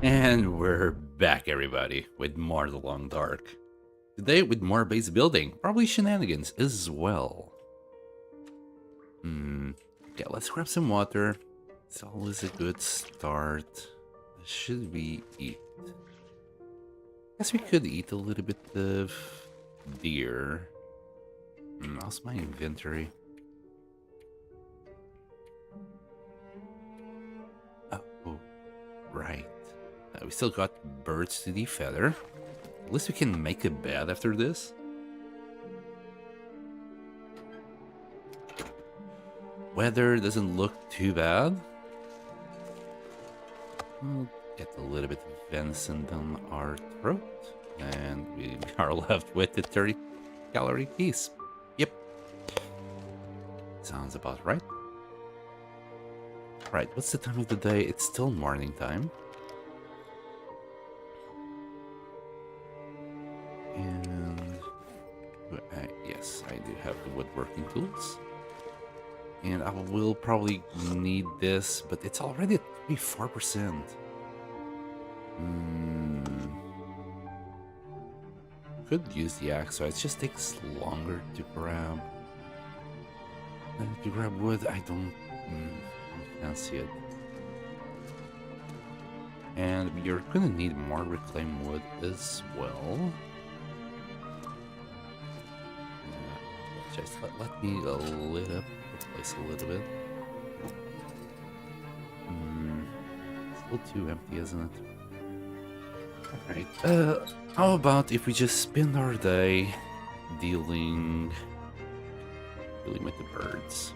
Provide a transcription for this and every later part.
And we're back, everybody, with more The Long Dark. Today with more base building, probably shenanigans as well. Okay, let's grab some water. It's always a good start. Should we eat? Guess we could eat a little bit of deer. How's my inventory? Oh, right. We still got birds to defeather. At least we can make a bed after this. Weather doesn't look too bad. We'll get a little bit of venison down our throat. And we are left with the 30-calorie piece. Yep. Sounds about right. Right, what's the time of the day? It's still morning time. And yes, I do have the woodworking tools. And I will probably need this, but it's already at 34%. Could use the axe, so it just takes longer to grab. And to grab wood, I can't see it. And you're gonna need more reclaimed wood as well. Just let me lit up the place a little bit. Still too empty, isn't it? Alright, how about if we just spend our day dealing with the birds?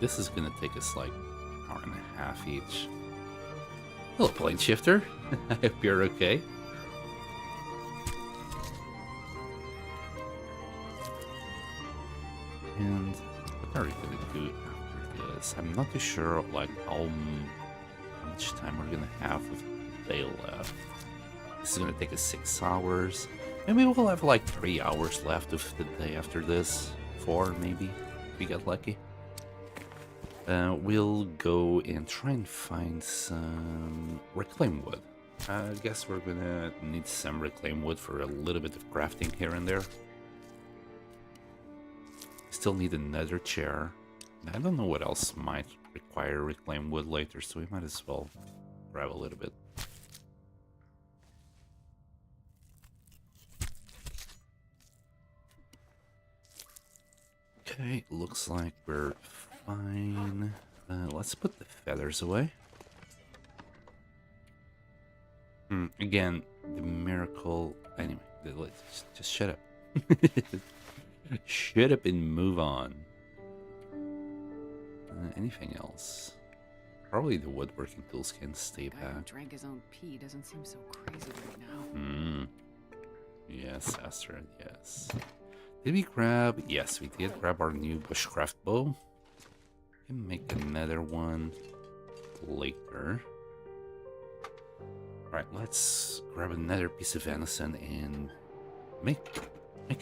This is gonna take us like an hour and a half each. Hello, plane shifter. I hope you're okay. And what are we gonna do after this? I'm not too sure like how much time we're gonna have with the day left. This is gonna take us 6 hours. Maybe we'll have like 3 hours left of the day after this. 4 maybe, if we get lucky. We'll go and try and find some reclaimed wood. I guess we're gonna need some reclaimed wood for a little bit of crafting here and there. Still need another chair. I don't know what else might require reclaimed wood later, so we might as well grab a little bit. Okay, looks like we're fine. Let's put the feathers away. Again, the miracle... Anyway, let's just shut up. Shut up and move on. Anything else? Probably the woodworking tools can stay back. Drank his own pee doesn't seem so crazy right now. Yes, Astrid, yes. Did we grab... Yes, we did grab our new bushcraft bow. We can make another one later. Alright, let's grab another piece of venison and make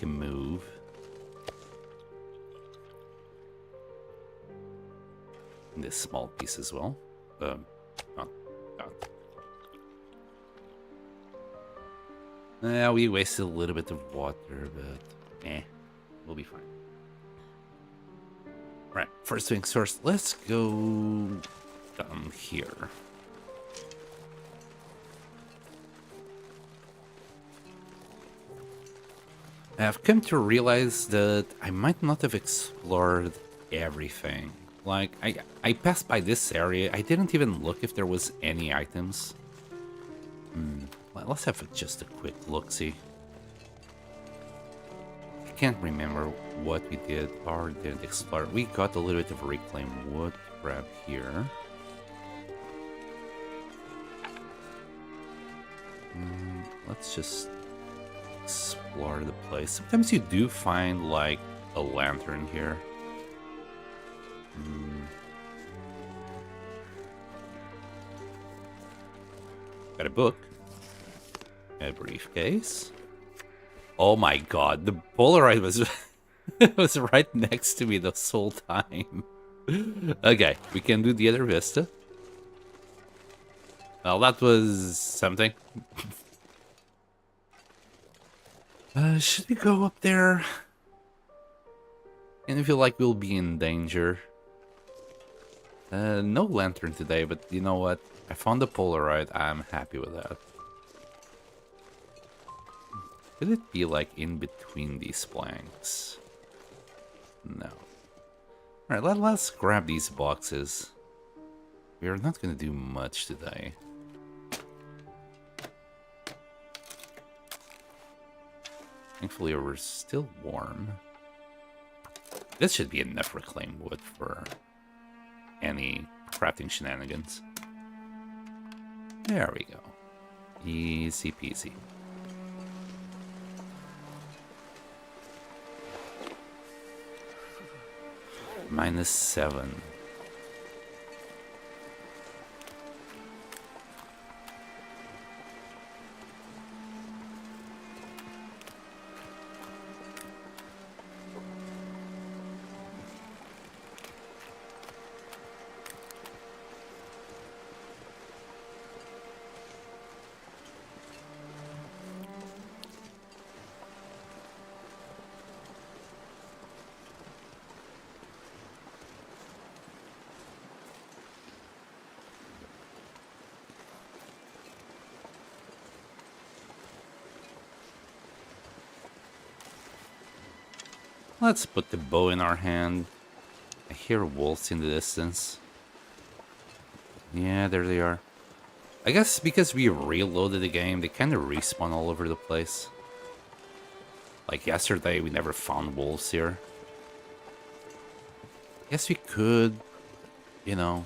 a move. And this small piece as well. We wasted a little bit of water, but we'll be fine. Right, first things first, let's go down here. I've come to realize that I might not have explored everything. Like, I passed by this area, I didn't even look if there was any items. Let's have just a quick look-see. I can't remember what we did or didn't explore. We got a little bit of reclaimed wood to grab here. Let's just explore the place. Sometimes you do find like a lantern here. Got a book. A briefcase. Oh my god, the Polaroid was was right next to me this whole time. Okay, we can do the other vista. Well, that was something. Should we go up there? And I feel like we'll be in danger. No lantern today, but you know what? I found the Polaroid. I'm happy with that. Could it be like in between these planks? No. Alright, let's grab these boxes. We are not going to do much today. Thankfully, we're still warm. This should be enough reclaimed wood for any crafting shenanigans. There we go. Easy peasy. -7. Let's put the bow in our hand. I hear wolves in the distance. Yeah, there they are. I guess because we reloaded the game, they kind of respawn all over the place. Like yesterday, we never found wolves here. Guess we could, you know,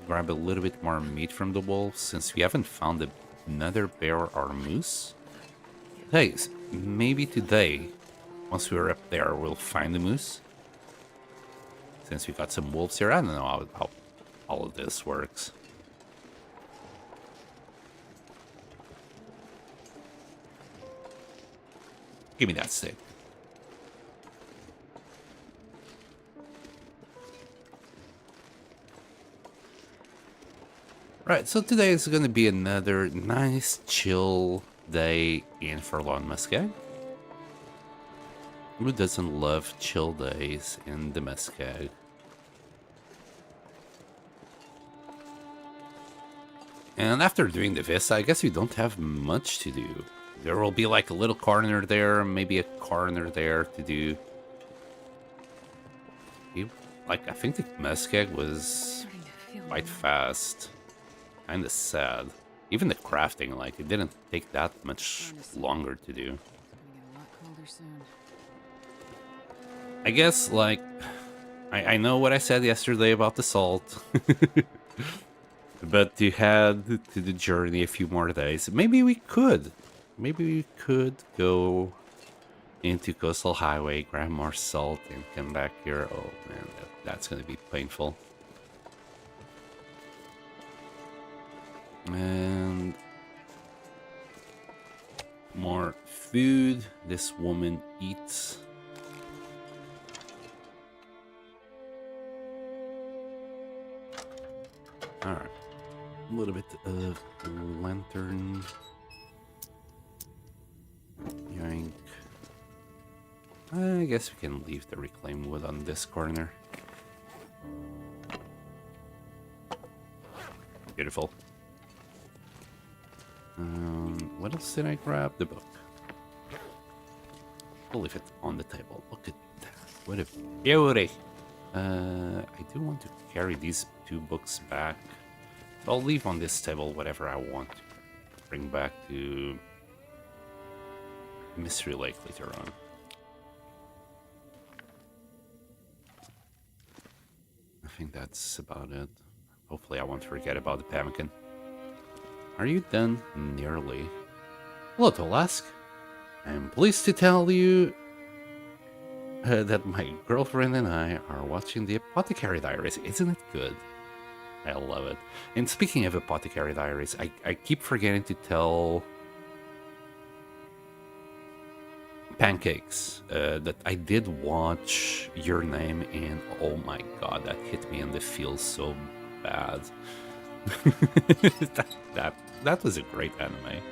grab a little bit more meat from the wolves since we haven't found another bear or moose. Hey, maybe today, once we're up there, we'll find the moose. Since we got some wolves here, I don't know how all of this works. Give me that stick. Right, so today is going to be another nice, chill day in Furlorn Muskeg. Who doesn't love chill days in the Muskeg? And after doing the Vista, I guess we don't have much to do. There will be like a little corner there, maybe a corner there to do. Like, I think the Muskeg was quite fast. Kinda sad. Even the crafting, like, it didn't take that much longer to do. I guess, like, I know what I said yesterday about the salt. But to head to the journey a few more days, maybe we could. Maybe we could go into Coastal Highway, grab more salt, and come back here. Oh man, that's gonna be painful. And more food. This woman eats. Alright. A little bit of lantern. Yoink. I guess we can leave the reclaimed wood on this corner. Beautiful. What else did I grab? The book. We'll leave it on the table. Look at that. What a beauty. I do want to carry these 2 books back. So I'll leave on this table whatever I want to bring back to Mystery Lake later on. I think that's about it. Hopefully I won't forget about the pemmican. Are you done? Nearly. Hello, Tolask. I'm pleased to tell you that my girlfriend and I are watching the Apothecary Diaries. Isn't it good? I love it. And speaking of Apothecary Diaries, I keep forgetting to tell Pancakes that I did watch Your Name, and oh my god, that hit me in the feels so bad. that was a great anime.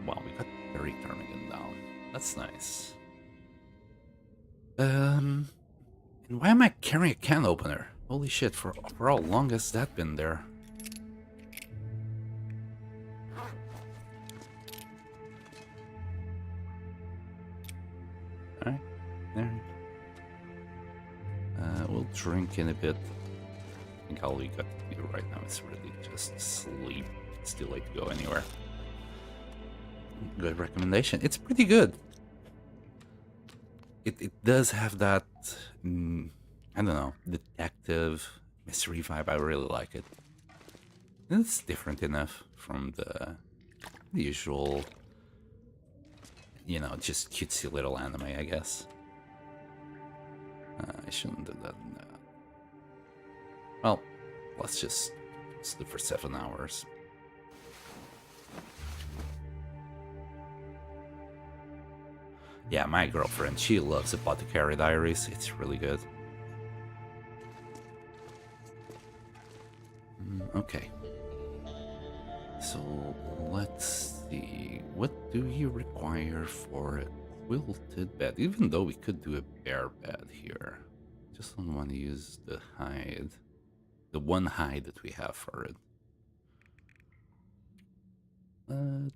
Wow, we got Barry Termigan down. That's nice. And why am I carrying a can opener? Holy shit! For how long has that been there? All right, there. We'll drink in a bit. I think all we got to do right now is really just sleep. It's too late to go anywhere. Good recommendation. It's pretty good. It does have that, I don't know, detective mystery vibe. I really like it. It's different enough from the usual, you know, just cutesy little anime, I guess. I shouldn't have done that. Well, let's just sleep for 7 hours. Yeah, my girlfriend, she loves Apothecary Diaries. It's really good. Okay. So, let's see. What do you require for a quilted bed? Even though we could do a bear bed here. Just don't want to use the hide. The one hide that we have for it.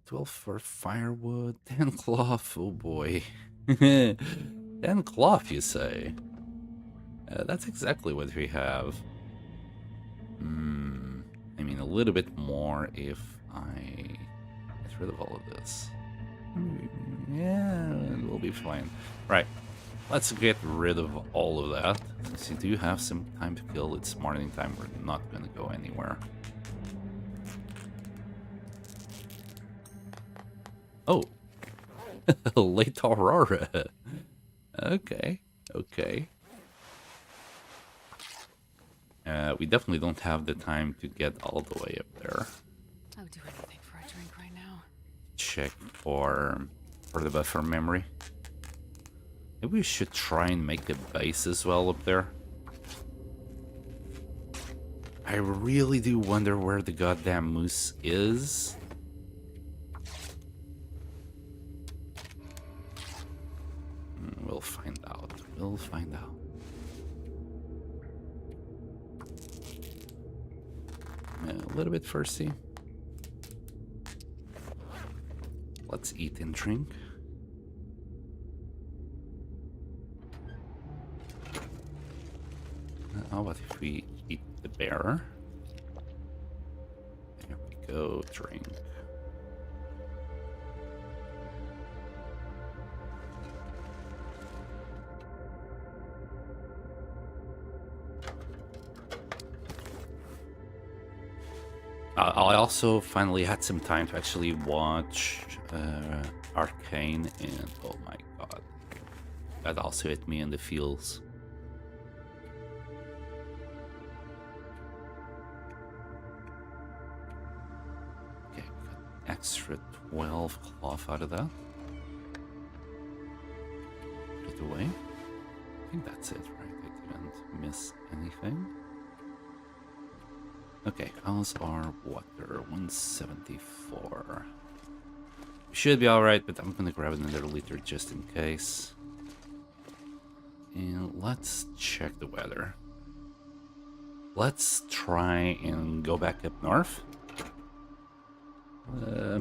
12 for firewood, 10 cloth, oh boy. 10 cloth, you say? That's exactly what we have. I mean, a little bit more if I get rid of all of this. Yeah, we'll be fine. Right, let's get rid of all of that. Since you do have some time to kill, it's morning time, we're not gonna go anywhere. Oh, late Aurora. Okay, okay. We definitely don't have the time to get all the way up there. I would do anything for a drink right now. Check for the buffer memory. Maybe we should try and make the base as well up there. I really do wonder where the goddamn moose is. We'll find out. We'll find out. A little bit thirsty. Let's eat and drink. How about if we eat the bear? There we go, drink. I also finally had some time to actually watch Arcane, and oh my god, that also hit me in the feels. Okay, got extra 12 cloth out of that. Put it away. I think that's it, right? I didn't miss anything. Okay, how's our water? 174. We should be alright, but I'm gonna grab another liter just in case. And let's check the weather. Let's try and go back up north.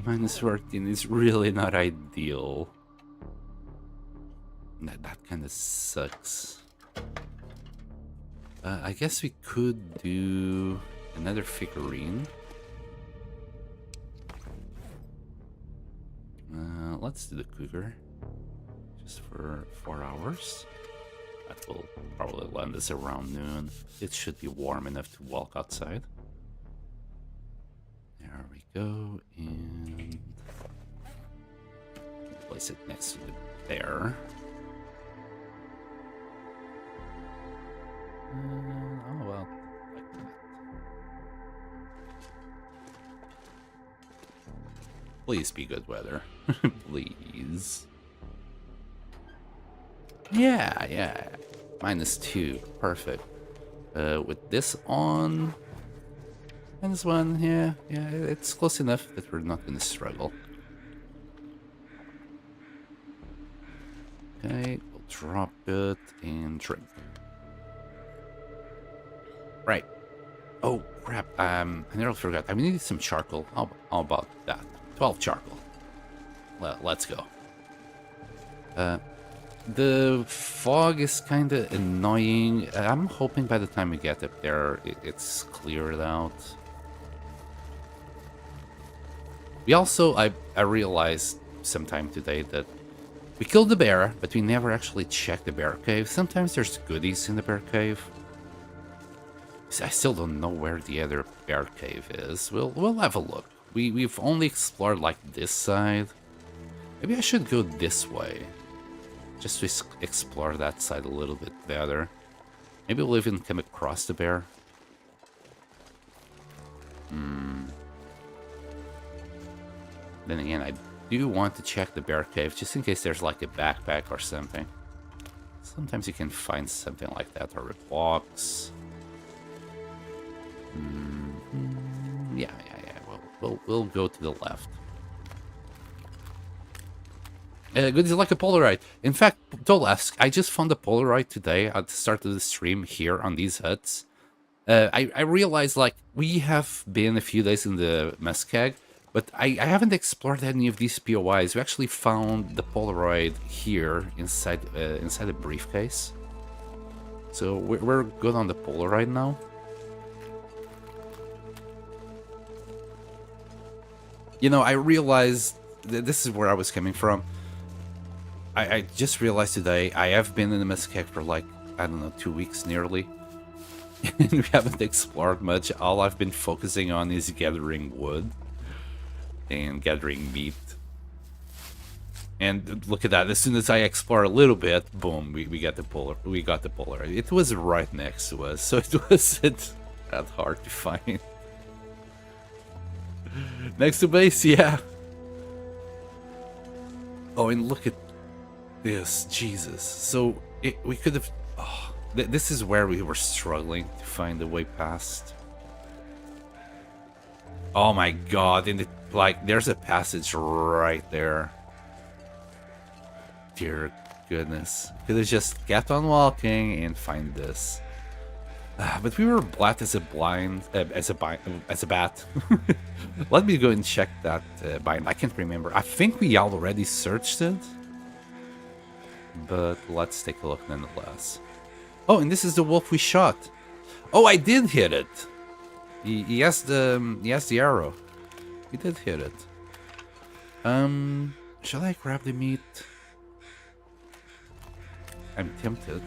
Minus 14 is really not ideal. That kind of sucks. I guess we could do another figurine. Let's do the cougar. Just for 4 hours. That will probably land us around noon. It should be warm enough to walk outside. There we go. And place it next to the bear. Oh well. Like that. Please be good weather. Please. Yeah. -2. Perfect. With this on... -1, yeah, it's close enough that we're not gonna struggle. Okay, we'll drop it and drink. Right. Oh, crap. I nearly forgot. I needed some charcoal. How about that? 12 charcoal. Let's go. The fog is kind of annoying. I'm hoping by the time we get up there, it's cleared out. We also, I realized sometime today that we killed the bear, but we never actually checked the bear cave. Sometimes there's goodies in the bear cave. I still don't know where the other bear cave is. We'll have a look. We've only explored like this side. Maybe I should go this way, just to explore that side a little bit better. Maybe we'll even come across the bear. Then again, I do want to check the bear cave, just in case there's like a backpack or something. Sometimes you can find something like that, or a box. Yeah. We'll go to the left. Good is like a Polaroid. In fact, Tolesk, I just found a Polaroid today at the start of the stream here on these huts. I realized, like, we have been a few days in the Muskeg, but I haven't explored any of these POIs. We actually found the Polaroid here inside a briefcase. So we're good on the Polaroid now. You know, I realized that this is where I was coming from. I just realized today I have been in the Muskeg for like, I don't know, 2 weeks nearly. And we haven't explored much. All I've been focusing on is gathering wood and gathering meat. And look at that, as soon as I explore a little bit, boom, we got the Polaroid. It was right next to us, so it wasn't that hard to find. Next to base, yeah. Oh, and look at this, Jesus. So we could have. Oh, this is where we were struggling to find a way past. Oh my God! And like, there's a passage right there. Dear goodness, could have just kept on walking and find this. But we were black as a bat. Let me go and check that bind. I can't remember. I think we already searched it, but let's take a look nonetheless. Oh, and this is the wolf we shot. Oh, I did hit it. He has the arrow. He did hit it. Shall I grab the meat? I'm tempted.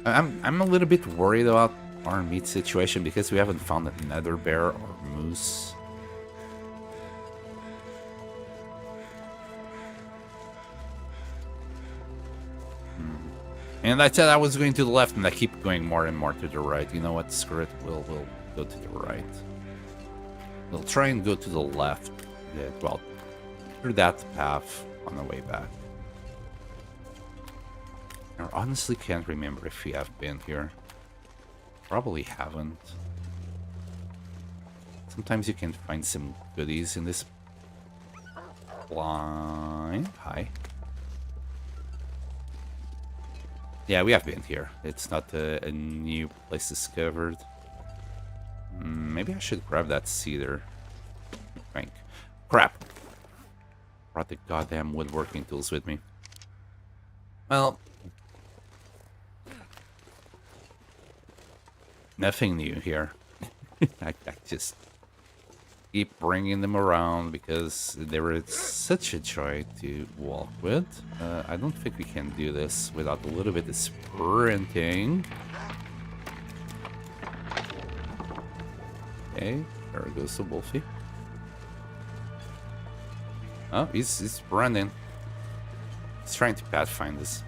I'm a little bit worried about our meat situation because we haven't found another bear or moose. And I said I was going to the left, and I keep going more and more to the right. You know what? Screw it. We'll go to the right. We'll try and go to the left. Yeah, well, through that path on the way back. I honestly can't remember if we have been here. Probably haven't. Sometimes you can find some goodies in this blind. Hi. Yeah, we have been here. It's not a new place discovered. Maybe I should grab that cedar. Frank. Crap. Brought the goddamn woodworking tools with me. Well, nothing new here. I just keep bringing them around because they were such a joy to walk with. I don't think we can do this without a little bit of sprinting. Okay, there goes the Wolfie. Oh, he's running. He's trying to pathfind us.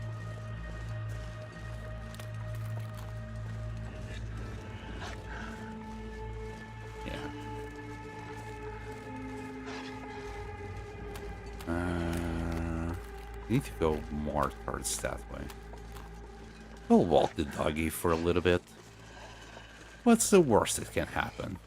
Need to go more towards that way. We'll walk the doggy for a little bit. What's the worst that can happen?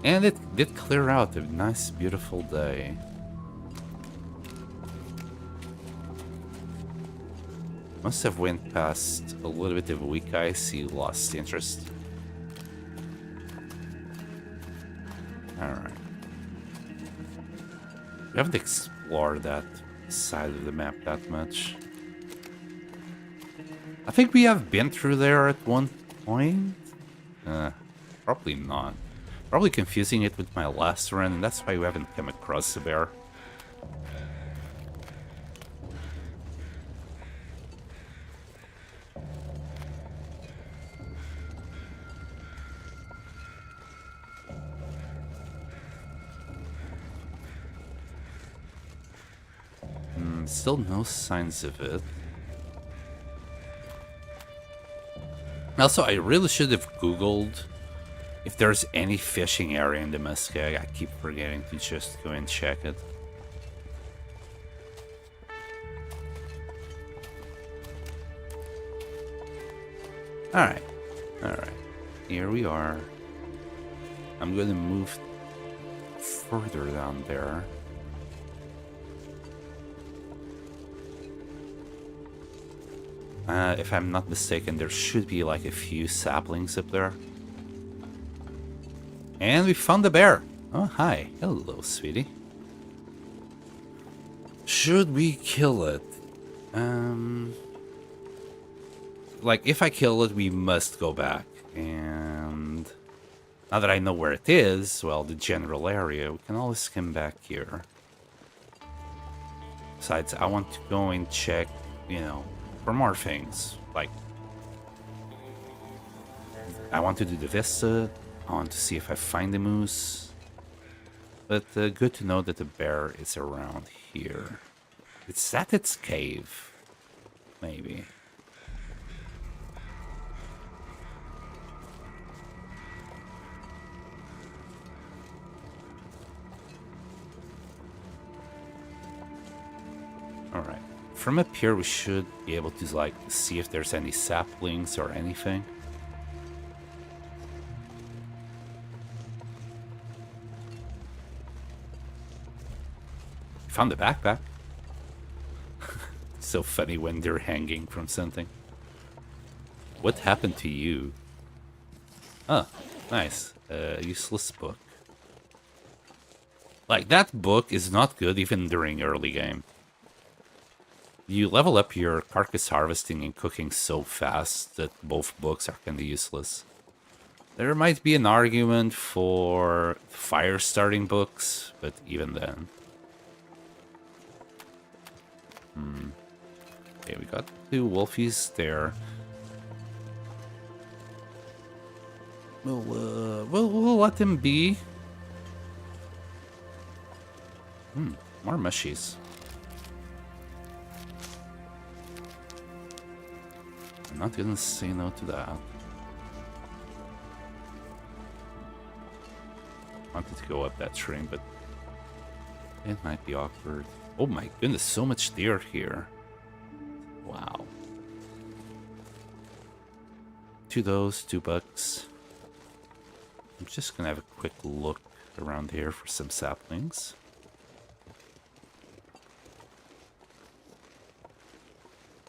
And it did clear out. A nice, beautiful day. Must have went past a little bit of weak ice. He lost interest. Alright. We haven't explored that side of the map that much. I think we have been through there at one point. Probably not. Probably confusing it with my last run, and that's why we haven't come across the bear. Still no signs of it. Also, I really should have Googled if there's any fishing area in the Muskeg. I keep forgetting to just go and check it. Alright. Alright. Here we are. I'm gonna move further down there. If I'm not mistaken, there should be like a few saplings up there. And we found the bear. Oh, hi. Hello, sweetie. Should we kill it? Like, if I kill it, we must go back. And now that I know where it is, well, the general area, we can always come back here. Besides, I want to go and check, you know, for more things. Like, I want to do the vista. I want to see if I find the moose. But good to know that the bear is around here. It's at its cave. Maybe. Alright. From up here we should be able to like see if there's any saplings or anything. Found the backpack. So funny when they're hanging from something. What happened to you? Oh, nice. Useless book. Like, that book is not good even during early game. You level up your carcass harvesting and cooking so fast that both books are kinda useless. There might be an argument for fire starting books, but even then. Okay, we got 2 wolfies there. We'll let them be. More mushies. I'm not gonna say no to that. Wanted to go up that string, but it might be awkward. Oh my goodness, so much deer here. Wow. 2 those, 2 bucks. I'm just gonna have a quick look around here for some saplings.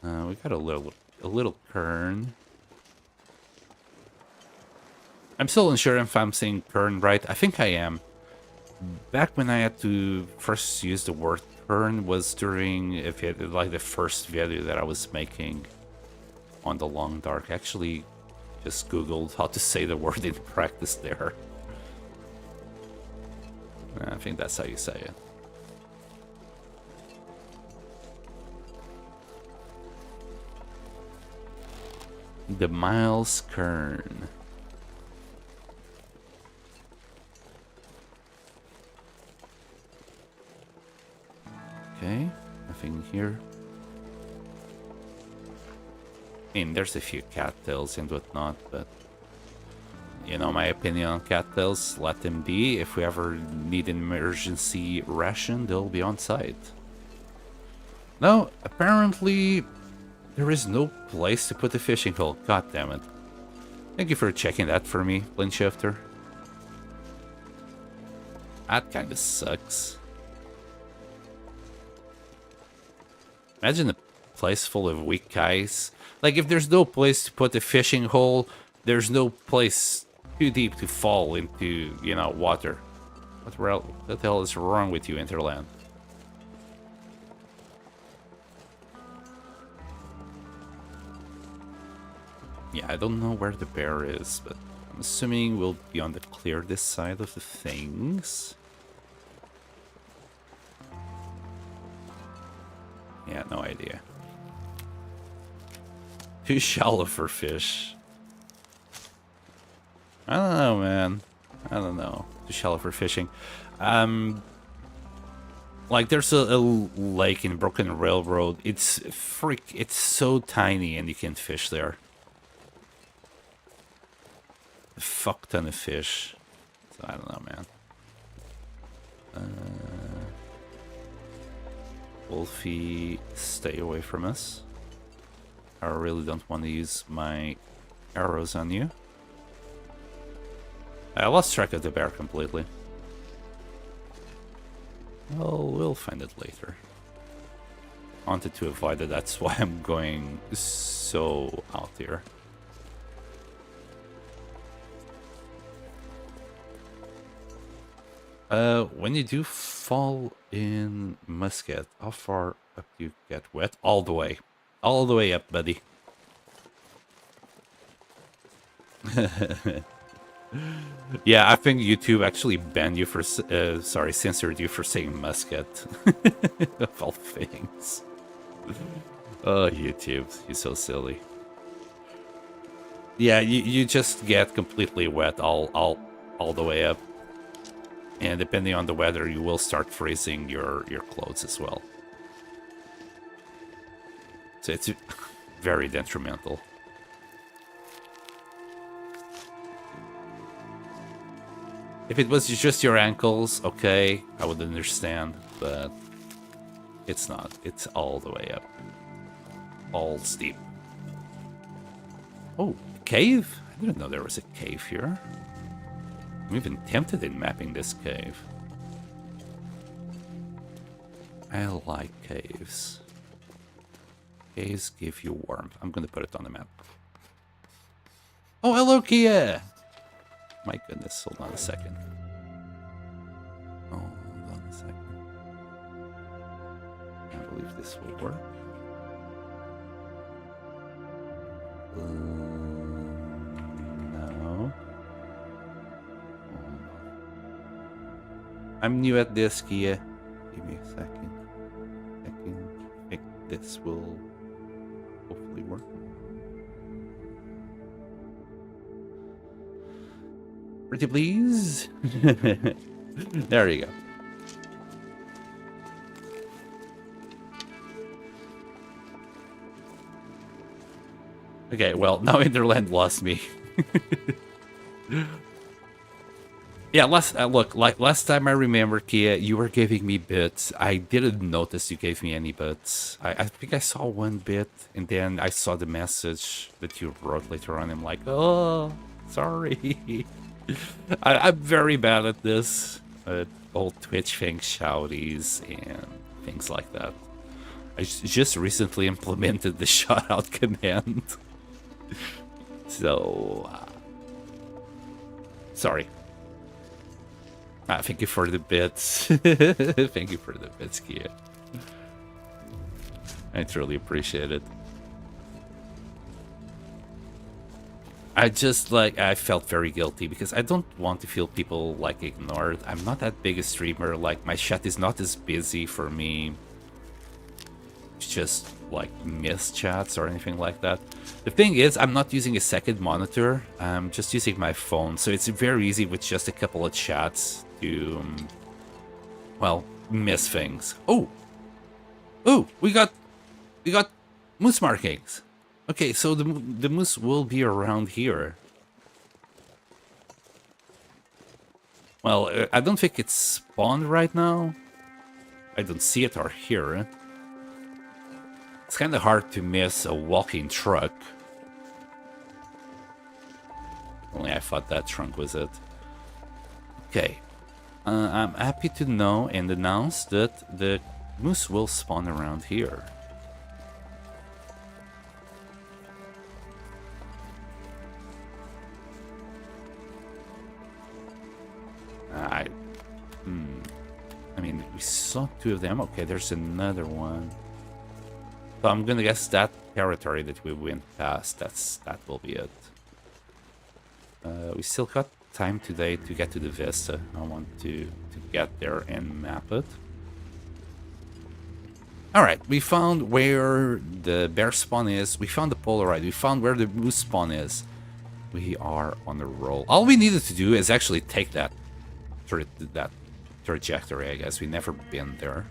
We got a little kern. I'm still unsure if I'm saying kern right. I think I am. Back when I had to first use the word kern was during like the first video that I was making on the Long Dark. I actually just googled how to say the word in practice there. I think that's how you say it. The Miles Kern. Okay, nothing here. mean, there's a few cattails and whatnot, but you know my opinion on cattails. Let them be. If we ever need an emergency ration, they'll be on site. No, apparently there is no place to put the fishing hole. God damn it. Thank you for checking that for me, Plane Shifter. That kind of sucks. Imagine a place full of weak guys. Like, if there's no place to put a fishing hole, there's no place too deep to fall into, you know, water. What the hell is wrong with you, Interland? Yeah, I don't know where the bear is, but I'm assuming we'll be on the clear this side of the things. Yeah, no idea. Too shallow for fish. I don't know, man. I don't know. Too shallow for fishing. Like, there's a lake in Broken Railroad. It's so tiny and you can't fish there. A fuck ton of fish. So I don't know, man. Wolfie, stay away from us. I really don't want to use my arrows on you. I lost track of the bear completely. Well, we'll find it later. Wanted to avoid it, that's why I'm going so out here. When you do fall in Muskeg, how far up do you get wet? All the way. All the way up, buddy. Yeah, I think YouTube actually banned you for, censored you for saying Muskeg. Of all things. Oh, YouTube, you're so silly. Yeah, you just get completely wet all the way up. And depending on the weather, you will start freezing your clothes as well. So it's very detrimental. If it was just your ankles, okay, I would understand, but it's not. It's all the way up. All steep. Oh, cave? I didn't know there was a cave here. I'm even tempted in mapping this cave. I like caves. Caves give you warmth. I'm gonna put it on the map. Oh, hello, Kia! My goodness, hold on a second. Oh, hold on a second. I believe this will work. No. I'm new at this, Kia. Give me a second. I think this will hopefully work. Pretty please. There you go. Okay, well, now Interland lost me. Yeah, last time I remember, Kia, you were giving me bits. I didn't notice you gave me any bits. I think I saw one bit, and then I saw the message that you wrote later on. I'm like, oh, sorry. I'm very bad at this. Old Twitch thing, shouties, and things like that. I just recently implemented the shout-out command. So, sorry. Thank you for the bits. Thank you for the bits, Kia. I truly appreciate it. I felt very guilty because I don't want to feel people, like, ignored. I'm not that big a streamer. Like, my chat is not as busy for me. Just, like, miss chats or anything like that. The thing is, I'm not using a second monitor. I'm just using my phone. So it's very easy with just a couple of chats to, well, miss things. Oh! Oh! We got moose markings! Okay, so the moose will be around here. Well, I don't think it's spawned right now. I don't see it or hear it. It's kind of hard to miss a walking truck. Only I thought that trunk was it. Okay. I'm happy to know and announce that the moose will spawn around here. I mean, we saw 2 of them. Okay, there's another one. So I'm gonna guess that territory that we went past, that will be it. We still got time today to get to the Vista. I want to get there and map it. Alright, we found where the bear spawn is. We found the Polaroid. We found where the moose spawn is. We are on a roll. All we needed to do is actually take that trajectory, I guess. We never been there.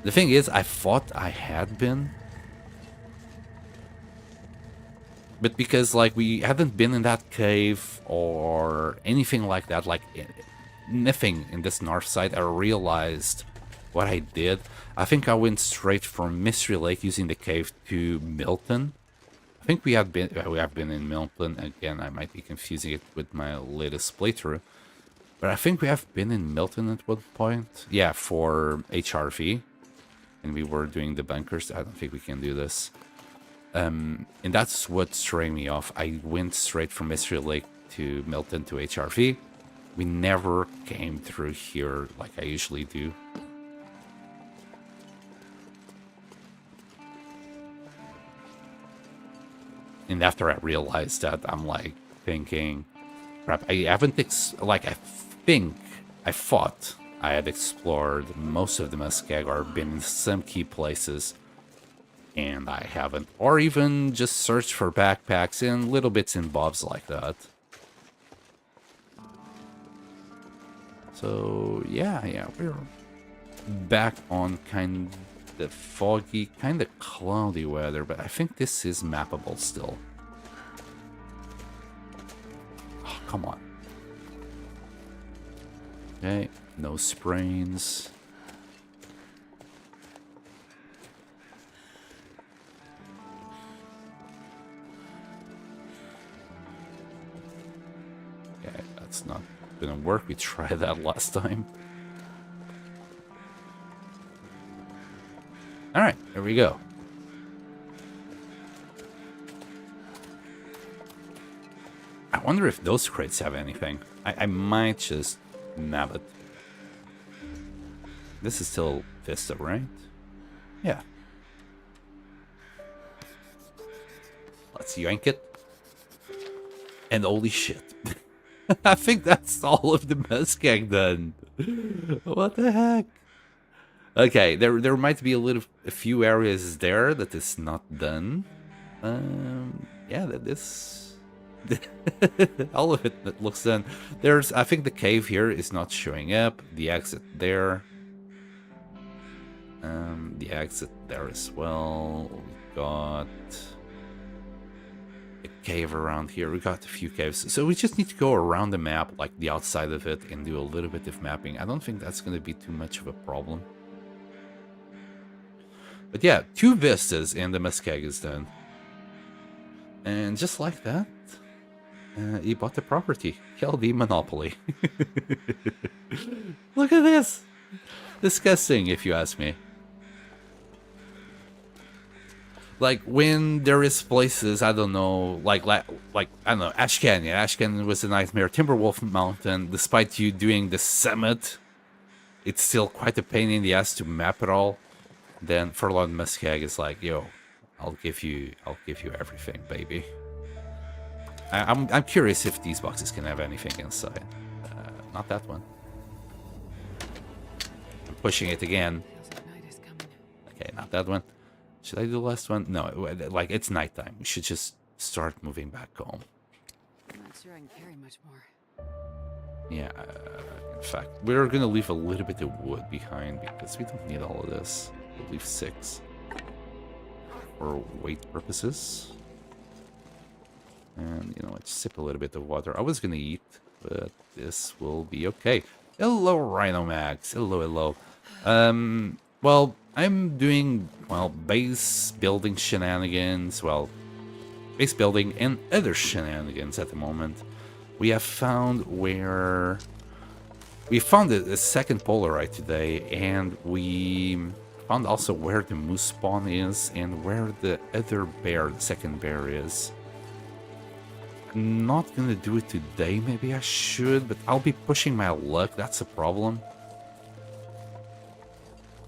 The thing is, I thought I had been. But because, like, we hadn't been in that cave or anything like that, like, nothing in this north side, I realized what I did. I think I went straight from Mystery Lake using the cave to Milton. I think we have been in Milton. Again, I might be confusing it with my latest playthrough. But I think we have been in Milton at one point. Yeah, for HRV. And we were doing the bunkers. I don't think we can do this. And that's what's throwing me off. I went straight from Mystery Lake to Milton to HRV. We never came through here like I usually do. And after I realized that, I'm like thinking, crap, I haven't, I thought I had explored most of the Muskeg or been in some key places, and I haven't. Or even just searched for backpacks and little bits and bobs like that. So, yeah, we're back on kind of foggy, kind of cloudy weather, but I think this is mappable still. Oh, come on. Okay, no sprains. Okay, that's not gonna work. We tried that last time. Alright, here we go. I wonder if those crates have anything. I might just nab it. This is still Vista, right? Yeah. Let's yank it. And holy shit. I think that's all of the Muskeg done. What the heck? Okay, there might be a few areas there that is not done. Yeah, this all of it that looks done. I think the cave here is not showing up. The exit there. The exit there as well. We got a cave around here. We got a few caves. So we just need to go around the map, like the outside of it, and do a little bit of mapping. I don't think that's going to be too much of a problem. But yeah, 2 vistas and the Muskeg is done. And just like that, he bought the property. KLD Monopoly. Look at this. Disgusting, if you ask me. Like, when there is places, I don't know, like I don't know, Ash Canyon. Ash Canyon was a nightmare. Timberwolf Mountain, despite you doing the summit, it's still quite a pain in the ass to map it all. Then Furlorn Muskeg is like, yo, I'll give you everything, baby. I'm curious if these boxes can have anything inside. Not that one. I'm pushing it again. Okay, not that one. Should I do the last one? No, like, it's nighttime. We should just start moving back home. I'm not sure I can carry much more. Yeah, in fact, we're gonna leave a little bit of wood behind because we don't need all of this. We'll leave 6. for weight purposes. And, you know, let's sip a little bit of water. I was gonna eat, but this will be okay. Hello, Rhino Max. Hello, hello. Well, I'm doing, well, base building shenanigans. Well, base building and other shenanigans at the moment. We have found where... We found a second Polaroid today, and we found also where the moose spawn is and where the other bear, the second bear, is. I'm not gonna do it today, maybe I should, but I'll be pushing my luck, that's a problem.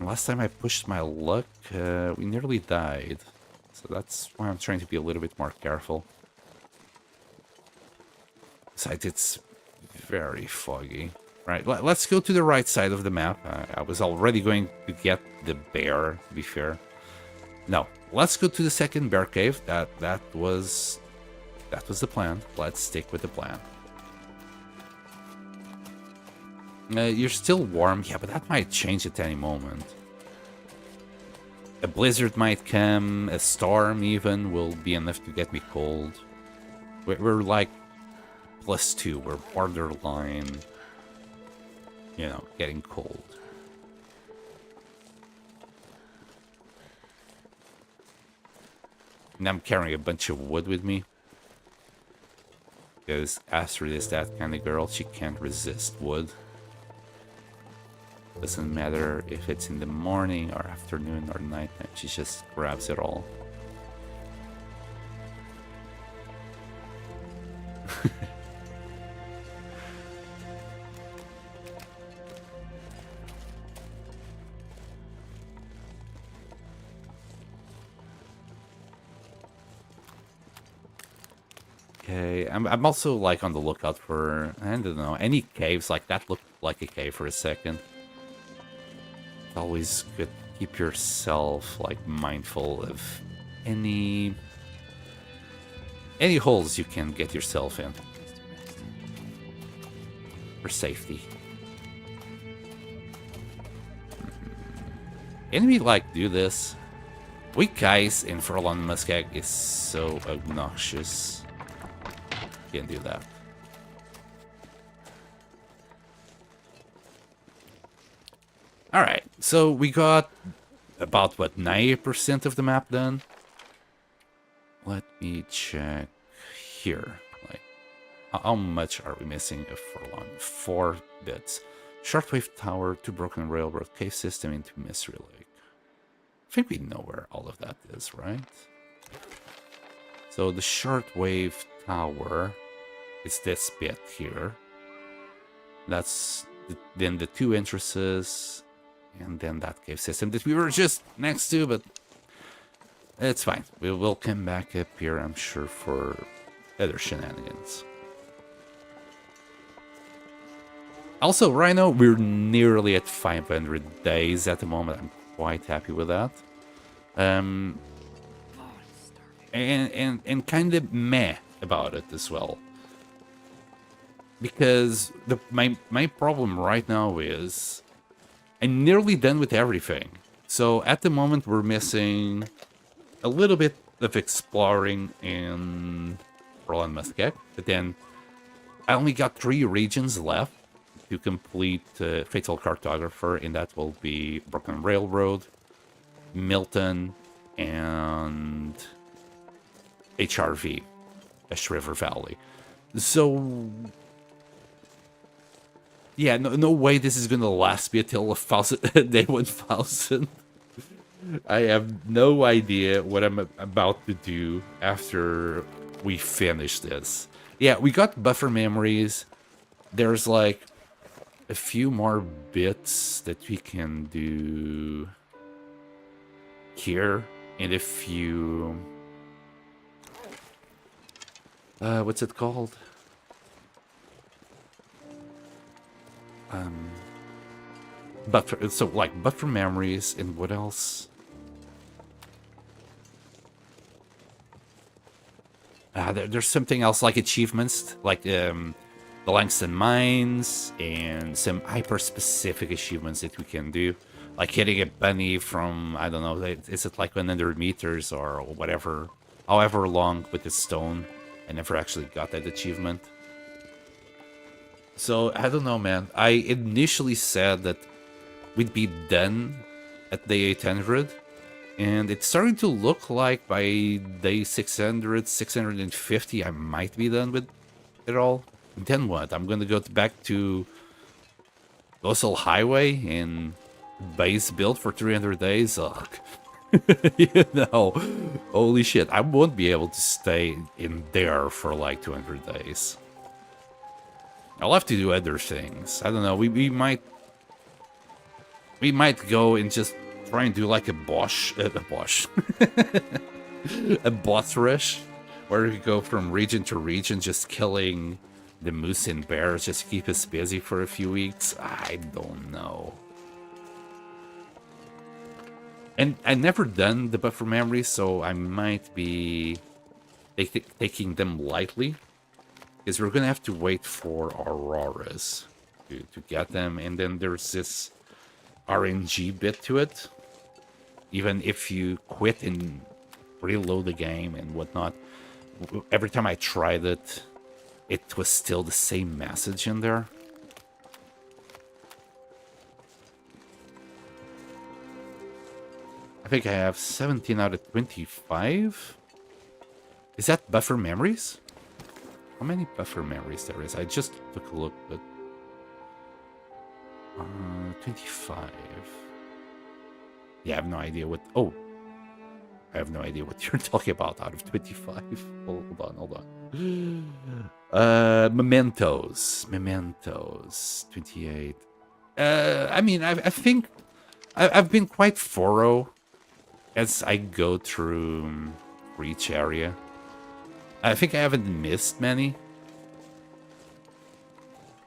Last time I pushed my luck, we nearly died. So that's why I'm trying to be a little bit more careful. Besides, it's very foggy. Right, let's go to the right side of the map. I was already going to get the bear, to be fair. No, let's go to the second bear cave. That was the plan. Let's stick with the plan. You're still warm, yeah, but that might change at any moment. A blizzard might come, a storm even will be enough to get me cold. We're like +2, we're borderline, you know, getting cold. And I'm carrying a bunch of wood with me. Because Astrid is that kind of girl, she can't resist wood. Doesn't matter if it's in the morning or afternoon or night, she just grabs it all. Okay, I'm also like on the lookout for, I don't know, any caves. Like that looked like a cave for a second. It's always good to keep yourself like mindful of any holes you can get yourself in for safety. Can we like do this? Weak guys in Furlorn Muskeg is so obnoxious. Can't do that. Alright, so we got about, what, 90% of the map done? Let me check here. Like, how much are we missing of Furlorn? 4 bits. Shortwave tower, 2 broken railroad, cave system into Mystery Lake. I think we know where all of that is, right? So the shortwave tower is this bit here. That's then the 2 entrances, and then that cave system that we were just next to, but it's fine. We will come back up here, I'm sure, for other shenanigans. Also, Rhino, we're nearly at 500 days at the moment. I'm quite happy with that. And kind of meh about it as well. Because my problem right now is I'm nearly done with everything. So at the moment we're missing a little bit of exploring in Furlorn Muskeg, but then I only got 3 regions left to complete Fatal Cartographer, and that will be Broken Railroad, Milton, and HRV, East River Valley. So yeah, no way this is gonna last me until day 1000. I have no idea what I'm about to do after we finish this. Yeah, we got buffer memories. There's like a few more bits that we can do here, and a few... what's it called? Buffer, so like buffer memories, and what else? There's something else like achievements, like the Langston Mines, and some hyper-specific achievements that we can do. like hitting a bunny from, I don't know, is it like 100 meters or whatever, however long with the stone. I never actually got that achievement. So, I don't know, man. I initially said that we'd be done at day 800, and it's starting to look like by day 600, 650, I might be done with it all. And then what? I'm gonna go back to Coastal Highway and base build for 300 days? Ugh. You know, holy shit, I won't be able to stay in there for like 200 days. I'll have to do other things. I don't know, we might go and just try and do like a boss rush, where we go from region to region, just killing the moose and bears, just keep us busy for a few weeks. I don't know. And I never done the buffer memories, so I might be taking them lightly, because we're gonna have to wait for auroras to get them, and then there's this RNG bit to it. Even if you quit and reload the game and whatnot, every time I tried it, it was still the same message in there. I think I have 17 out of 25. Is that buffer memories? How many buffer memories there is? I just took a look, but 25. Yeah, I have no idea what. Oh, I have no idea what you're talking about. Out of 25. Hold on. Mementos. 28. I mean, I think I've been quite thorough as I go through for each area. I think I haven't missed many,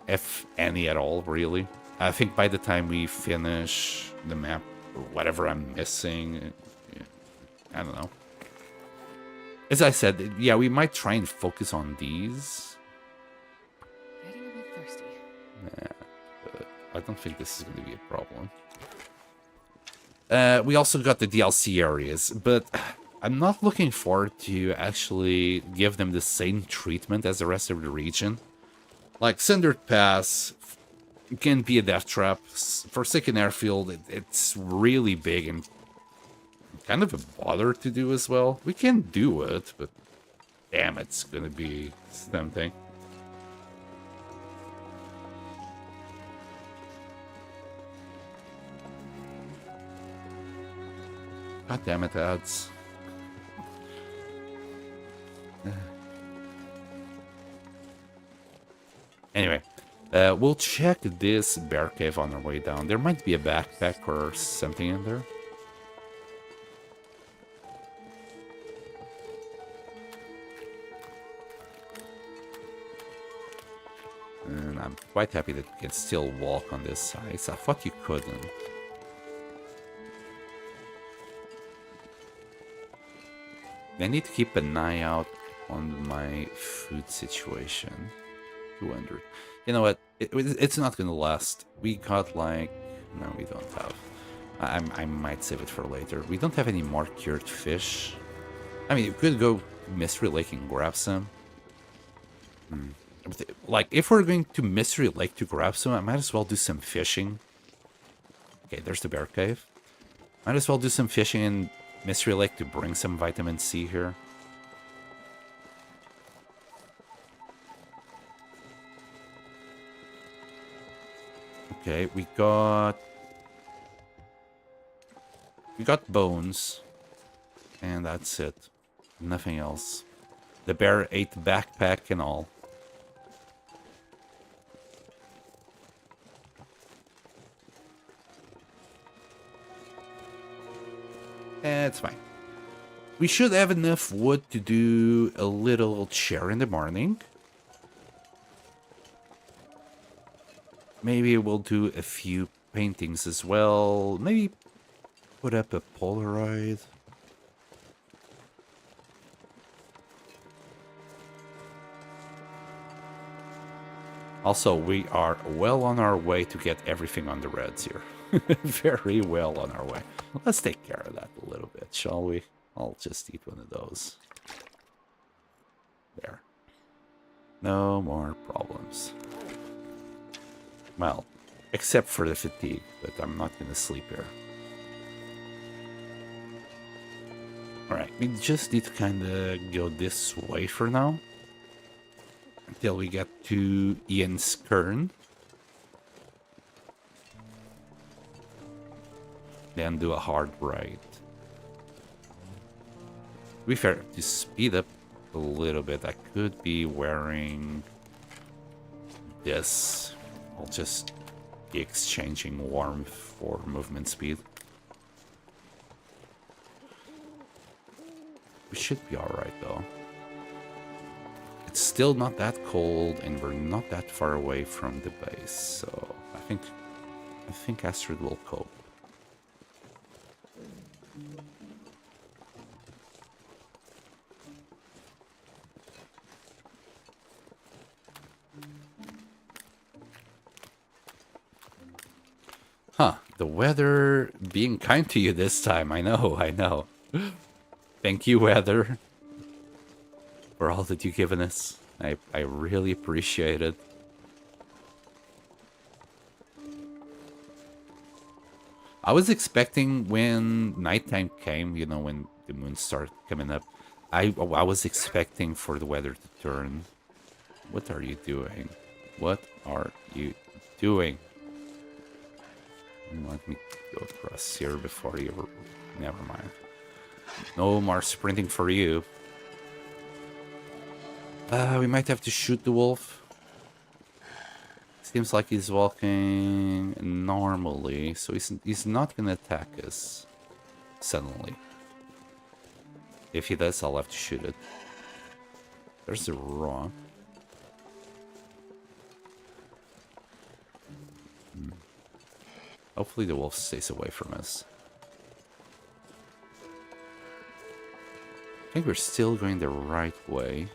if any at all, really. I think by the time we finish the map, or whatever I'm missing, I don't know. As I said, yeah, we might try and focus on these. Getting a bit thirsty. Yeah, but I don't think this is going to be a problem. We also got the DLC areas, but I'm not looking forward to actually give them the same treatment as the rest of the region. Like, Cindered Pass can be a death trap. Forsaken Airfield, it's really big and kind of a bother to do as well. We can do it, but damn, it's gonna be tempting. God damn it, ads. Anyway, we'll check this bear cave on our way down. There might be a backpack or something in there. And I'm quite happy that you can still walk on this ice. I thought you couldn't. I need to keep an eye out on my food situation. 200. You know what? It's not gonna last. We got like... No, we don't have. I might save it for later. We don't have any more cured fish. I mean, you could go Mystery Lake and grab some. Like, if we're going to Mystery Lake to grab some, I might as well do some fishing. Okay, there's the bear cave. Might as well do some fishing in Mystery Lake to bring some vitamin C here. Okay, we got bones, and that's it. Nothing else. The bear ate backpack and all. It's fine. We should have enough wood to do a little chair in the morning. Maybe we'll do a few paintings as well. Maybe put up a Polaroid. Also, we are well on our way to get everything on the reds here. Very well on our way. Let's take care of that a little bit, shall we? I'll just eat one of those. There. No more problems. Well, except for the fatigue, but I'm not going to sleep here. Alright, we just need to kind of go this way for now. Until we get to Ian's Kern. Then do a hard right. To be fair, to speed up a little bit, I could be wearing this. I'll just be exchanging warmth for movement speed. We should be alright though. It's still not that cold and we're not that far away from the base, so I think Astrid will cope. Huh, the weather being kind to you this time. I know. Thank you, weather, for all that you've given us. I really appreciate it. I was expecting when nighttime came, you know, when the moon started coming up, I was expecting for the weather to turn. What are you doing? What are you doing? Let me go across here before you... Never mind. No more sprinting for you. We might have to shoot the wolf. Seems like he's walking normally, so he's not gonna attack us suddenly. If he does, I'll have to shoot it. There's the rock. Hopefully the wolf stays away from us. I think we're still going the right way.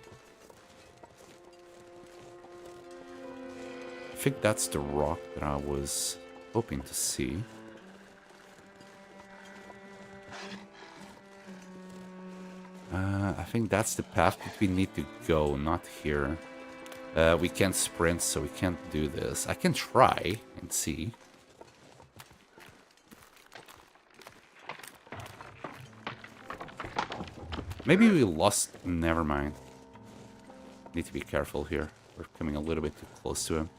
I think that's the rock that I was hoping to see. I think that's the path that we need to go, not here. We can't sprint, so we can't do this. I can try and see. Maybe we lost... Never mind. Need to be careful here. We're coming a little bit too close to him.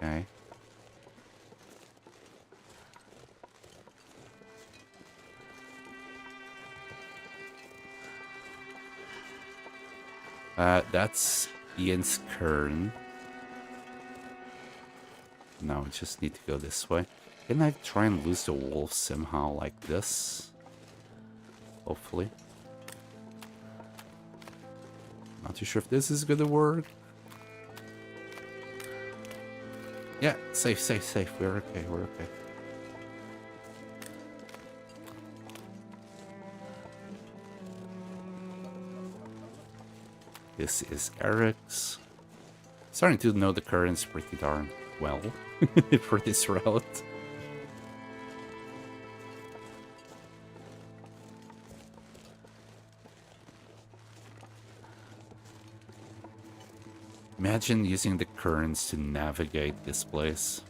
Okay. That's Ian's Kern. Now we just need to go this way. Can I try and lose the wolf somehow like this? Hopefully. Not too sure if this is gonna work. Yeah, safe, safe, safe. We're okay, we're okay. This is Eric's. Starting to know the currents pretty darn well for this route. Imagine using the currents to navigate this place.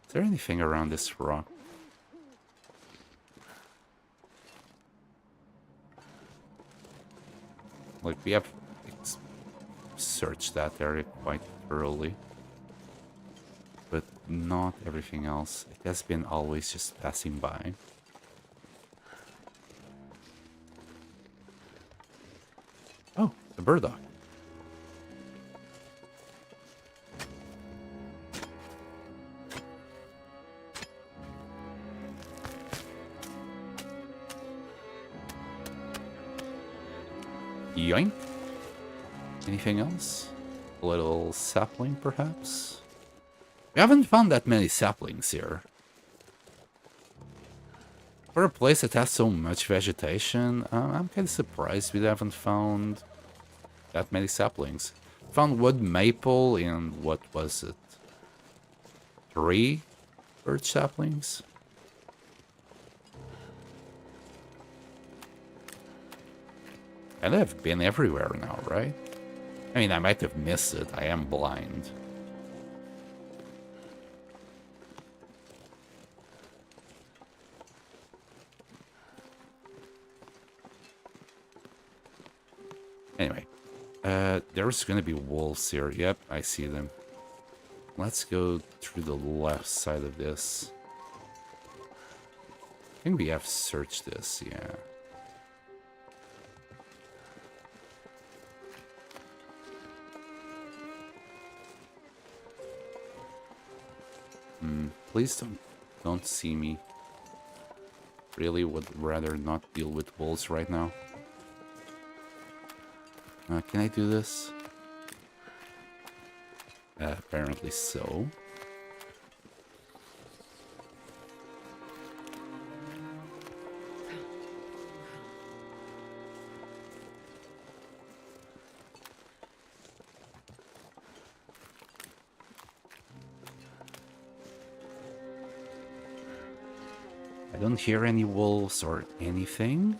Is there anything around this rock? Like, we have searched that area quite thoroughly. But not everything else. It has been always just passing by. Oh, the burdock. Yoink. Anything else? A little sapling, perhaps? We haven't found that many saplings here. For a place that has so much vegetation, I'm kind of surprised we haven't found that many saplings. Found wood maple and what was it? 3 birch saplings? And I've been everywhere now, right? I mean, I might have missed it. I am blind. Anyway, there's gonna be wolves here. Yep, I see them. Let's go through the left side of this. I think we have searched this, yeah. Please don't see me. Really would rather not deal with wolves right now. Can I do this? Apparently so. I don't hear any wolves or anything.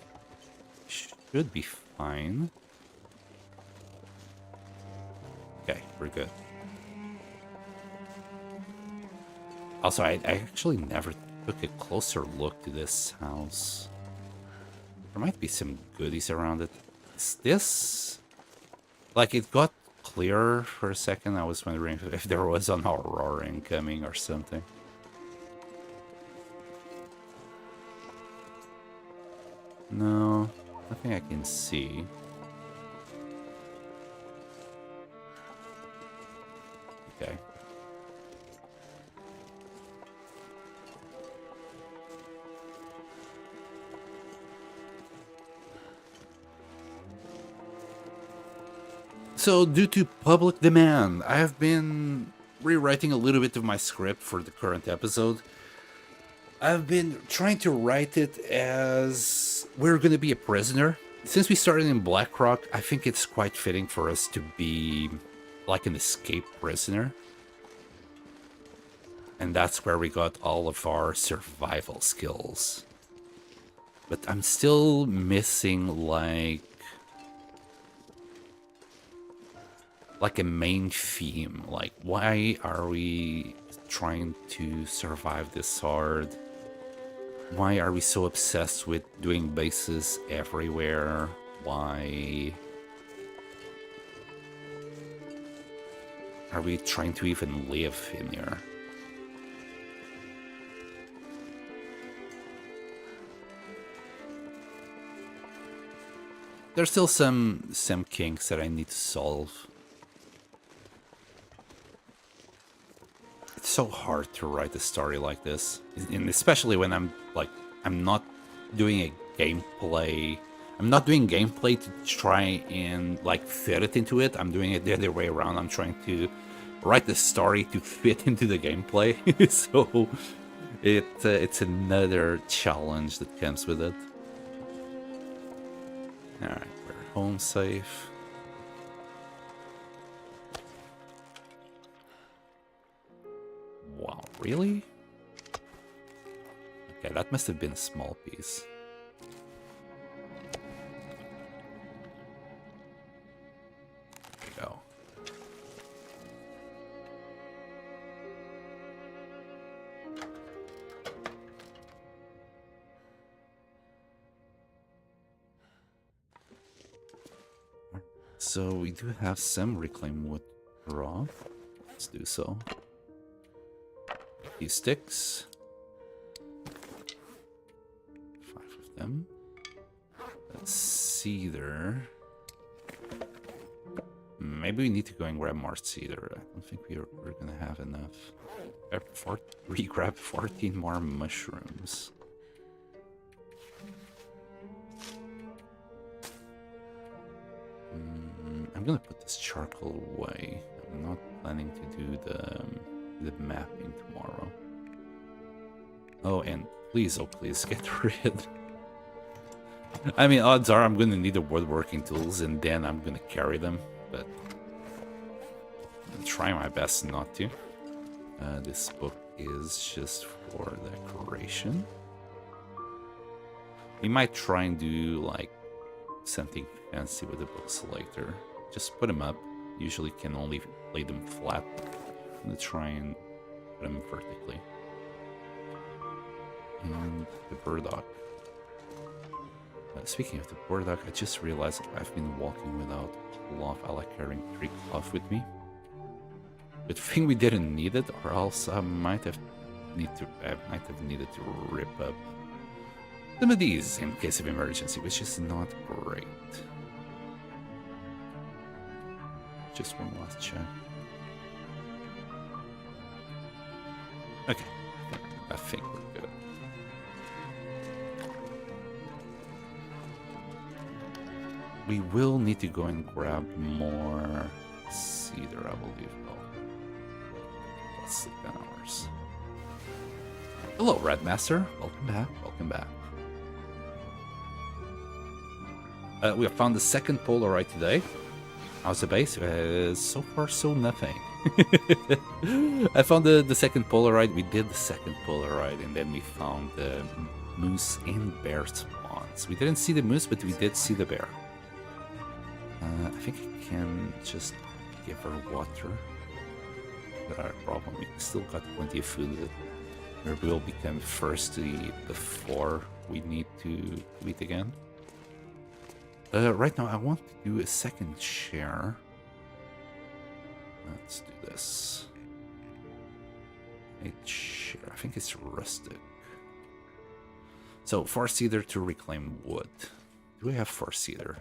Should be fine. Okay, we're good. Also, I actually never took a closer look to this house. There might be some goodies around it. Is this... Like, it got clearer for a second. I was wondering if there was an aurora incoming or something. No, nothing I can see. Okay. So, due to public demand, I have been rewriting a little bit of my script for the current episode. I've been trying to write it as we're going to be a prisoner. Since we started in Blackrock, I think it's quite fitting for us to be like an escaped prisoner. And that's where we got all of our survival skills. But I'm still missing like a main theme. Like, why are we trying to survive this hard? Why are we so obsessed with doing bases everywhere? Why are we trying to even live in here? There's still some kinks that I need to solve. It's so hard to write a story like this, and especially when I'm not doing a gameplay. I'm not doing gameplay to try and like fit it into it. I'm doing it the other way around. I'm trying to write the story to fit into the gameplay. So it's another challenge that comes with it. All right, we're home safe. Wow, really? Okay, that must have been a small piece. There we go. So we do have some reclaimed wood raw. Let's do so. These sticks. 5 of them. Let's see there. Maybe we need to go and grab more cedar. I don't think we're gonna have enough. We grab 14 more mushrooms. I'm gonna put this charcoal away. I'm not planning to do the the mapping tomorrow. Oh, and please, oh please, get rid. I mean, odds are I'm gonna need the woodworking tools, and then I'm gonna carry them, but I'm trying my best not to. This book is just for decoration. We might try and do like something fancy with the books later. Just put them up. Usually can only lay them flat. I'm gonna try and put them vertically. And the burdock. Speaking of the burdock, I just realized I've been walking without cloth. I like carrying 3 cloth with me. Good thing we didn't need it, or else I might have needed to rip up some of these in case of emergency, which is not great. Just one last check. Okay, I think we're good. We will need to go and grab more cedar, I believe. Let's sleep 10 hours. Hello, Redmaster. Welcome back. Welcome back. We have found the second Polaroid today. How's the base? So far, so nothing. I found the second Polaroid. We did the second Polaroid, and then we found the moose and bear spawns. We didn't see the moose, but we did see the bear. I think I can just give her water. Not a problem. We still got plenty of food. We will become thirsty before we need to eat again. Right now, I want to do a second chair. Let's do this. A chair. I think it's rustic. So, 4 cedar to reclaim wood. Do we have 4 cedar?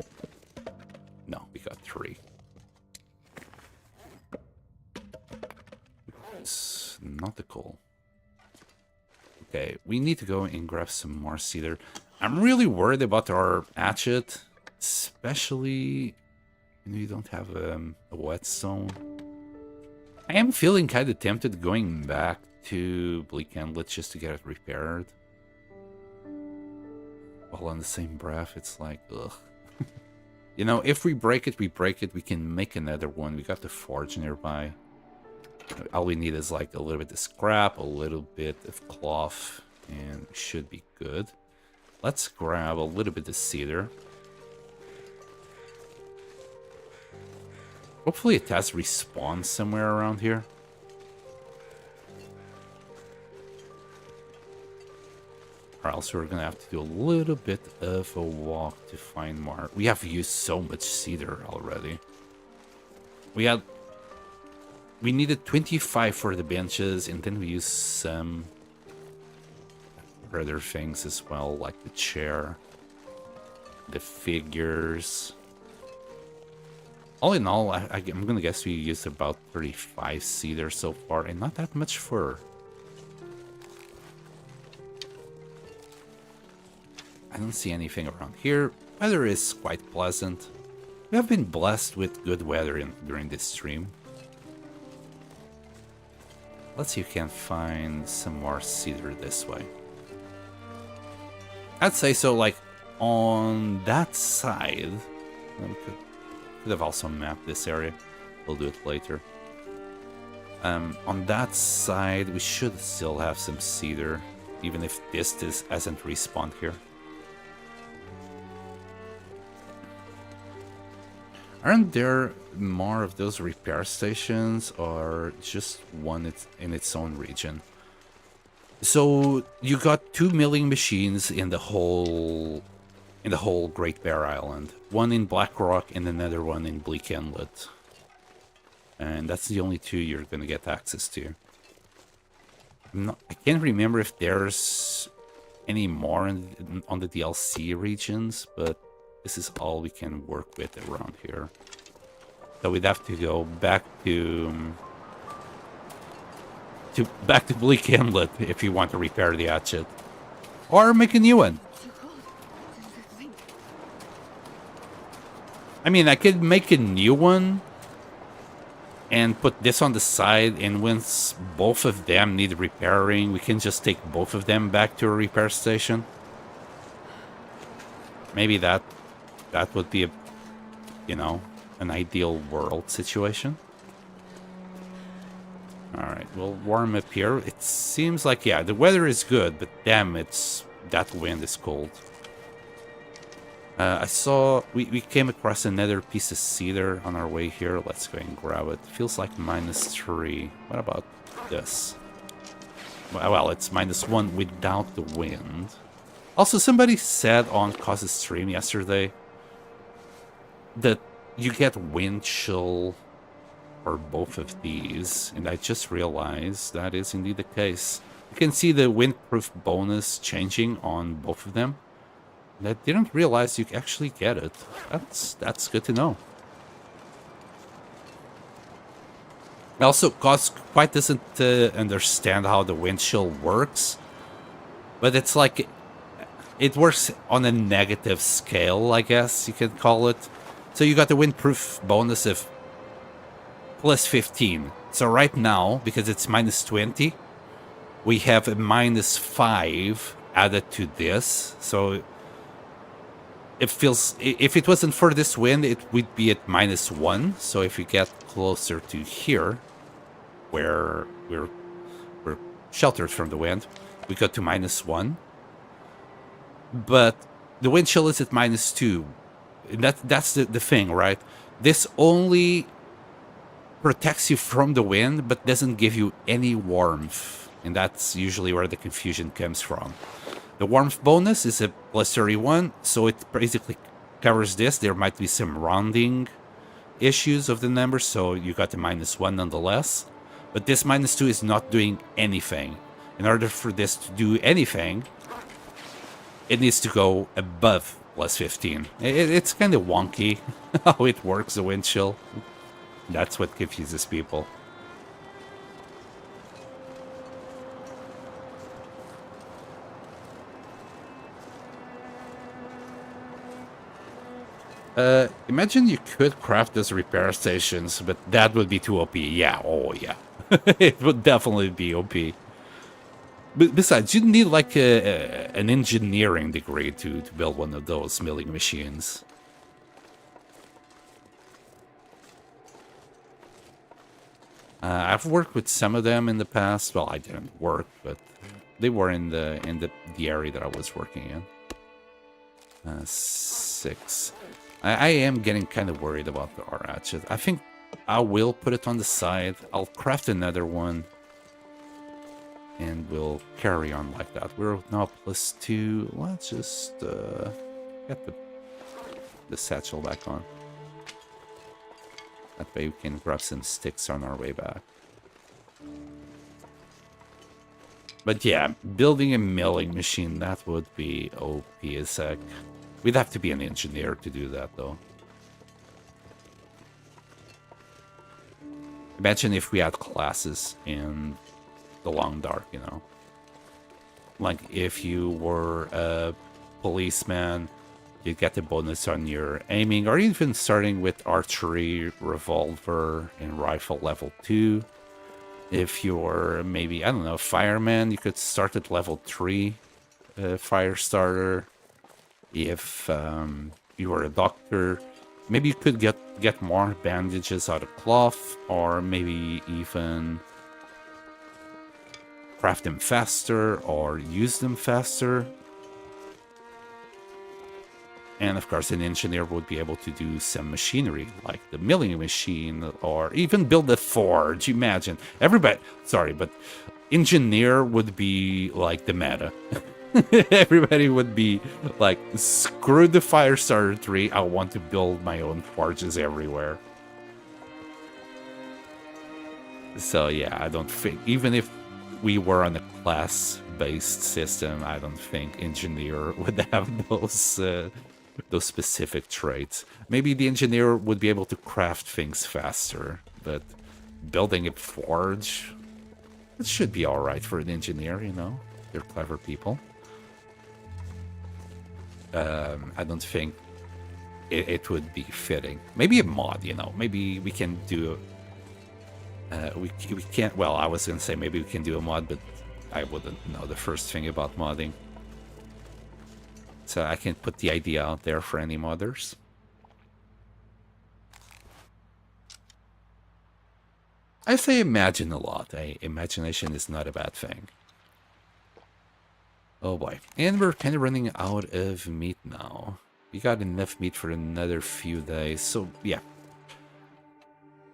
No, we got 3. It's not the coal. Okay, we need to go and grab some more cedar. I'm really worried about our hatchet, especially when we don't have a whetstone. I am feeling kind of tempted going back to Bleak Inlet just to get it repaired. While on the same breath, it's like, ugh. You know, if we break it, we break it. We can make another one. We got the forge nearby. All we need is like a little bit of scrap, a little bit of cloth, and we should be good. Let's grab a little bit of cedar. Hopefully it has respawned somewhere around here. Or else we're gonna have to do a little bit of a walk to find more. We have used so much cedar already. We needed 25 for the benches, and then we used some other things as well, like the chair, the figures. All in all, I'm gonna guess we used about 35 cedar so far, and not that much fur. I don't see anything around here. Weather is quite pleasant. We have been blessed with good weather during this stream. Let's see if we can find some more cedar this way. I'd say so, like, on that side. We could have also mapped this area. We'll do it later. On that side, we should still have some cedar, even if this hasn't respawned here. Aren't there more of those repair stations, or just one in its own region? So you got 2 milling machines in the whole Great Bear Island. One in Black Rock and another one in Bleak Inlet. And that's the only 2 you're gonna get access to. I can't remember if there's any more on the DLC regions, but this is all we can work with around here. So we'd have to go back to Bleak Inlet if you want to repair the hatchet. Or make a new one. I mean, I could make a new one, and put this on the side, and once both of them need repairing, we can just take both of them back to a repair station. Maybe that would be a, you know, an ideal world situation. Alright, we'll warm up here. It seems like, yeah, the weather is good, but damn, that wind is cold. I saw, we came across another piece of cedar on our way here. Let's go and grab it. Feels like -3. What about this? Well, it's -1 without the wind. Also, somebody said on Cause's stream yesterday that you get wind chill for both of these, and I just realized that is indeed the case. You can see the windproof bonus changing on both of them. And I didn't realize you actually get it. That's good to know. Also, Cause quite doesn't understand how the wind chill works, but it's like it works on a negative scale, I guess you could call it. So you got the windproof bonus of +15. So right now, because it's -20, we have a -5 added to this. So it feels, if it wasn't for this wind, it would be at -1. So if you get closer to here, where we're sheltered from the wind, we go to -1. But the wind chill is at -2. And that's the thing, right? This only protects you from the wind, but doesn't give you any warmth. And that's usually where the confusion comes from. The warmth bonus is a +31, so it basically covers this. There might be some rounding issues of the numbers, so you got the -1 nonetheless. But this -2 is not doing anything. In order for this to do anything, it needs to go above +15. It's kind of wonky how it works, the wind chill. That's what confuses people. Imagine you could craft those repair stations, but that would be too OP. Yeah, oh yeah. It would definitely be OP. But besides, you need like an engineering degree to build one of those milling machines. I've worked with some of them in the past. Well, I didn't work, but they were in the area that I was working in. 6. I am getting kind of worried about the ratchet. I think I will put it on the side. I'll craft another one. And we'll carry on like that. We're now +2. Let's just get the satchel back on. That way we can grab some sticks on our way back. But yeah, building a milling machine, that would be OP as heck. We'd have to be an engineer to do that, though. Imagine if we had classes in the long dark, you know. Like, if you were a policeman, you get the bonus on your aiming, or even starting with archery, revolver, and rifle level 2. If you're maybe, I don't know, fireman, you could start at level 3 fire starter. If you were a doctor, maybe you could get more bandages out of cloth, or maybe even craft them faster or use them faster. And of course, an engineer would be able to do some machinery, like the milling machine, or even build a forge. Imagine. Everybody, sorry, but engineer would be like the meta. Everybody would be like, screw the Firestarter 3, I want to build my own forges everywhere. So yeah, I don't think, even if we were on a class-based system, I don't think engineer would have those specific traits. Maybe the engineer would be able to craft things faster, but building a forge, it should be alright for an engineer, you know? They're clever people. I don't think it would be fitting. Maybe a mod, you know? Maybe we can do We can't... Well, I was gonna say maybe we can do a mod, but I wouldn't know the first thing about modding. So I can put the idea out there for any modders. I say imagine a lot. Imagination is not a bad thing. Oh boy. And we're kind of running out of meat now. We got enough meat for another few days. So, yeah.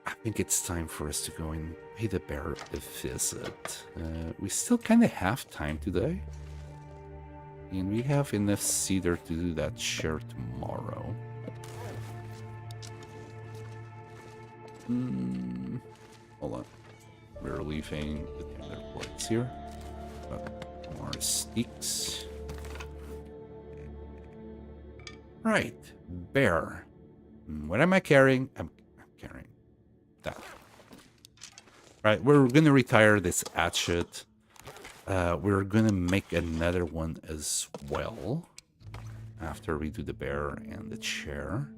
I think it's time for us to go and pay the bear a visit. We still kind of have time today. And we have enough cedar to do that share tomorrow. Hold on. We're leaving the other plates here. More sticks. Right. Bear. What am I carrying? I'm carrying that. Right. We're going to retire this hatchet. We're going to make another one as well. After we do the bear and the chair.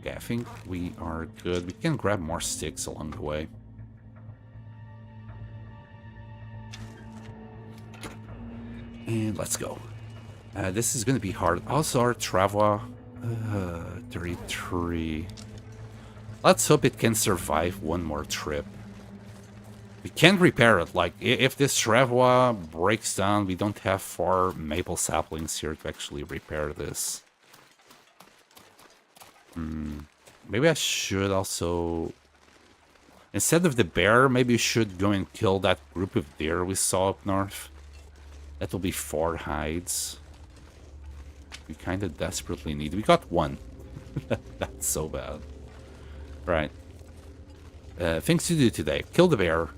Okay, I think we are good. We can grab more sticks along the way. And let's go. This is going to be hard. Also, our Travois 33. Let's hope it can survive one more trip. We can't repair it. Like, if this Travois breaks down, we don't have 4 maple saplings here to actually repair this. Maybe I should also... Instead of the bear, maybe we should go and kill that group of deer we saw up north. That will be 4 hides. We kind of desperately need... We got 1. That's so bad. Right. Things to do today. Kill the bear.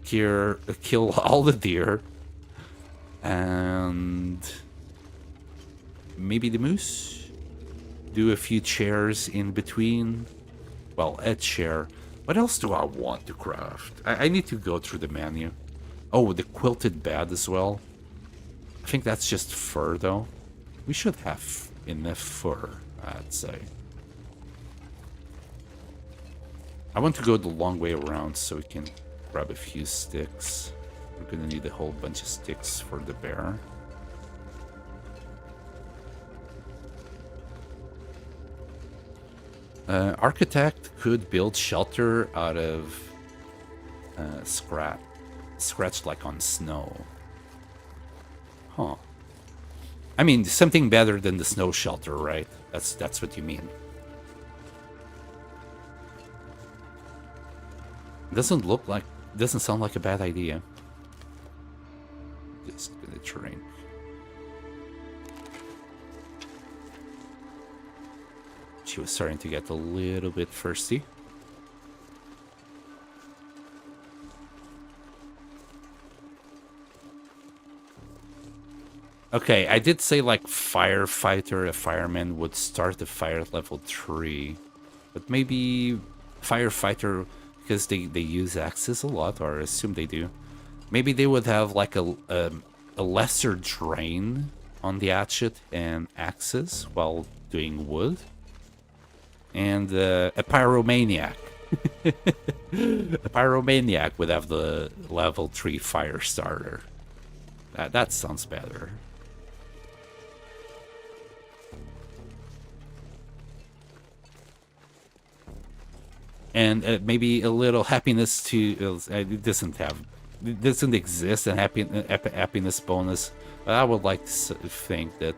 Kill all the deer. And... maybe the moose? Do a few chairs in between. Well, a chair. What else do I want to craft? I need to go through the menu. Oh, the quilted bed as well. I think that's just fur, though. We should have enough fur, I'd say. I want to go the long way around so we can grab a few sticks. We're gonna need a whole bunch of sticks for the bear. Architect could build shelter out of scratched like on snow. Huh. I mean, something better than the snow shelter, right? That's what you mean. Doesn't sound like a bad idea. Just gonna drink. She was starting to get a little bit thirsty. Okay, I did say like firefighter, a fireman would start the fire at level 3. But maybe firefighter, because they use axes a lot, or I assume they do. Maybe they would have like a lesser drain on the hatchet and axes while doing wood. And a pyromaniac. A pyromaniac would have the level 3 fire starter. That sounds better. And maybe a little happiness to... it doesn't exist, a happiness bonus. But I would like to think that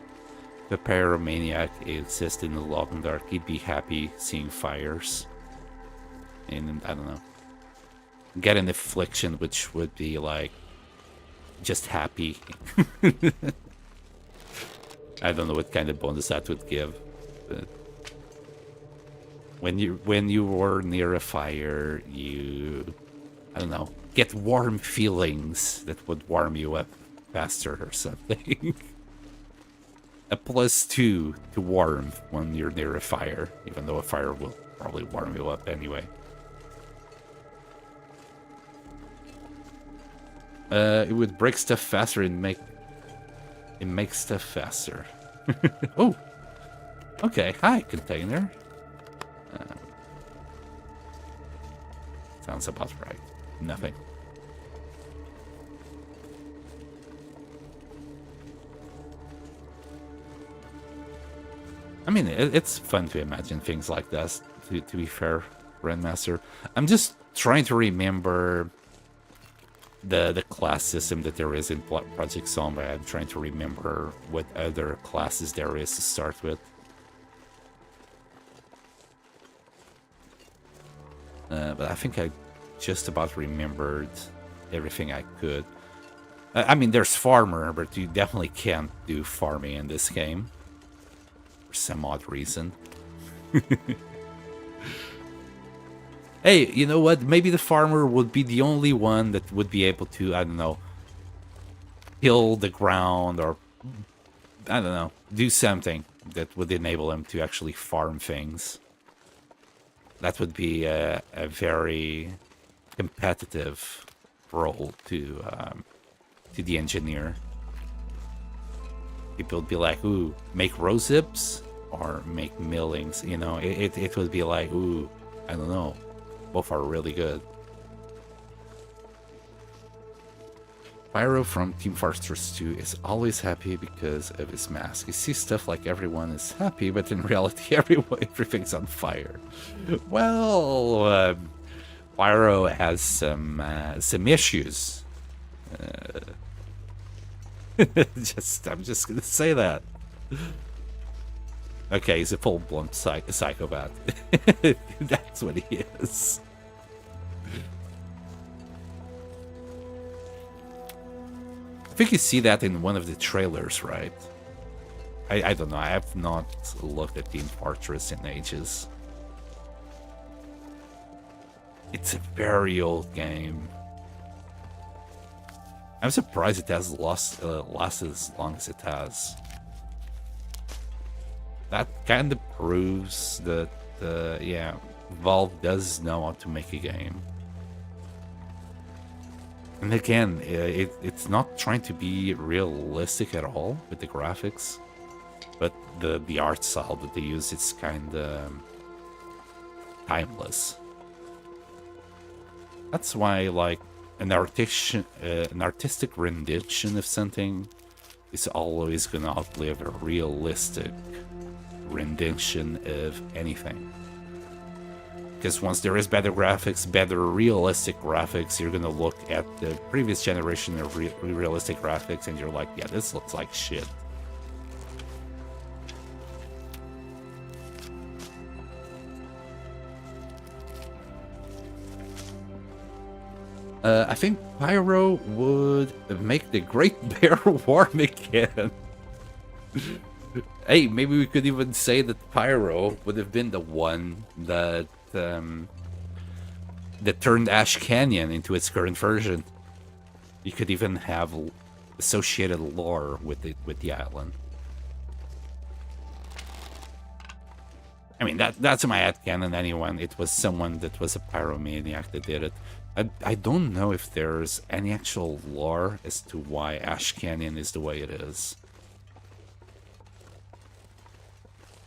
the pyromaniac exists in the Lock and Dark. He'd be happy seeing fires. And I don't know. Get an affliction, which would be like just happy. I don't know what kind of bonus that would give. But when you were near a fire, you, I don't know, get warm feelings that would warm you up faster or something. A +2 to warmth when you're near a fire, even though a fire will probably warm you up anyway. It would break stuff faster and make stuff faster. Oh, okay. Hi, container. Sounds about right. Nothing. I mean, it's fun to imagine things like this, to be fair, Grandmaster. I'm just trying to remember the class system that there is in Project Zomba. I'm trying to remember what other classes there is to start with. But I think I just about remembered everything I could. I mean, there's Farmer, but you definitely can't do farming in this game. For some odd reason. Hey, you know what? Maybe the farmer would be the only one that would be able to, I don't know, till the ground or, I don't know, do something that would enable him to actually farm things. That would be a very competitive role to the engineer. People would be like, ooh, make rose hips or make millings, you know? It would be like, ooh, I don't know. Both are really good. Pyro from Team Fortress 2 is always happy because of his mask. You see stuff like everyone is happy, but in reality everything's on fire. Well, Pyro has some issues. I'm just gonna say that. Okay, he's a full-blown psychopath. That's what he is. I think you see that in one of the trailers, right? I don't know. I have not looked at Team Fortress in ages. It's a very old game. I'm surprised it has lasted as long as it has. That kind of proves that, yeah, Valve does know how to make a game. And again, it's not trying to be realistic at all with the graphics, but the art style that they use, it's kind of timeless. That's why, like, an artistic rendition of something is always gonna outlive a realistic rendition of anything. Because once there is better graphics, better realistic graphics, you're gonna look at the previous generation of realistic graphics and you're like, yeah, this looks like shit. I think Pyro would make the Great Bear warm again. Hey, maybe we could even say that Pyro would have been the one that that turned Ash Canyon into its current version. You could even have associated lore with it, with the island. I mean, that's my headcanon anyway. It was someone that was a pyromaniac that did it. I don't know if there's any actual lore as to why Ash Canyon is the way it is.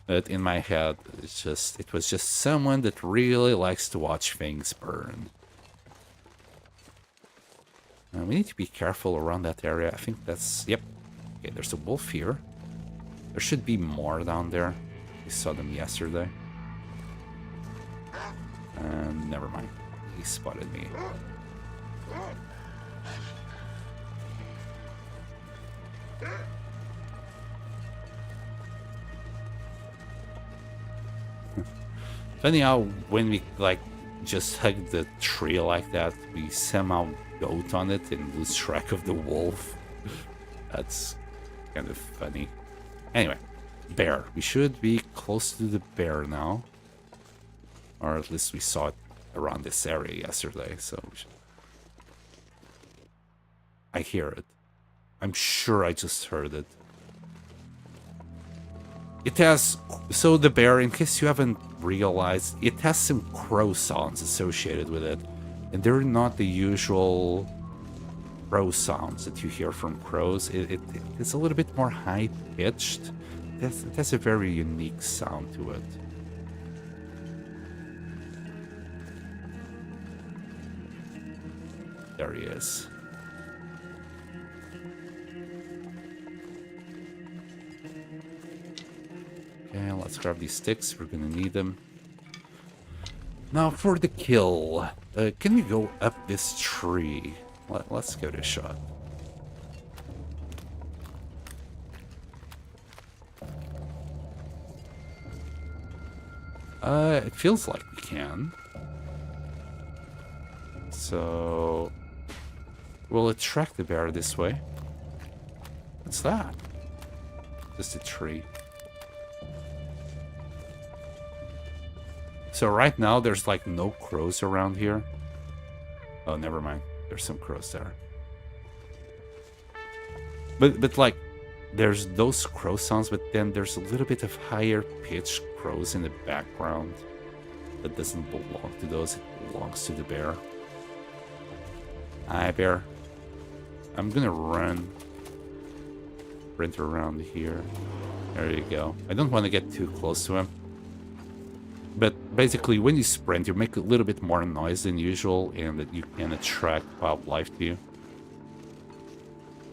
But in my head, it was just someone that really likes to watch things burn. We need to be careful around that area. I think that's... Yep. Okay, there's a wolf here. There should be more down there. We saw them yesterday. Never mind. He spotted me. Funny how when we like just hug the tree like that, we somehow goat on it and lose track of the wolf. That's kind of funny. Anyway, bear. We should be close to the bear now. Or at least we saw it around this area yesterday, so... I hear it. I'm sure I just heard it. It has... So the bear, in case you haven't realized, it has some crow sounds associated with it. And they're not the usual crow sounds that you hear from crows. It's a little bit more high-pitched. It has a very unique sound to it. There he is. Okay, let's grab these sticks. We're gonna need them. Now for the kill. Can we go up this tree? Let's give it a shot. It feels like we can. So we'll attract the bear this way. What's that? Just a tree. So right now there's like no crows around here. Oh, never mind. There's some crows there. But like there's those crow sounds, but then there's a little bit of higher pitched crows in the background. That doesn't belong to those, it belongs to the bear. Hi, bear. I'm gonna run. Sprint around here. There you go. I don't want to get too close to him. But basically, when you sprint, you make a little bit more noise than usual, and that you can attract wildlife to you.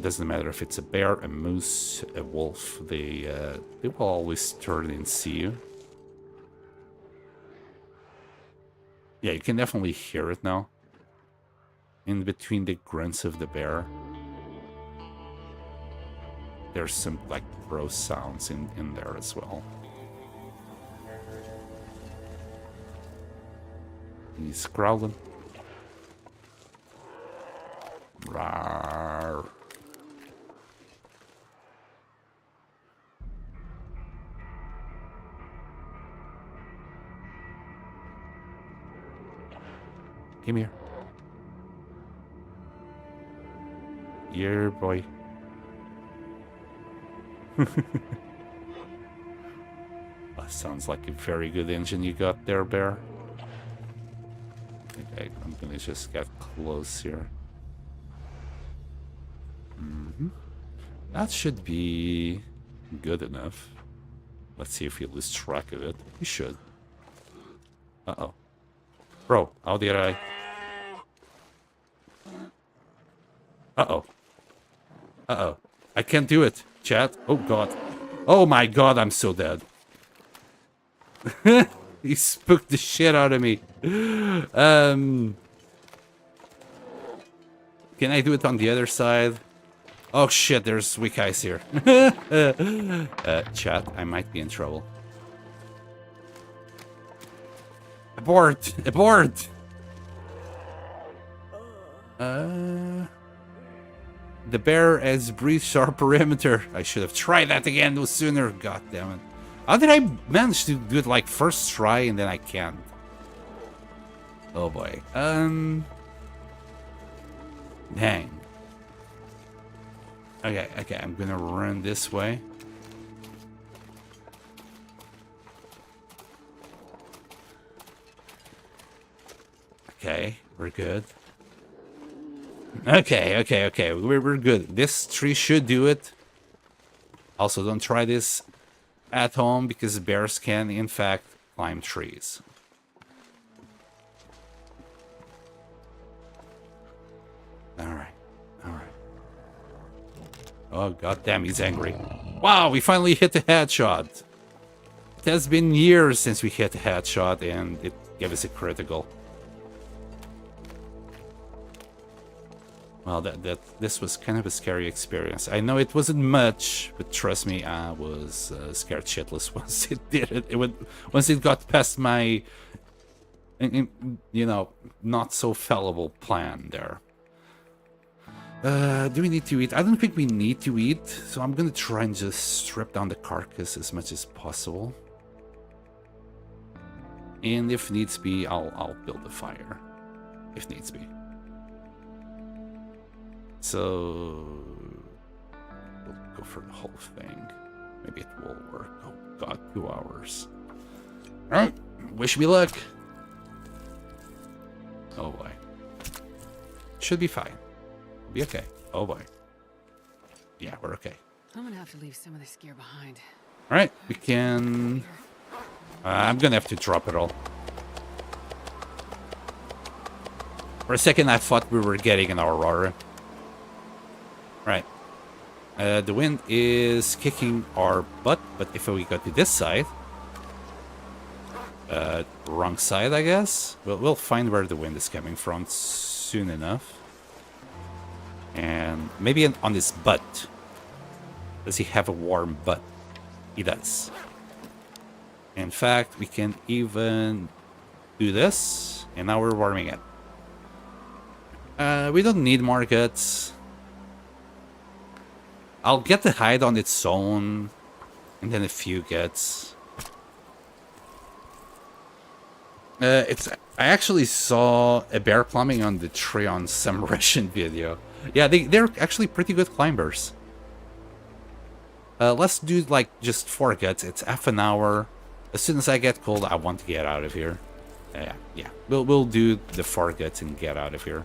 Doesn't matter if it's a bear, a moose, a wolf. They will always turn and see you. Yeah, you can definitely hear it now. In between the grunts of the bear, there's some like gross sounds in there as well. He's growling. Rawr. Come here. Yeah, boy. That sounds like a very good engine you got there, bear. Okay, I'm gonna just get close here. That should be good enough. Let's see if we lose track of it. We should. Uh-oh. Bro, how did I... Uh-oh. Uh-oh. I can't do it, chat. Oh, God. Oh, my God, I'm so dead. He spooked the shit out of me. Can I do it on the other side? Oh, shit, there's weak eyes here. Chat, I might be in trouble. Abort! Abort! The bear has breached our perimeter. I should have tried that again no sooner. God damn it. How did I manage to do it like first try and then I can't? Oh boy. Dang. Okay, I'm gonna run this way. Okay, we're good. Okay, we're good. This tree should do it. Also, don't try this at home because bears can, in fact, climb trees. Alright. Oh, goddamn, he's angry. Wow, we finally hit the headshot. It has been years since we hit a headshot and it gave us a critical. Well, this was kind of a scary experience. I know it wasn't much, but trust me, I was scared shitless once it did it. Once it got past my, you know, not so fallible plan there. Do we need to eat? I don't think we need to eat, so I'm gonna try and just strip down the carcass as much as possible. And if needs be, I'll build a fire. If needs be. So we'll go for the whole thing. Maybe it will work. Oh god, 2 hours. Alright, wish me luck. Oh boy. Should be fine. Be okay. Oh boy. Yeah, we're okay. I'm gonna have to leave some of this gear behind. Alright, we can... I'm gonna have to drop it all. For a second, I thought we were getting an aurora. Right. The wind is kicking our butt, but if we go to this side... wrong side, I guess? We'll find where the wind is coming from soon enough. And maybe on his butt. Does he have a warm butt? He does. In fact, we can even do this, and now we're warming it. We don't need more guts. I'll get the hide on its own, and then a few guts. I actually saw a bear climbing on the tree on some Russian video. Yeah, they're actually pretty good climbers. Let's do like just 4 guts. It's half an hour. As soon as I get cold, I want to get out of here. Yeah. We'll do the 4 guts and get out of here.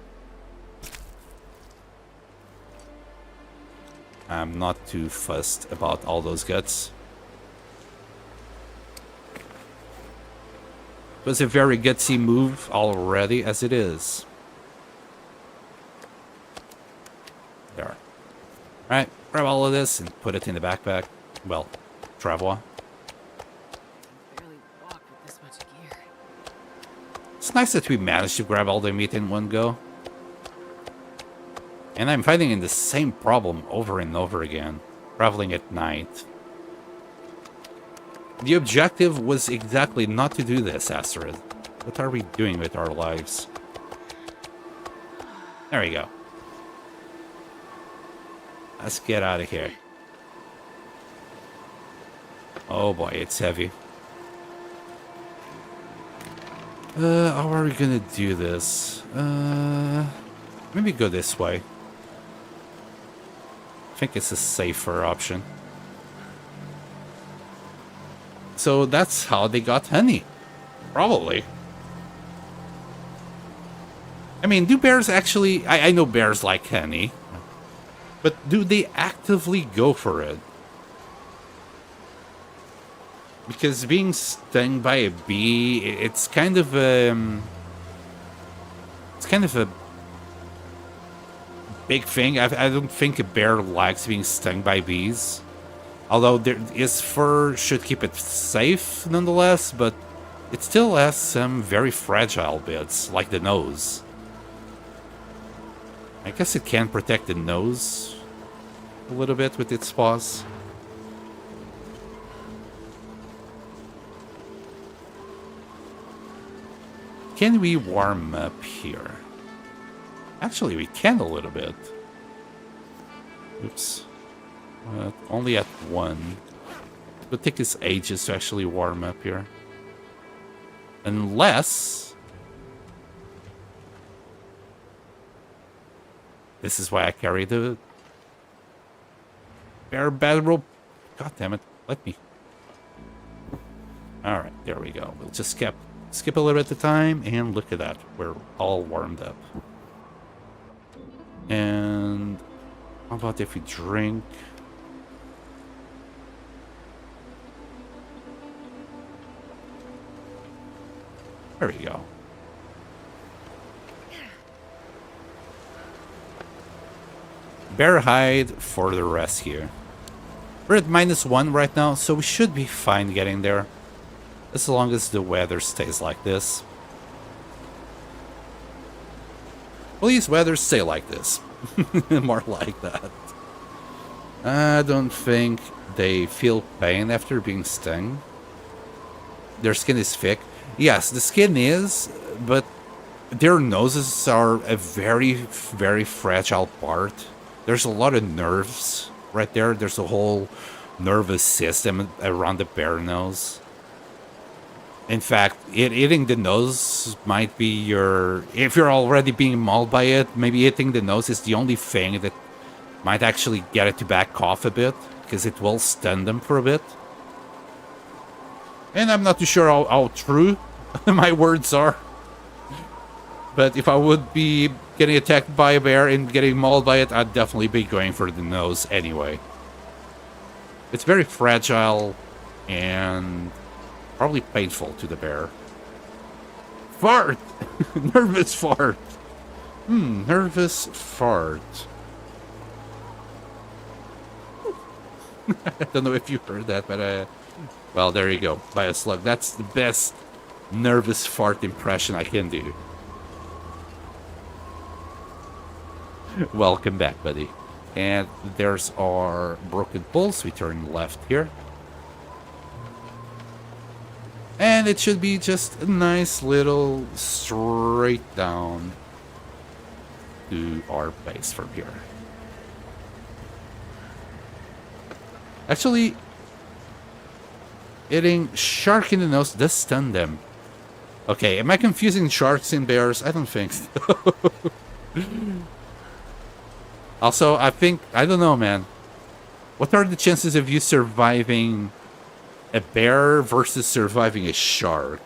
I'm not too fussed about all those guts. It was a very gutsy move already as it is. There. Alright, grab all of this and put it in the backpack. Well, travel. Barely walk with this much gear. It's nice that we managed to grab all the meat in one go. And I'm finding the same problem over and over again, traveling at night. The objective was exactly not to do this, Astrid. What are we doing with our lives? There we go. Let's get out of here. Oh boy, it's heavy. How are we gonna do this? Maybe go this way. I think it's a safer option. So that's how they got honey. Probably. I mean, do bears actually... I know bears like honey. But do they actively go for it? Because being stung by a bee, it's kind of a... It's kind of a big thing. I don't think a bear likes being stung by bees. Although his fur should keep it safe nonetheless, but it still has some very fragile bits, like the nose. I guess it can protect the nose a little bit with its paws. Can we warm up here? Actually, we can a little bit. Oops. Only at 1. It would take us ages to actually warm up here. Unless... This is why I carry the... bear battle rope. God damn it. Let me. Alright, there we go. We'll just skip a little bit of time, and look at that. We're all warmed up. And... how about if we drink... There we go. Bear hide for the rescue. We're at -1 right now, so we should be fine getting there. As long as the weather stays like this. Please, weather, stay like this. More like that. I don't think they feel pain after being stung. Their skin is thick. Yes, the skin is, but their noses are a very, very fragile part. There's a lot of nerves right there. There's a whole nervous system around the bear nose. In fact, hitting the nose might be your... If you're already being mauled by it, maybe hitting the nose is the only thing that might actually get it to back off a bit, because it will stun them for a bit. And I'm not too sure how true my words are. But if I would be getting attacked by a bear and getting mauled by it, I'd definitely be going for the nose anyway. It's very fragile and probably painful to the bear. Fart! Nervous fart! Nervous fart. I don't know if you heard that, but well, there you go. By a slug. That's the best nervous fart impression I can do. Welcome back, buddy. And there's our broken poles. We turn left here. And it should be just a nice little straight down to our base from here. Actually, hitting shark in the nose does stun them. Okay, am I confusing sharks and bears? I don't think so. Also, I don't know, man. What are the chances of you surviving a bear versus surviving a shark?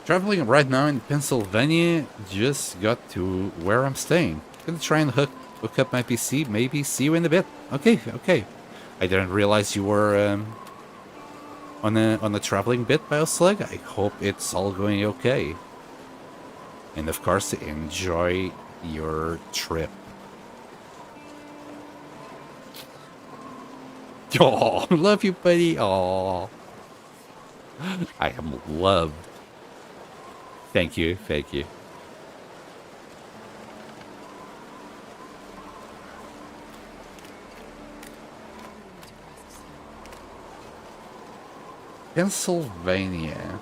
Traveling right now in Pennsylvania, just got to where I'm staying. Gonna try and hook up my PC, maybe see you in a bit. Okay, okay. I didn't realize you were on a traveling bit, Bioslug. I hope it's all going okay. And of course, enjoy your trip. Oh, love you, buddy. Oh, I am loved. Thank you, thank you. Pennsylvania.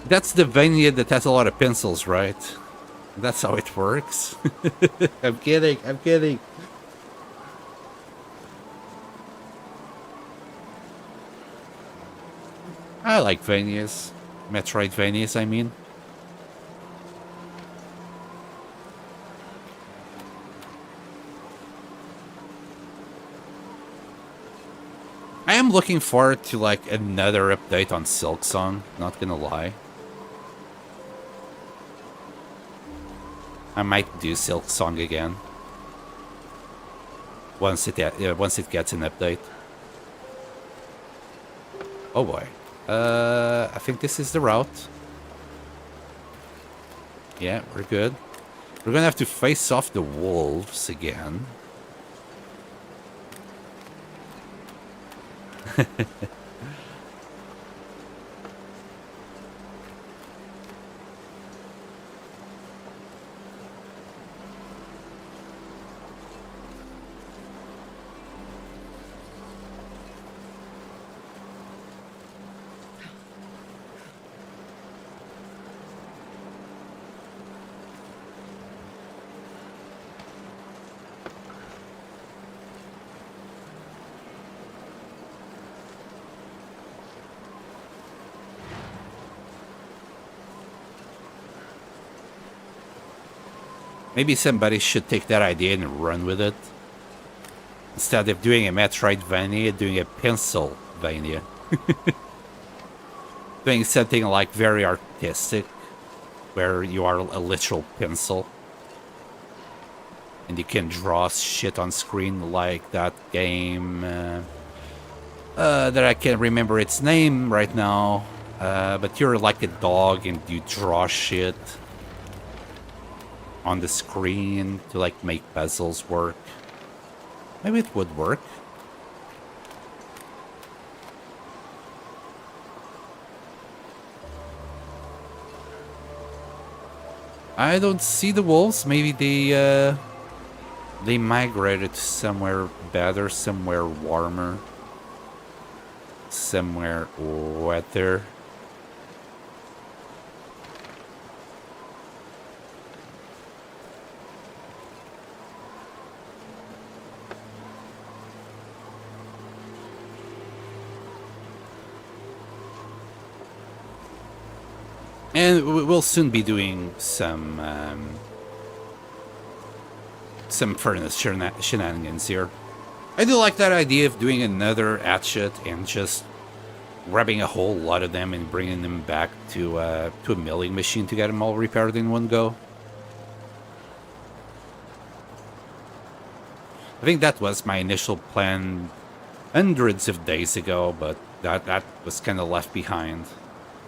That's the Vania that has a lot of pencils, right? That's how it works. I'm kidding, I'm kidding. I like Vanias. Metroidvanias, I mean. I am looking forward to like another update on Silksong, not gonna lie. I might do Silksong again. Once it gets an update. Oh boy. I think this is the route. Yeah, we're good. We're gonna have to face off the wolves again. Maybe somebody should take that idea and run with it. Instead of doing a Metroidvania, doing a Pencilvania. Doing something like very artistic, where you are a literal pencil. And you can draw shit on screen like that game that I can't remember its name right now. But you're like a dog and you draw shit on the screen to like make puzzles work. Maybe it would work. I don't see the wolves. Maybe they migrated to somewhere better, somewhere warmer, somewhere wetter. And we'll soon be doing some furnace shenanigans here. I do like that idea of doing another hatchet and just grabbing a whole lot of them and bringing them back to a milling machine to get them all repaired in one go. I think that was my initial plan hundreds of days ago, but that was kind of left behind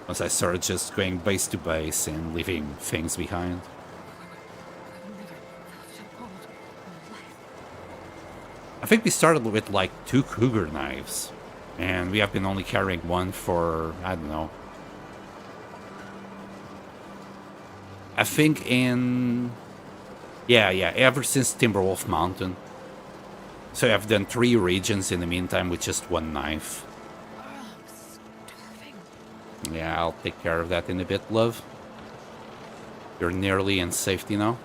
once I started just going base to base and leaving things behind. I think we started with like 2 cougar knives, and we have been only carrying one for, I don't know. I think ever since Timberwolf Mountain. So I've done 3 regions in the meantime with just 1 knife. I'm starving. Yeah, I'll take care of that in a bit, love. You're nearly in safety now.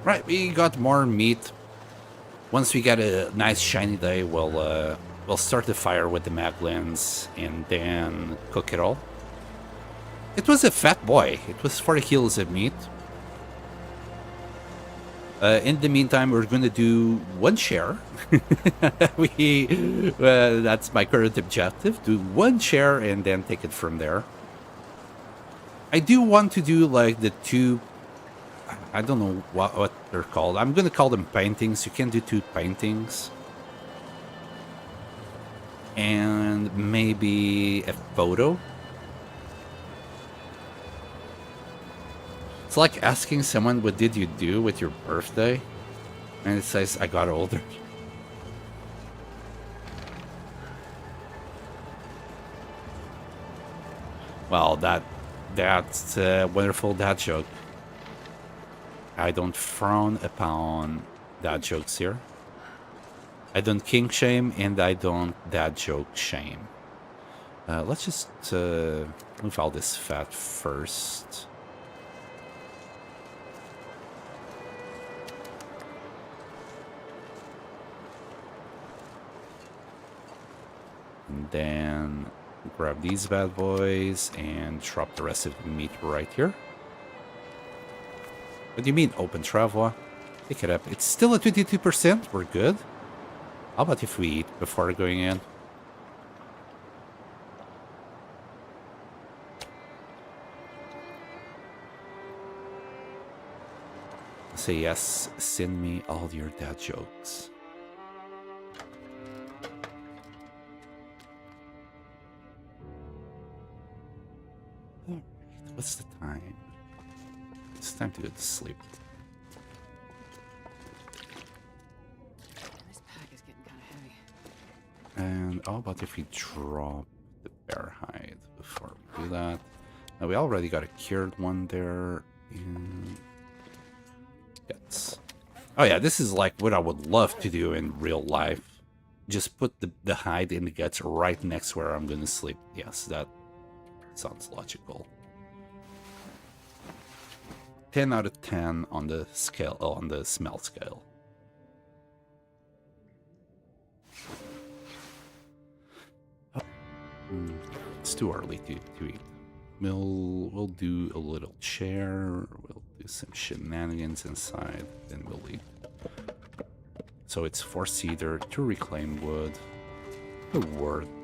Right, we got more meat. Once we get a nice shiny day, we'll start the fire with the maglins and then cook it all. It was a fat boy. It was 40 kilos of meat. In the meantime, we're going to do 1 share. That's my current objective. Do 1 share and then take it from there. I do want to do like the 2... I don't know what they're called. I'm going to call them paintings. You can do 2 paintings. And maybe a photo. It's like asking someone, what did you do with your birthday? And it says, I got older. Well, that's a wonderful dad joke. I don't frown upon dad jokes here. I don't kink shame, and I don't dad joke shame. Let's just move all this fat first. And then grab these bad boys and drop the rest of the meat right here. What do you mean, open travois? Pick it up. It's still at 22%. We're good. How about if we eat before going in? Say yes. Send me all your dad jokes. Alright, what's the time? It's time to go to sleep. This pack is getting kind of heavy. And how about if we drop the bear hide before we do that? Now we already got a cured one there. And yes. Oh yeah, this is like what I would love to do in real life. Just put the hide in the guts right next where I'm gonna sleep. Yes, that sounds logical. 10 out of 10 on the scale, on the smell scale. It's too early to eat. We'll do a little chair. We'll do some shenanigans inside. Then we'll eat. So it's 4 cedar, 2 reclaimed wood, a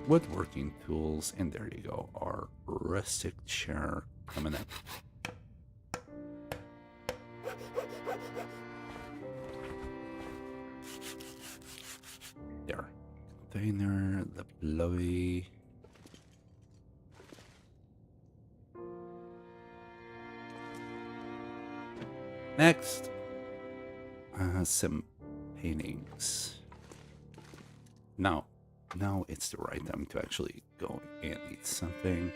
woodworking tools, and there you go. Our rustic chair coming up. There. Container, the blowy. Next, some paintings. Now it's the right time to actually go and eat something.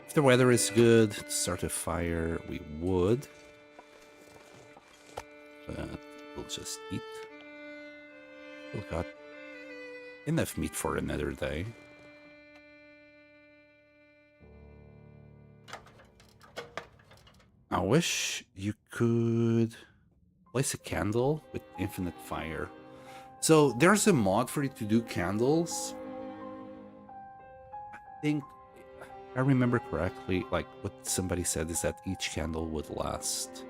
If the weather is good, to start a fire, we would. But we'll just eat. We've got enough meat for another day. I wish you could place a candle with infinite fire. So there's a mod for you to do candles. I think, if I remember correctly, like what somebody said is that each candle would last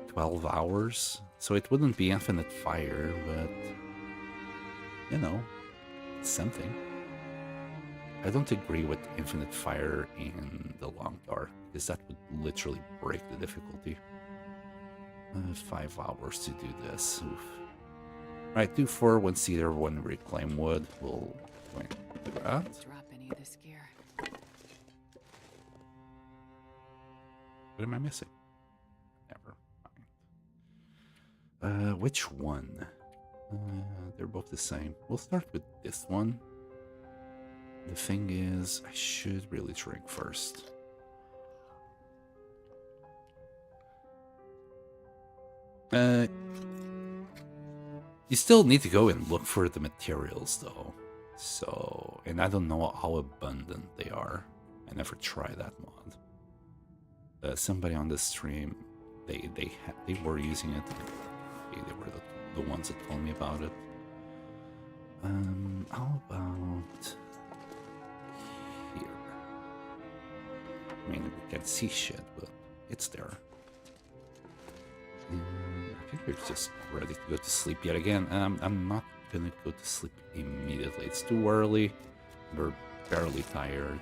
12 hours. So it wouldn't be infinite fire, but, you know, it's something. I don't agree with infinite fire in the long dark, because that would literally break the difficulty. 5 hours to do this. Oof. Right, 2 for 1 cedar, 1 reclaim wood. We'll go and do that. Drop any of this gear. What am I missing? Never mind. Which one? They're both the same. We'll start with this one. The thing is, I should really drink first. You still need to go and look for the materials, though. So, and I don't know how abundant they are. I never tried that mod. Somebody on the stream, they were using it. They were the ones that told me about it. How about here? I mean, we can't see shit, but it's there. I think we're just ready to go to sleep yet again. I'm not gonna go to sleep immediately. It's too early. We're barely tired.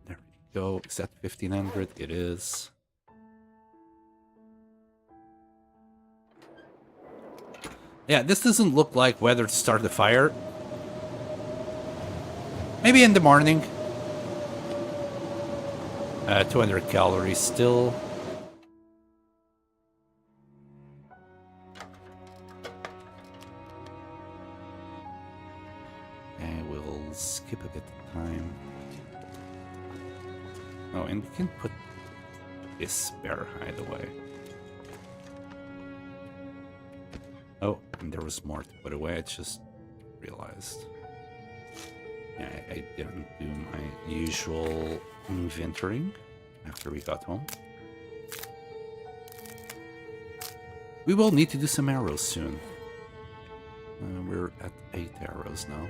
There we go. Is that 1500? It is. Yeah, this doesn't look like weather to start the fire. Maybe in the morning. 200 calories still. And we'll skip a bit of time. Oh, and we can put this bear hide away. Oh, and there was more to put away, I just realized. Yeah, I didn't do my usual inventorying after we got home. We will need to do some arrows soon. We're at 8 arrows now.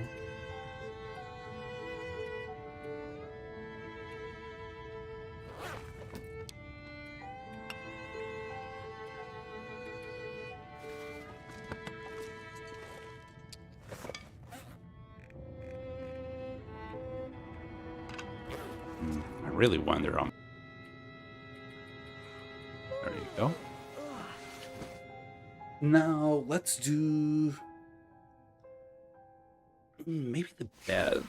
I really wonder. There you go. Now let's do maybe the bed.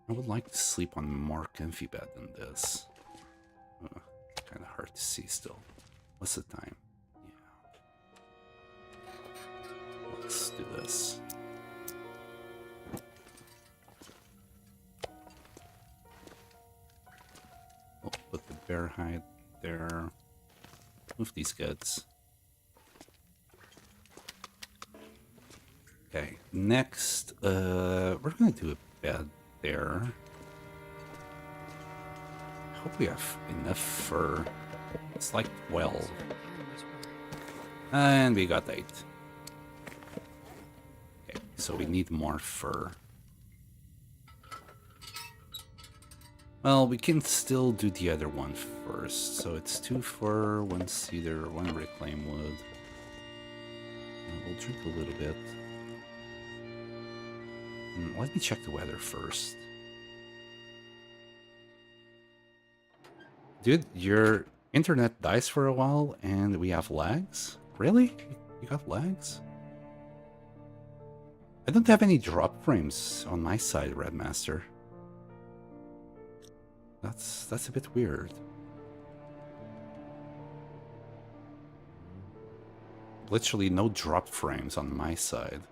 I would like to sleep on a more comfy bed than this. Kind of hard to see still. What's the time? Yeah. Let's do this. We'll put the bear hide there. Move these goods. Okay, next, we're gonna do a bed there. I hope we have enough fur. It's like 12. And we got 8. Okay, so we need more fur. Well, we can still do the other one first. So it's 2 fur, 1 cedar, 1 reclaim wood. We'll drink a little bit. Let me check the weather first. Dude, your internet dies for a while and we have lags? Really? You got lags? I don't have any drop frames on my side, Redmaster. That's a bit weird. Literally no drop frames on my side.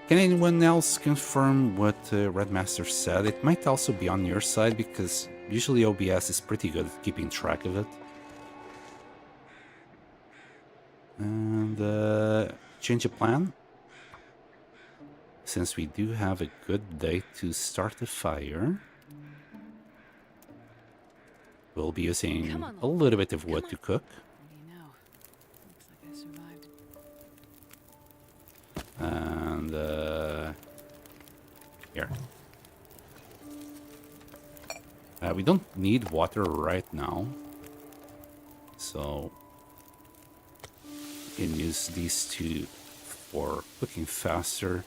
Can anyone else confirm what Redmaster said? It might also be on your side because usually OBS is pretty good at keeping track of it. And change of plan. Since we do have a good day to start the fire, we'll be using a little bit of wood to cook. Looks like I survived. And here. We don't need water right now, so we can use these to for cooking faster.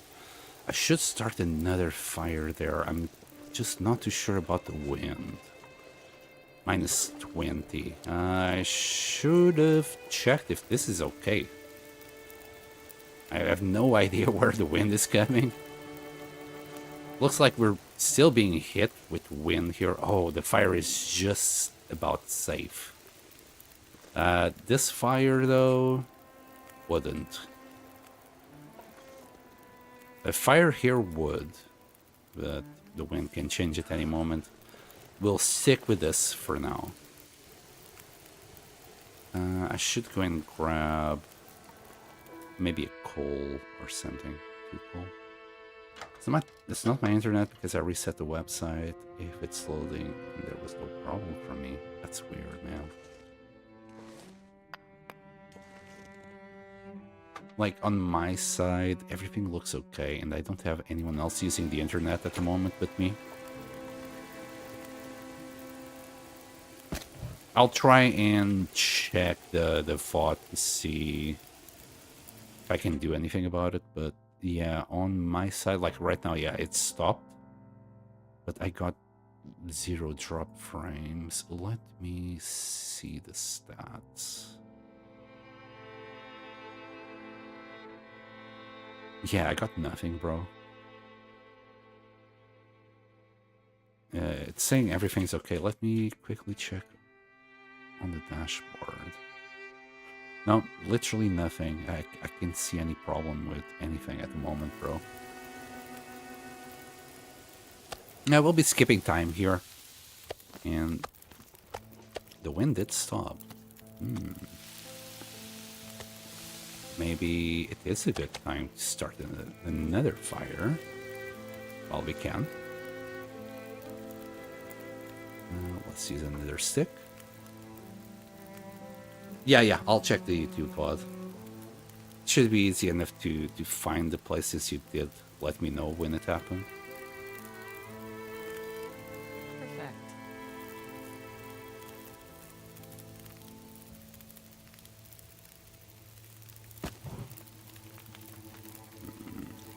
I should start another fire there. I'm just not too sure about the wind. Minus 20. I should have checked if this is okay. I have no idea where the wind is coming. Looks like we're still being hit with wind here. Oh, the fire is just about safe. This fire, though, wouldn't. A fire here would, but the wind can change at any moment. We'll stick with this for now. I should go and grab maybe a coal or something. Coal. It's not my internet because I reset the website. If it's loading, there was no problem for me. That's weird, man. Like on my side, everything looks okay, and I don't have anyone else using the internet at the moment but me. I'll try and check the VOD to see if I can do anything about it, but yeah, on my side, like right now, yeah, it stopped. But I got 0 drop frames. Let me see the stats. Yeah, I got nothing, bro. It's saying everything's okay. Let me quickly check on the dashboard. No, literally nothing. I can't see any problem with anything at the moment, bro. Now we'll be skipping time here. And the wind did stop. Maybe it is a good time to start another fire while we can. Let's use another stick. Yeah, I'll check the YouTube VOD. Should be easy enough to find the places you did. Let me know when it happened. Perfect.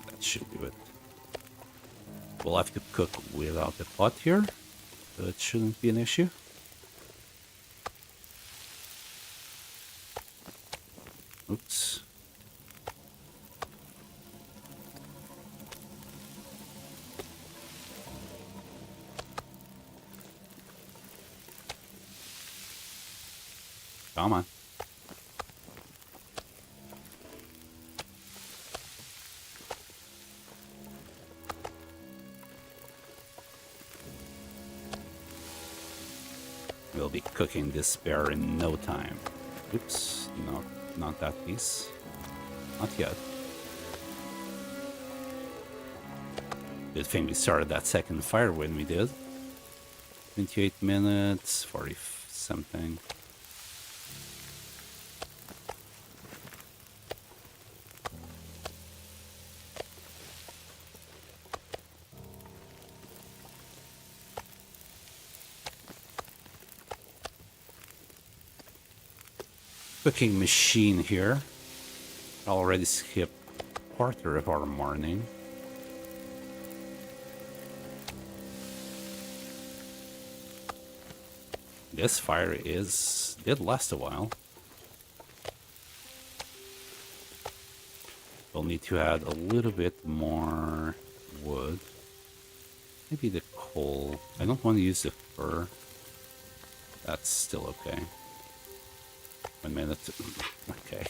That should do it. We'll have to cook without the pot here, but it shouldn't be an issue. Oops. Come on. We'll be cooking this bear in no time. Oops, not that piece. Not yet. Good thing we started that second fire when we did. 28 minutes, 40 something. Cooking machine here. Already skipped quarter of our morning. This fire did last a while. We'll need to add a little bit more wood. Maybe the coal. I don't want to use the fur. That's still okay. 1 minute. Okay.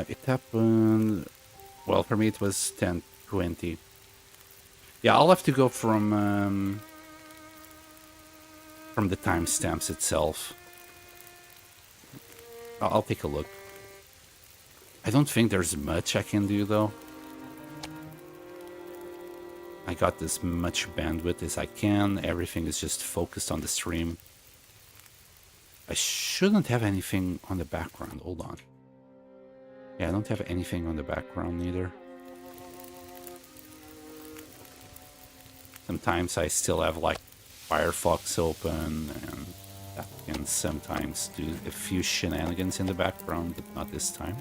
It happened. Well, for me it was 10:20. Yeah, I'll have to go from the timestamps itself. I'll take a look. I don't think there's much I can do though. I got as much bandwidth as I can. Everything is just focused on the stream. I shouldn't have anything on the background. Hold on. Yeah, I don't have anything on the background either. Sometimes I still have like Firefox open, and that can sometimes do a few shenanigans in the background, but not this time.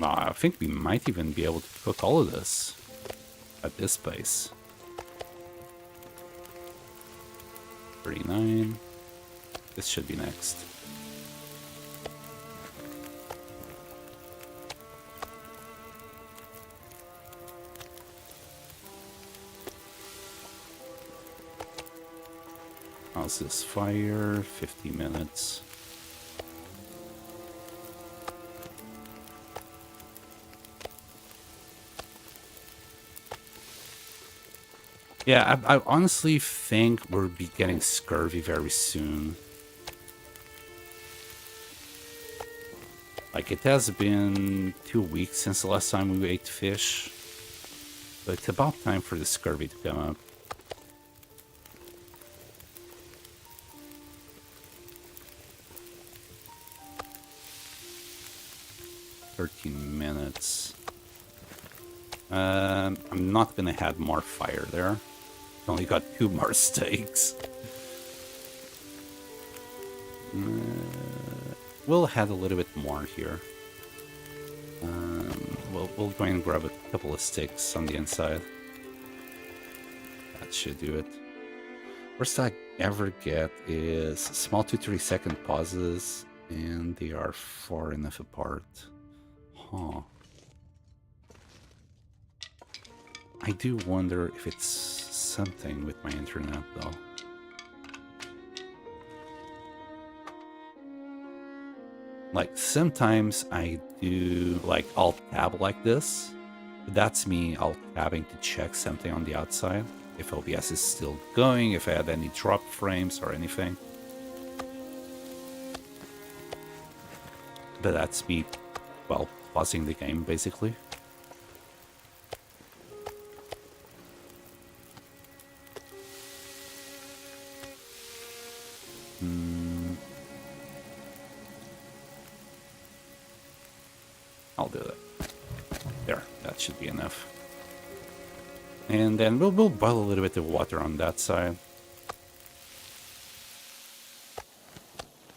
I think we might even be able to cook all of this at this pace. 39. This should be next. How's this fire? 50 minutes. Yeah, I honestly think we'll be getting scurvy very soon. Like, it has been 2 weeks since the last time we ate fish. But it's about time for the scurvy to come up. $13 minutes. I'm not gonna add more fire there. Only got 2 more steaks. We'll add a little bit more here. We'll go and grab a couple of sticks on the inside. That should do it. Worst I ever get is small 2 to 3 second pauses, and they are far enough apart. Huh. I do wonder if it's something with my internet, though. Like, sometimes I do, like, Alt-Tab like this. But that's me Alt-Tabbing to check something on the outside. If OBS is still going, if I had any drop frames or anything. But that's me, well, pausing the game, basically. I'll do that. There, that should be enough. And then we'll boil a little bit of water on that side.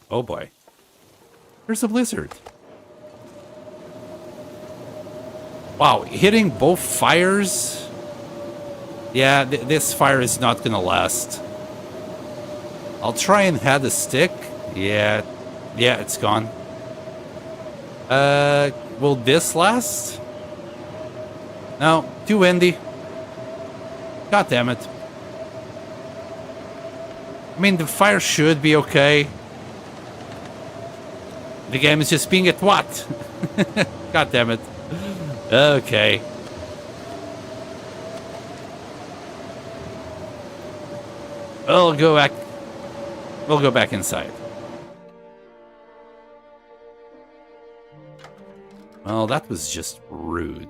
Oh boy. There's a blizzard. Wow, hitting both fires? Yeah, this fire is not gonna last. I'll try and add a stick. Yeah, it's gone. Will this last? No, too windy. God damn it. I mean, the fire should be okay. The game is just being a twat. God damn it. Okay. We'll go back. We'll go back inside. Well, that was just rude.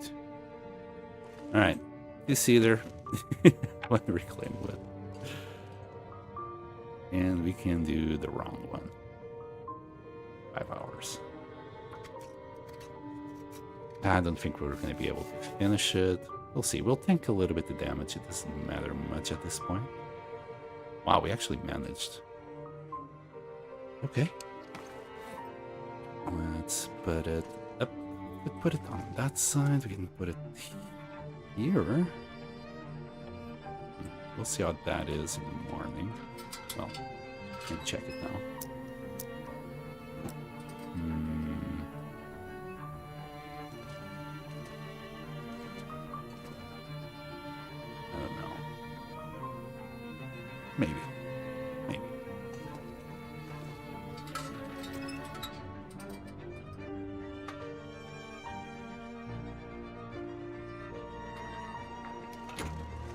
Alright. You see there? What reclaim wood. And we can do the round one. 5 hours. I don't think we're going to be able to finish it. We'll see. We'll tank a little bit of damage. It doesn't matter much at this point. Wow, we actually managed. Okay. Let's put it up. We put it on that side. We can put it here. We'll see how that is in the morning. Well, we can check it now. I don't know. Maybe. Maybe.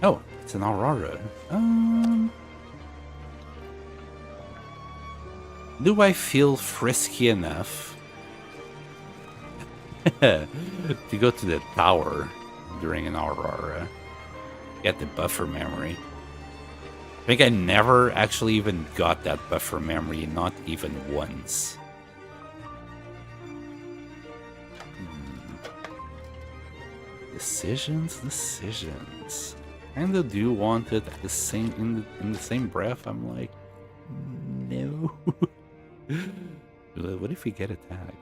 Oh, it's an Aurora. Do I feel frisky enough to go to the tower during an Aurora? Get the buffer memory. I think I never actually even got that buffer memory, not even once. Decisions. Kinda do want it at the same in the same breath. I'm like, no. What if we get attacked?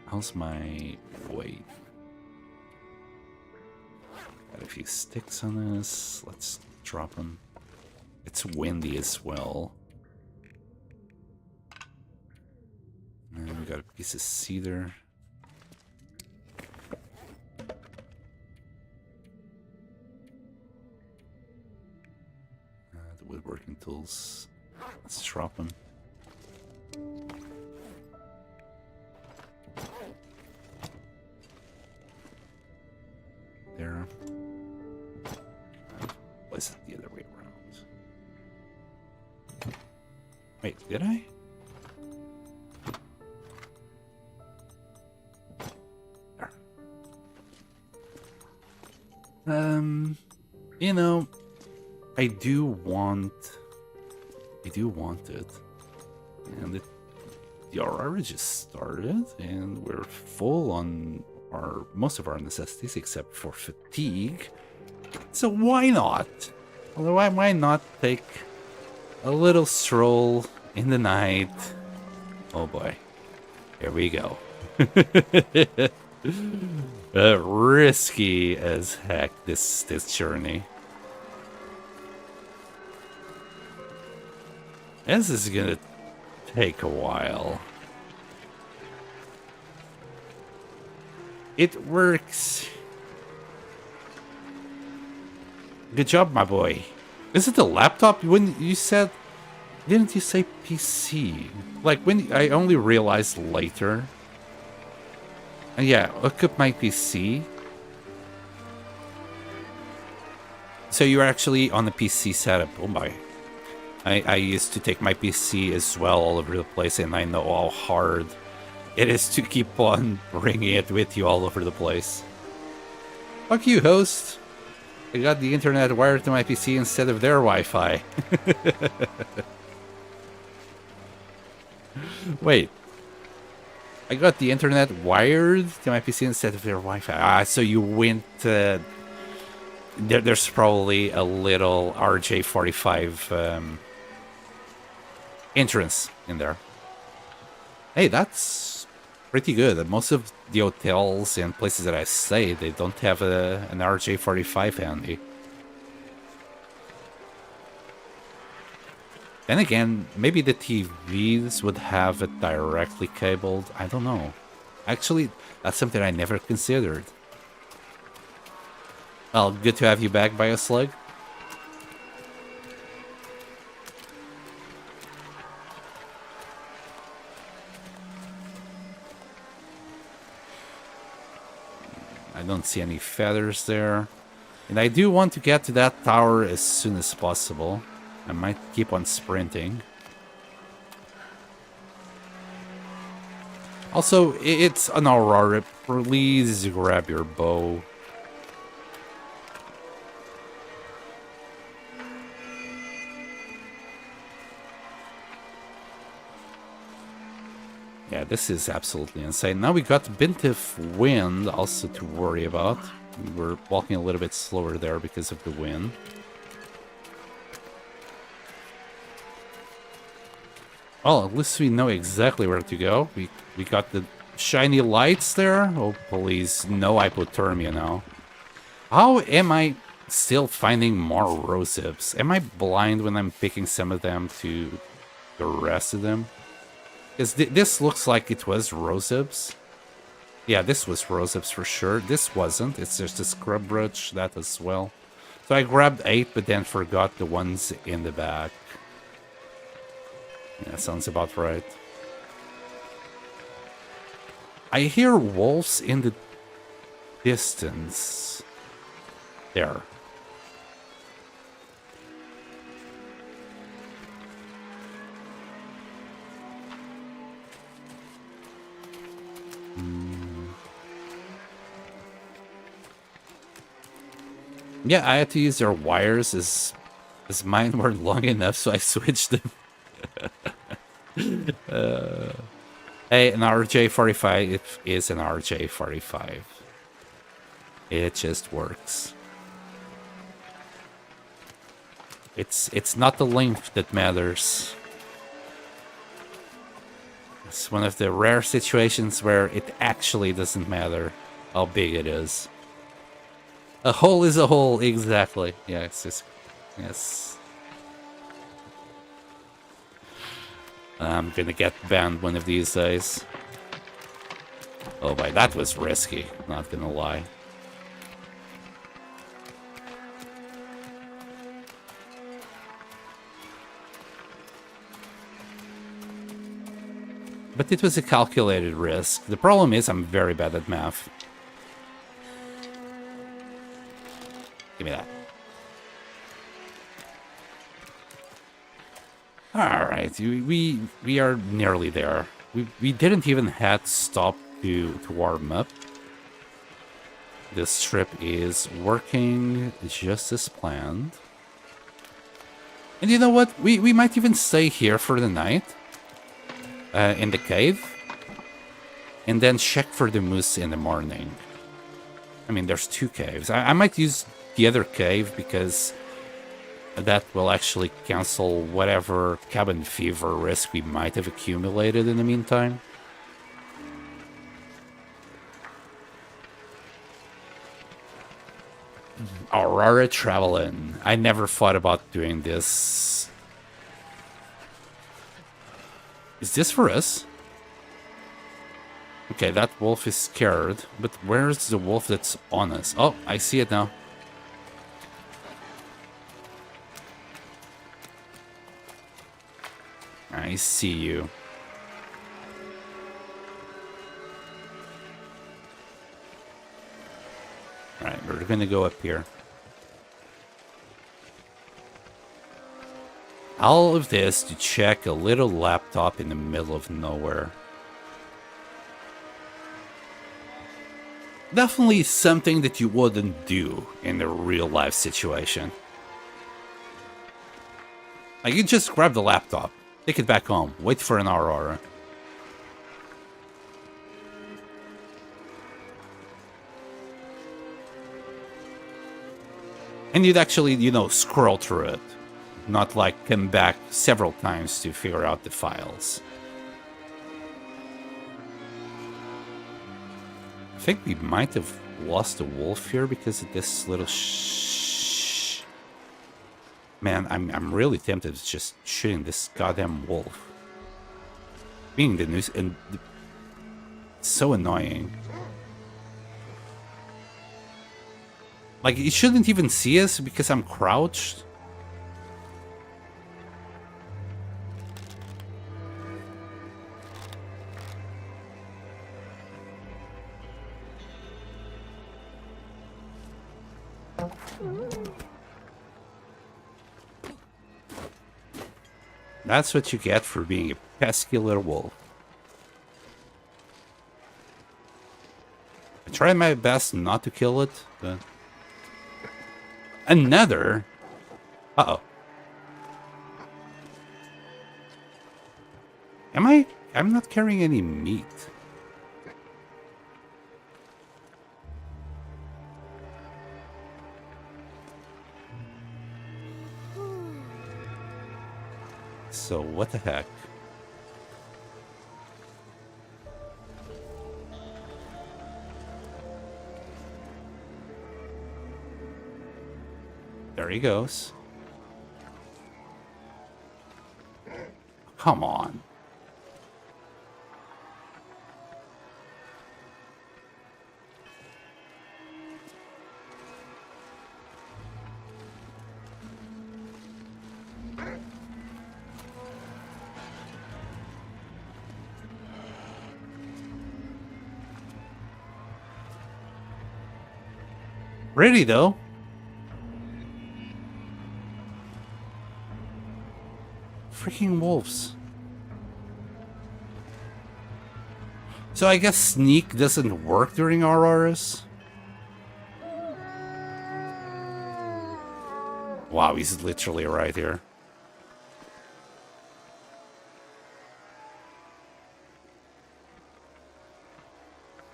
How's my weight? Got a few sticks on this. Let's drop them. It's windy as well. And we got a piece of cedar. The woodworking tools. Let's drop them. There. Was it the other way around? Wait, did I? There. You know, I do want it. And the Aurora just started, and we're full on most of our necessities except for fatigue. So why not? Why not take a little stroll in the night? Oh boy. Here we go. Risky as heck, this journey. This is gonna take a while. It works. Good job, my boy. Is it a laptop? When you said... Didn't you say PC? Like, when I only realized later. Yeah, hook up my PC. So you're actually on the PC setup. Oh my. I used to take my PC as well all over the place, and I know how hard it is to keep on bringing it with you all over the place. Fuck you, host. I got the internet wired to my PC instead of their Wi-Fi. Wait. I got the internet wired to my PC instead of their Wi-Fi. Ah, so you went... there's probably a little RJ45 entrance in there. Hey, that's pretty good. Most of the hotels and places that I stay, they don't have an RJ45 handy. Then again, maybe the TVs would have it directly cabled. I don't know. Actually, that's something I never considered. Well, good to have you back, Bioslug. I don't see any feathers there. And I do want to get to that tower as soon as possible. I might keep on sprinting. Also, it's an Aurora. Please grab your bow. Yeah, this is absolutely insane. Now we got a bit of wind also to worry about. We're walking a little bit slower there because of the wind. Well, at least we know exactly where to go. We got the shiny lights there. Oh, please, no hypothermia now. How am I still finding more rosehips? Am I blind when I'm picking some of them to the rest of them? Because this looks like it was rosehips. Yeah, this was rosehips for sure. This wasn't. It's just a scrub brooch, that as well. So I grabbed 8, but then forgot the ones in the back. Yeah, sounds about right. I hear wolves in the distance. There. Yeah, I had to use their wires as mine weren't long enough, so I switched them. Hey, an RJ45 is an RJ45. It just works. It's not the length that matters. It's one of the rare situations where it actually doesn't matter how big it is. A hole is a hole, exactly. Yeah, it's just... Yes. I'm gonna get banned one of these days. Oh boy, that was risky, not gonna lie. But it was a calculated risk. The problem is I'm very bad at math. Give me that. Alright, we are nearly there. We didn't even have to stop to warm up. This strip is working just as planned. And you know what? We might even stay here for the night. In the cave. And then check for the moose in the morning. I mean, there's two caves. I might use the other cave because that will actually cancel whatever cabin fever risk we might have accumulated in the meantime. Aurora Travelin'. I never thought about doing this. Is this for us? Okay, that wolf is scared, but where's the wolf that's on us? Oh, I see it now. I see you. Alright, we're gonna go up here. All of this to check a little laptop in the middle of nowhere. Definitely something that you wouldn't do in a real life situation. Like, you just grab the laptop, take it back home, wait for an Aurora. And you'd actually, you know, scroll through it. Not like come back several times to figure out the files. I think we might have lost a wolf here because of this little Man, I'm really tempted to just shooting this goddamn wolf. Being the news and so annoying. Like, it shouldn't even see us because I'm crouched. That's what you get for being a pesky little wolf. I tried my best not to kill it, but... Another? Uh-oh. I'm not carrying any meat. So, what the heck? There he goes. Come on. Really, though? Freaking wolves. So I guess sneak doesn't work during Auroras? Wow, he's literally right here.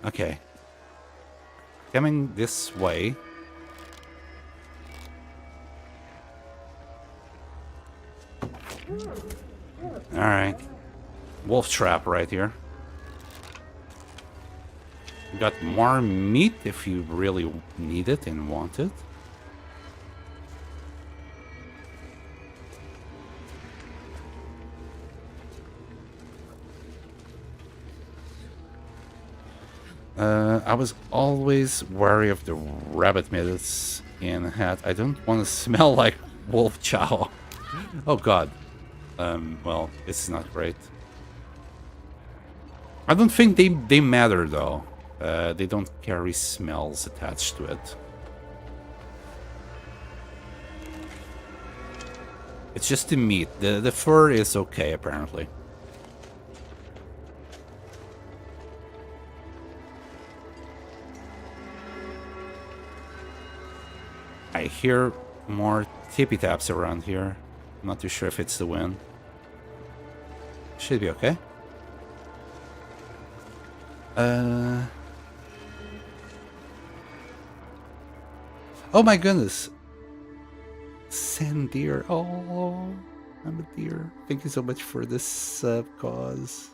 Okay. Coming this way. Alright. Wolf trap right here. You got more meat if you really need it and want it. I was always wary of the rabbit midgets in hat. I don't want to smell like wolf chow. Oh god. Well, this is not great. I don't think they matter though. They don't carry smells attached to it. It's just the meat. The fur is okay apparently. I hear more tippy taps around here. I'm not too sure if it's the wind. Should be okay. Oh my goodness. Sand deer. Oh, I'm a deer. Thank you so much for this cause.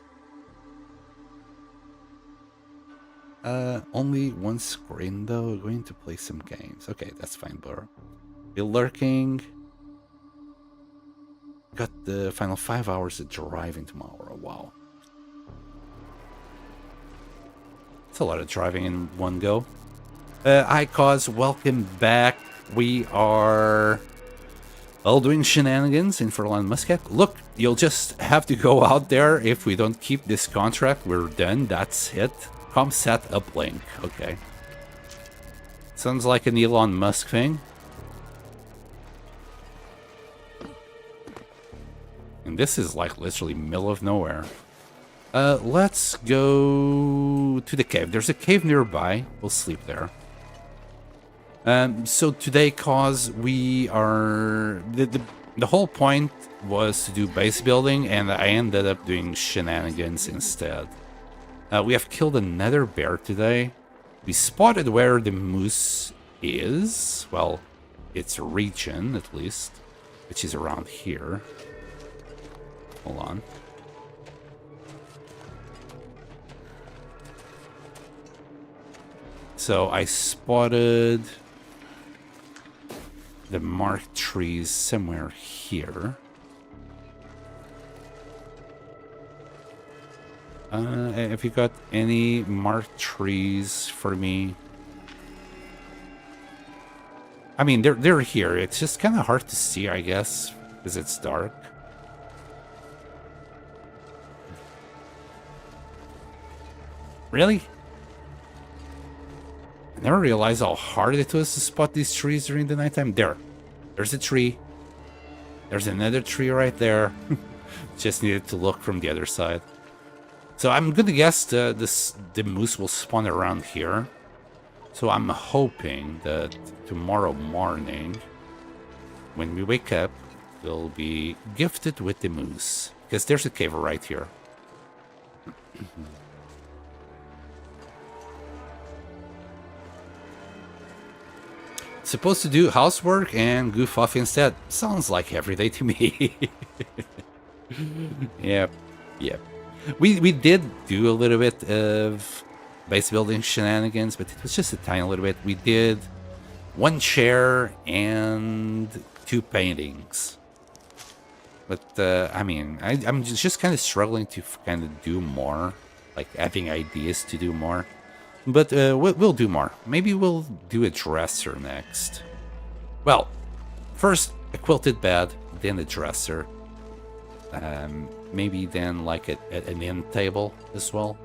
Only one screen though. We're going to play some games. Okay, that's fine, bro. Be lurking. Got the final 5 hours of driving tomorrow. Wow. It's a lot of driving in one go. Hi, cause. Welcome back. We are all doing shenanigans in Furlorn Muskeg. Look, you'll just have to go out there. If we don't keep this contract, we're done. That's it. Come set uplink. Okay. Sounds like an Elon Musk thing. And this is like literally middle of nowhere. Let's go to the cave. There's a cave nearby. We'll sleep there. So today, cause we are the whole point was to do base building, and I ended up doing shenanigans instead. We have killed another bear today. We spotted where the moose is. Well, its region, at least, which is around here. Hold on. So I spotted the marked trees somewhere here. Have you got any marked trees for me? I mean, they're here. It's just kind of hard to see, I guess, because it's dark. Really? I never realized how hard it was to spot these trees during the nighttime. There's a tree. There's another tree right there. Just needed to look from the other side. So I'm gonna guess the moose will spawn around here. So I'm hoping that tomorrow morning, when we wake up, we'll be gifted with the moose. Because there's a cave right here. Supposed to do housework and goof off instead. Sounds like every day to me. Yep. We did do a little bit of base building shenanigans, but it was just a tiny little bit. We did one chair and 2 paintings. But, I mean, I'm just kind of struggling to kind of do more. Like, having ideas to do more. But we'll do more. Maybe we'll do a dresser next. Well, first a quilted bed, then a dresser. Maybe then like an end table as well.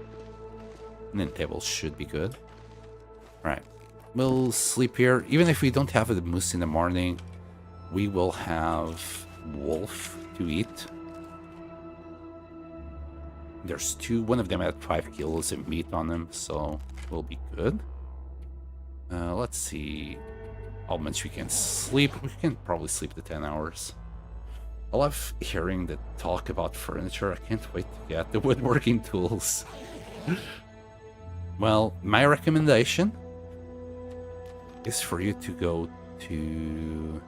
An end table should be good. Alright, we'll sleep here. Even if we don't have the moose in the morning, we will have wolf to eat. There's 2. One of them had 5 kilos of meat on them, so we'll be good. Let's see. how much we can sleep. We can probably sleep the 10 hours. I love hearing the talk about furniture. I can't wait to get the woodworking tools. Well, my recommendation is for you to go to...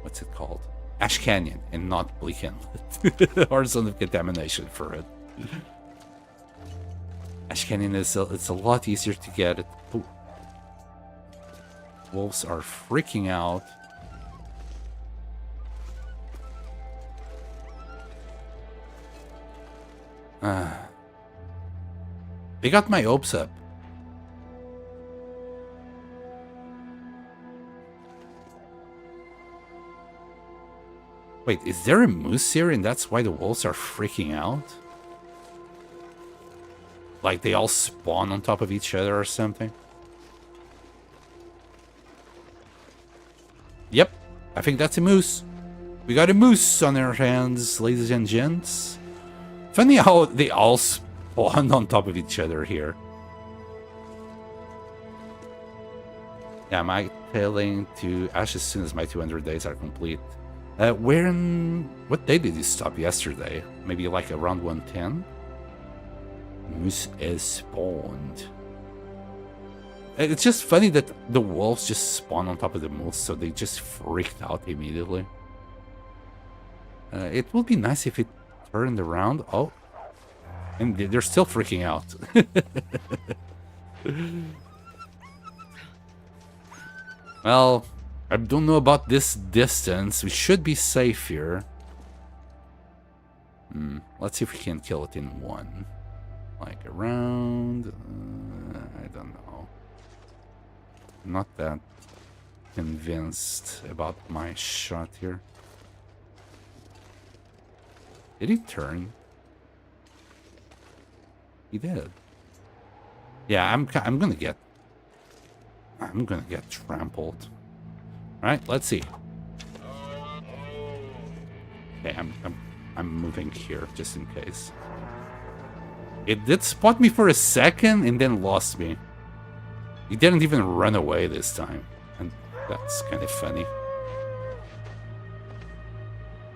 what's it called? Ash Canyon and not Bleak Inlet. Or zone of contamination for it. Ash Canyon is it's a lot easier to get it. Ooh. Wolves are freaking out. They got my hopes up. Wait, is there a moose here and that's why the wolves are freaking out? Like they all spawn on top of each other or something? Yep, I think that's a moose. We got a moose on our hands, ladies and gents. Funny how they all spawn on top of each other here. Yeah, my tailing to Ash as soon as my 200 days are complete. What day did you stop yesterday? Maybe like around 110? Moose is spawned. It's just funny that the wolves just spawn on top of the moose, so they just freaked out immediately. It would be nice if it turned around. Oh, and they're still freaking out. Well, I don't know about this distance. We should be safe here. Let's see if we can kill it in one. Like around... I don't know. I'm not that convinced about my shot here. Did he turn? He did. Yeah, I'm gonna get trampled. All right, let's see. Okay, I'm moving here just in case. It did spot me for a second and then lost me. He didn't even run away this time, and that's kind of funny.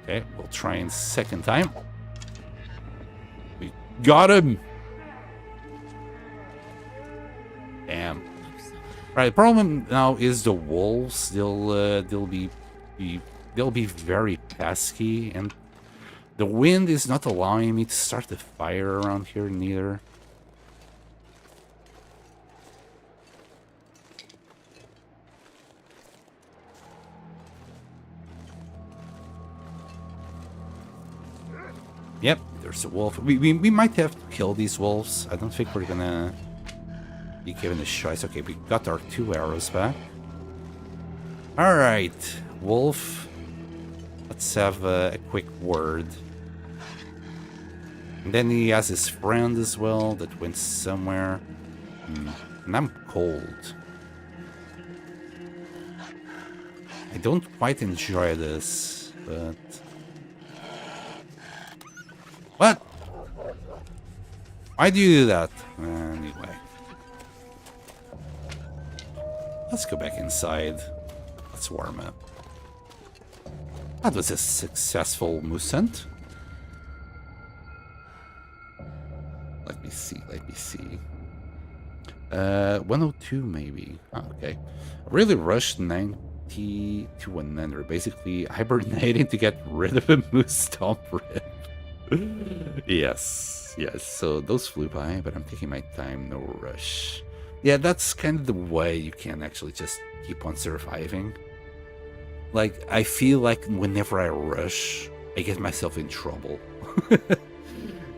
Okay, we'll try in second time. We got him. Damn. Right, the problem now is the wolves. They'll be very pesky, and the wind is not allowing me to start the fire around here neither. Yep, there's a wolf. We might have to kill these wolves. I don't think we're gonna be given a choice. Okay, we got our 2 arrows back. Alright, wolf. Let's have a quick word. And then he has his friend as well that went somewhere. And I'm cold. I don't quite enjoy this, but... What? Why do you do that? Anyway. Let's go back inside. Let's warm up. That was a successful moose hunt. Let me see. 102 maybe. Oh, okay. I really rushed 90 to 100. Basically hibernating to get rid of a moose stomp rib. Yes. So those flew by, but I'm taking my time, no rush. Yeah, that's kind of the way you can actually just keep on surviving. Like, I feel like whenever I rush, I get myself in trouble.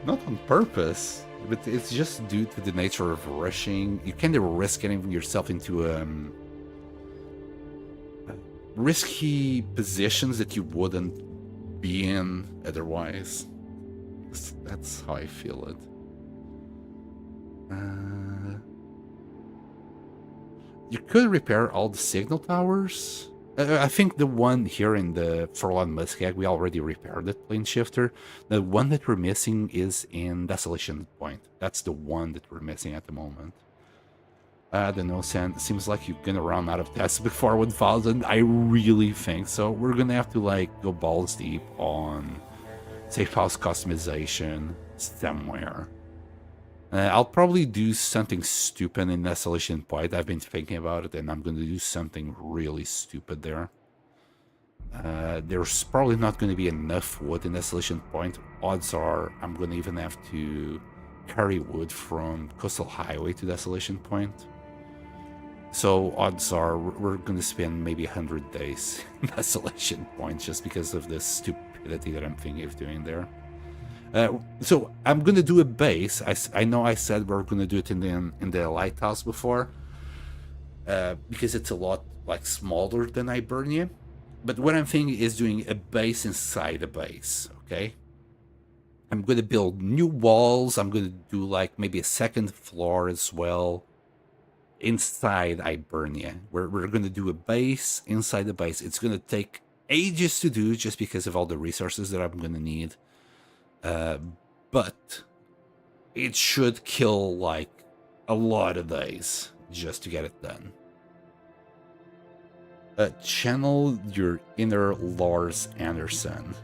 Not on purpose, but it's just due to the nature of rushing. You kind of risk getting yourself into risky positions that you wouldn't be in otherwise. That's how I feel it. You could repair all the signal towers. I think the one here in the Furlorn Muskeg, we already repaired it, plane shifter. The one that we're missing is in Desolation Point. That's the one that we're missing at the moment. I don't know, Sam. Seems like you're gonna run out of tests before 1000. I really think so. We're gonna have to like go balls deep on safe house customization somewhere. I'll probably do something stupid in Desolation Point. I've been thinking about it, and I'm gonna do something really stupid there. There's probably not going to be enough wood in Desolation Point. Odds are I'm going to even have to carry wood from Coastal Highway to Desolation Point. So odds are we're going to spend maybe 100 days in Desolation Point just because of the stupidity that I'm thinking of doing there. So I'm going to do a base. I know I said we're going to do it in the lighthouse before because it's a lot like smaller than Hibernia. But what I'm thinking is doing a base inside a base, okay? I'm going to build new walls. I'm going to do like maybe a second floor as well inside Hibernia. We're going to do a base inside the base. It's going to take ages to do just because of all the resources that I'm going to need. But it should kill like a lot of days just to get it done. Channel your inner Lars Anderson.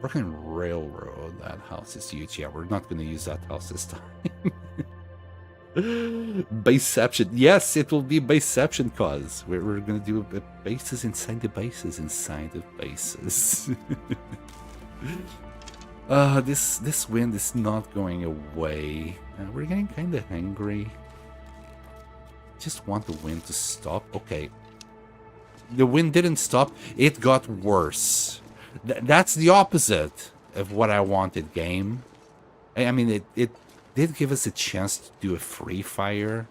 Working Railroad, that house is huge. Yeah, we're not going to use that house this time. Baseception. Yes, it will be Baseception, cause we're going to do bases inside the bases inside the bases. This wind is not going away. We're getting kind of angry. Just want the wind to stop. Okay. The wind didn't stop. It got worse. That's the opposite of what I wanted, game. I mean, it did give us a chance to do a free fire.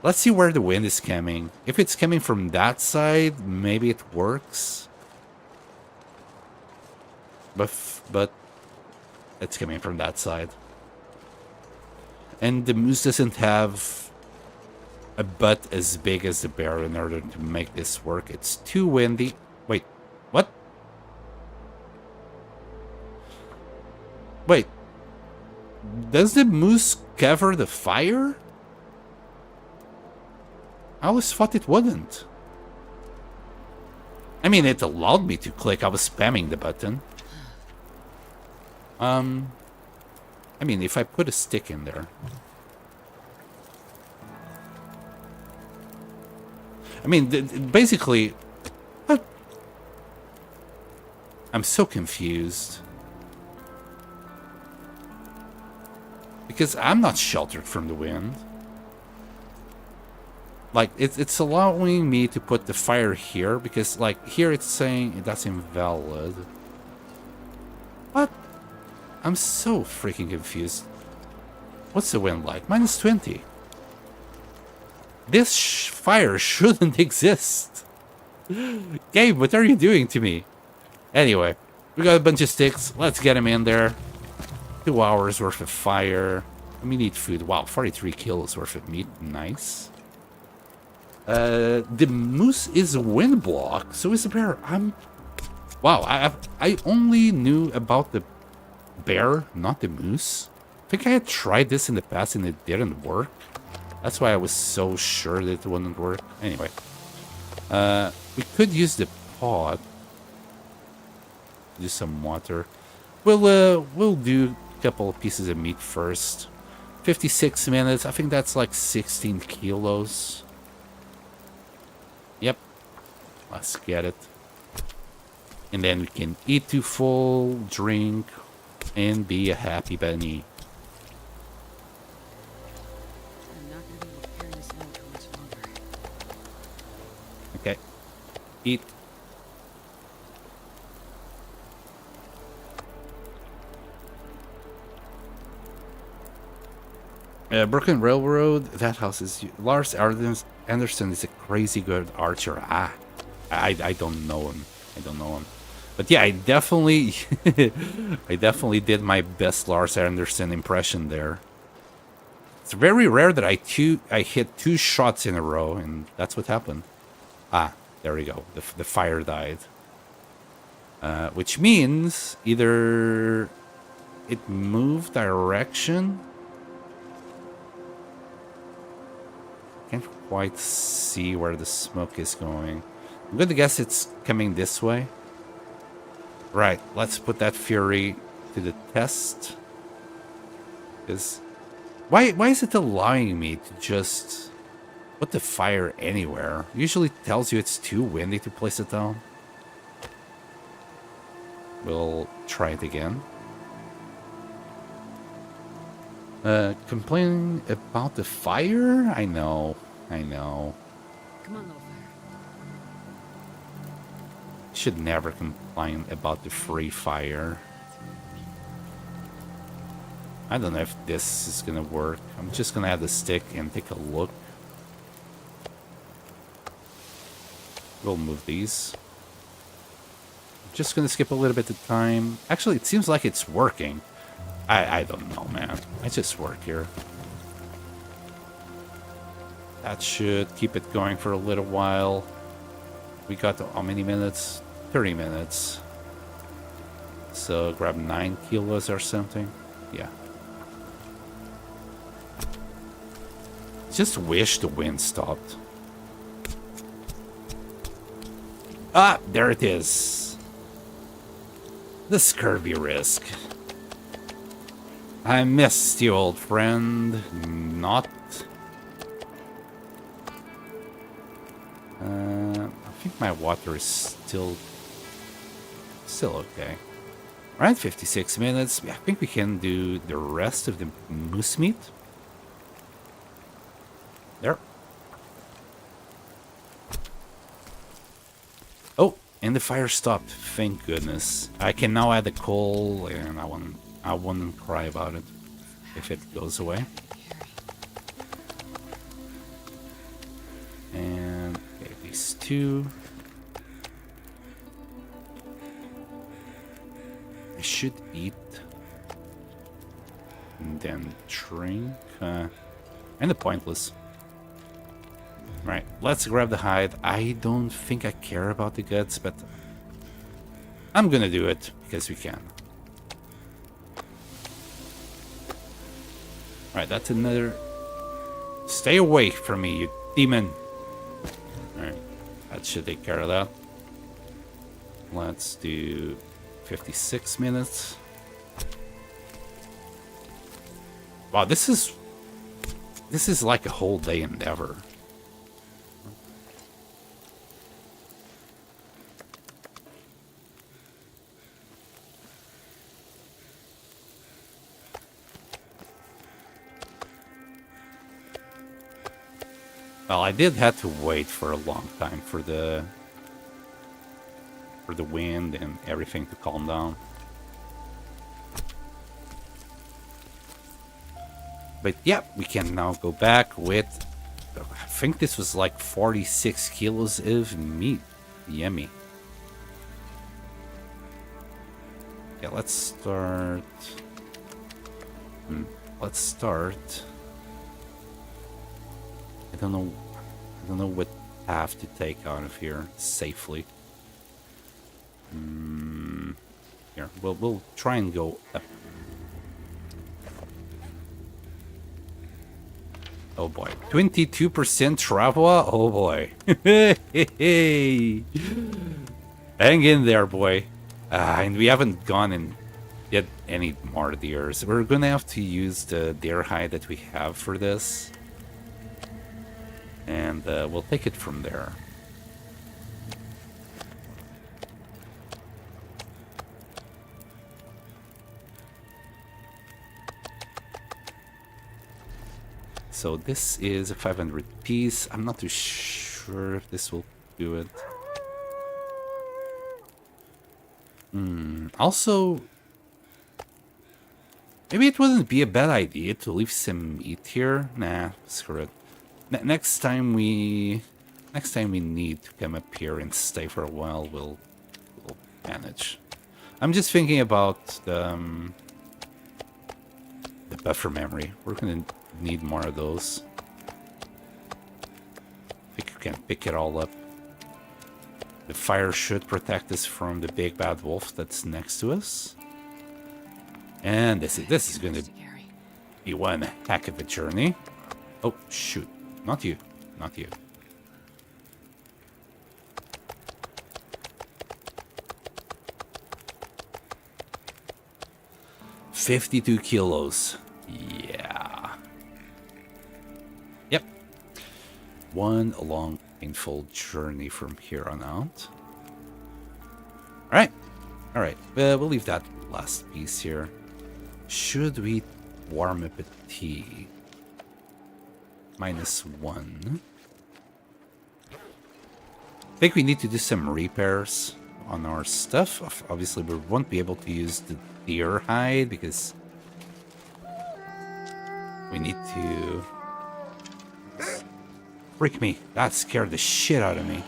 Let's see where the wind is coming. If it's coming from that side, maybe it works. But it's coming from that side. And the moose doesn't have a butt as big as the bear in order to make this work. It's too windy. Wait, what? Wait, does the moose cover the fire? I always thought it wouldn't. I mean, it allowed me to click. I was spamming the button. I mean, if I put a stick in there. I mean, basically, what? I'm so confused. Because I'm not sheltered from the wind. Like, it's allowing me to put the fire here, because, like, here it's saying that's invalid. What? I'm so freaking confused. What's the wind like? -20. This fire shouldn't exist. Gabe, what are you doing to me? Anyway, we got a bunch of sticks. Let's get them in there. 2 hours worth of fire. We need food. Wow, 43 kilos worth of meat. Nice. The moose is a wind block, so is the bear. Wow, I only knew about the bear, not the moose. I think I had tried this in the past and it didn't work. That's why I was so sure that it wouldn't work. Anyway, we could use the pod. Do some water. We'll do a couple of pieces of meat first. 56 minutes. I think that's like 16 kilos. Yep. Let's get it. And then we can eat to full, drink, and be a happy bunny. Okay. Eat. Broken Railroad. That house is... Lars Anderson is a crazy good archer. I don't know him. I don't know him. But yeah, I definitely... I definitely did my best Lars Anderson impression there. It's very rare that I hit 2 shots in a row, and that's what happened. Ah, there we go. The fire died. Which means either it moved direction Can't quite see where the smoke is going. I'm going to guess it's coming this way. Right, let's put that fury to the test. Because why is it allowing me to just put the fire anywhere? Usually it tells you it's too windy to place it down. We'll try it again. Complaining about the fire? I know. Come on, little fire. Should never complain about the free fire. I don't know if this is gonna work. I'm just gonna add the stick and take a look. We'll move these. I'm just gonna skip a little bit of time. Actually, it seems like it's working. I don't know, man. I just work here. That should keep it going for a little while. We got how many minutes? 30 minutes. So grab 9 kilos or something. Yeah. Just wish the wind stopped. Ah, there it is. The scurvy risk. I missed you, old friend. Not. I think my water is still okay. Alright, 56 minutes. I think we can do the rest of the moose meat. There. Oh, and the fire stopped. Thank goodness. I can now add the coal, and I wouldn't cry about it if it goes away. And okay, these two. I should eat and then drink. And the pointless. Right, let's grab the hide. I don't think I care about the guts, but I'm gonna do it because we can. Alright, that's another. Stay away from me, you demon. Alright, that should take care of that. Let's do 56 minutes. Wow, this is like a whole day endeavor. Well, I did have to wait for a long time for the wind and everything to calm down. But yeah, we can now go back with, I think this was like 46 kilos of meat. Yummy. Yeah, let's start. Let's start. I don't know what path to take out of here safely. Here, we'll try and go up. Oh boy, 22% travel. Oh boy, hang in there, boy. And we haven't gone and get any more deers. We're gonna have to use the deer hide that we have for this. And we'll take it from there. So this is a 500 piece. I'm not too sure if this will do it. Also, maybe it wouldn't be a bad idea to leave some meat here. Nah, screw it. Next time we need to come up here and stay for a while, we'll manage. I'm just thinking about the buffer memory. We're gonna need more of those. I think we can pick it all up. The fire should protect us from the big bad wolf that's next to us. And this is gonna be one heck of a journey. Oh shoot. Not you. not you. $52 kilos. Yeah. Yep. One long, painful journey from here on out. Alright. Alright. We'll leave that last piece here. Should we warm up a tea? -1. I think we need to do some repairs on our stuff. Obviously, we won't be able to use the deer hide because we need to... Freak me. That scared the shit out of me.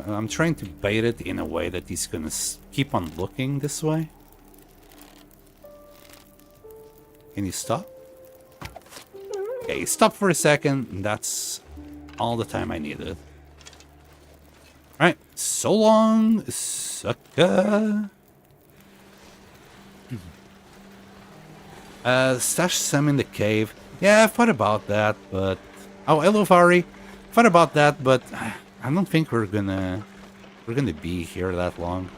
I'm trying to bait it in a way that he's gonna keep on looking this way. Can you stop? Okay, stop for a second. And that's all the time I needed. Alright, so long, sucker. Stash some in the cave. Yeah, I thought about that, but... Oh, hello, Vari. Thought about that, but... I don't think we're gonna be here that long.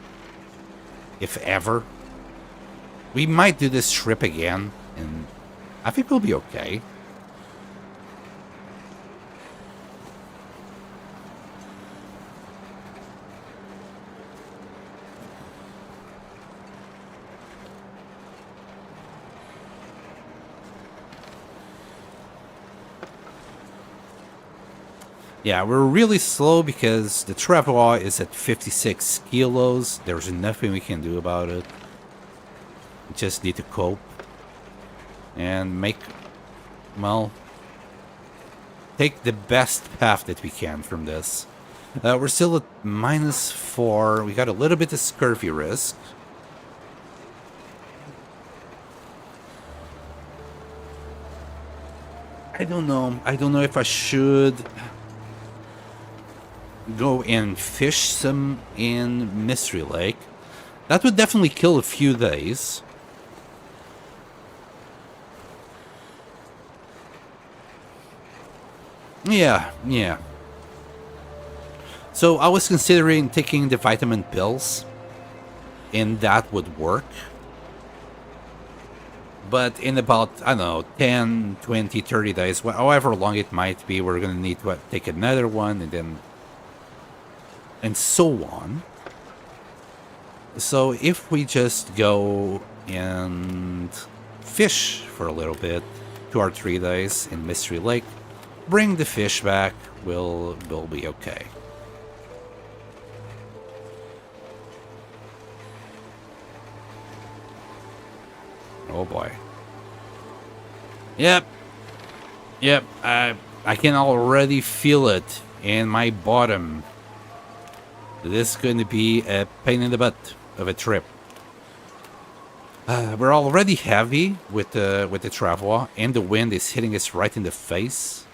If ever. We might do this trip again, and I think we'll be okay. Yeah, we're really slow because the trapdoor is at 56 kilos. There's nothing we can do about it. We just need to cope. And make... Well... Take the best path that we can from this. We're still at -4. We got a little bit of scurvy risk. I don't know. I don't know if I should... go and fish some in Mystery Lake. That would definitely kill a few days. Yeah. So I was considering taking the vitamin pills, and that would work. But in about, I don't know, 10, 20, 30 days, however long it might be, we're going to need to take another one, and then... and so on. So if we just go and fish for a little bit, 2 or 3 days in Mystery Lake, bring the fish back, we'll be okay. Oh boy. Yep, I can already feel it in my bottom. This is going to be a pain in the butt of a trip. We're already heavy with the travel, and the wind is hitting us right in the face.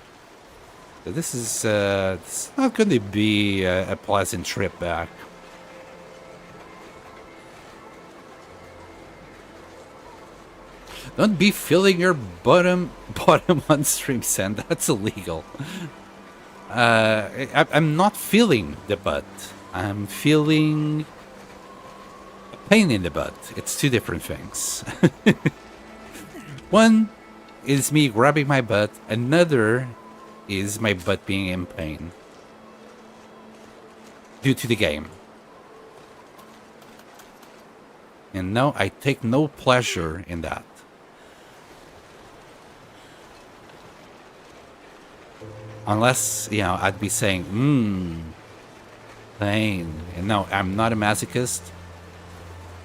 So this is it's not going to be a pleasant trip back. Don't be filling your bottom on stream, Sand. That's illegal. I'm not feeling the butt. I'm feeling a pain in the butt. It's two different things. One is me grabbing my butt. Another is my butt being in pain due to the game. And no, I take no pleasure in that. Unless, you know, I'd be saying, pain. And no, I'm not a masochist.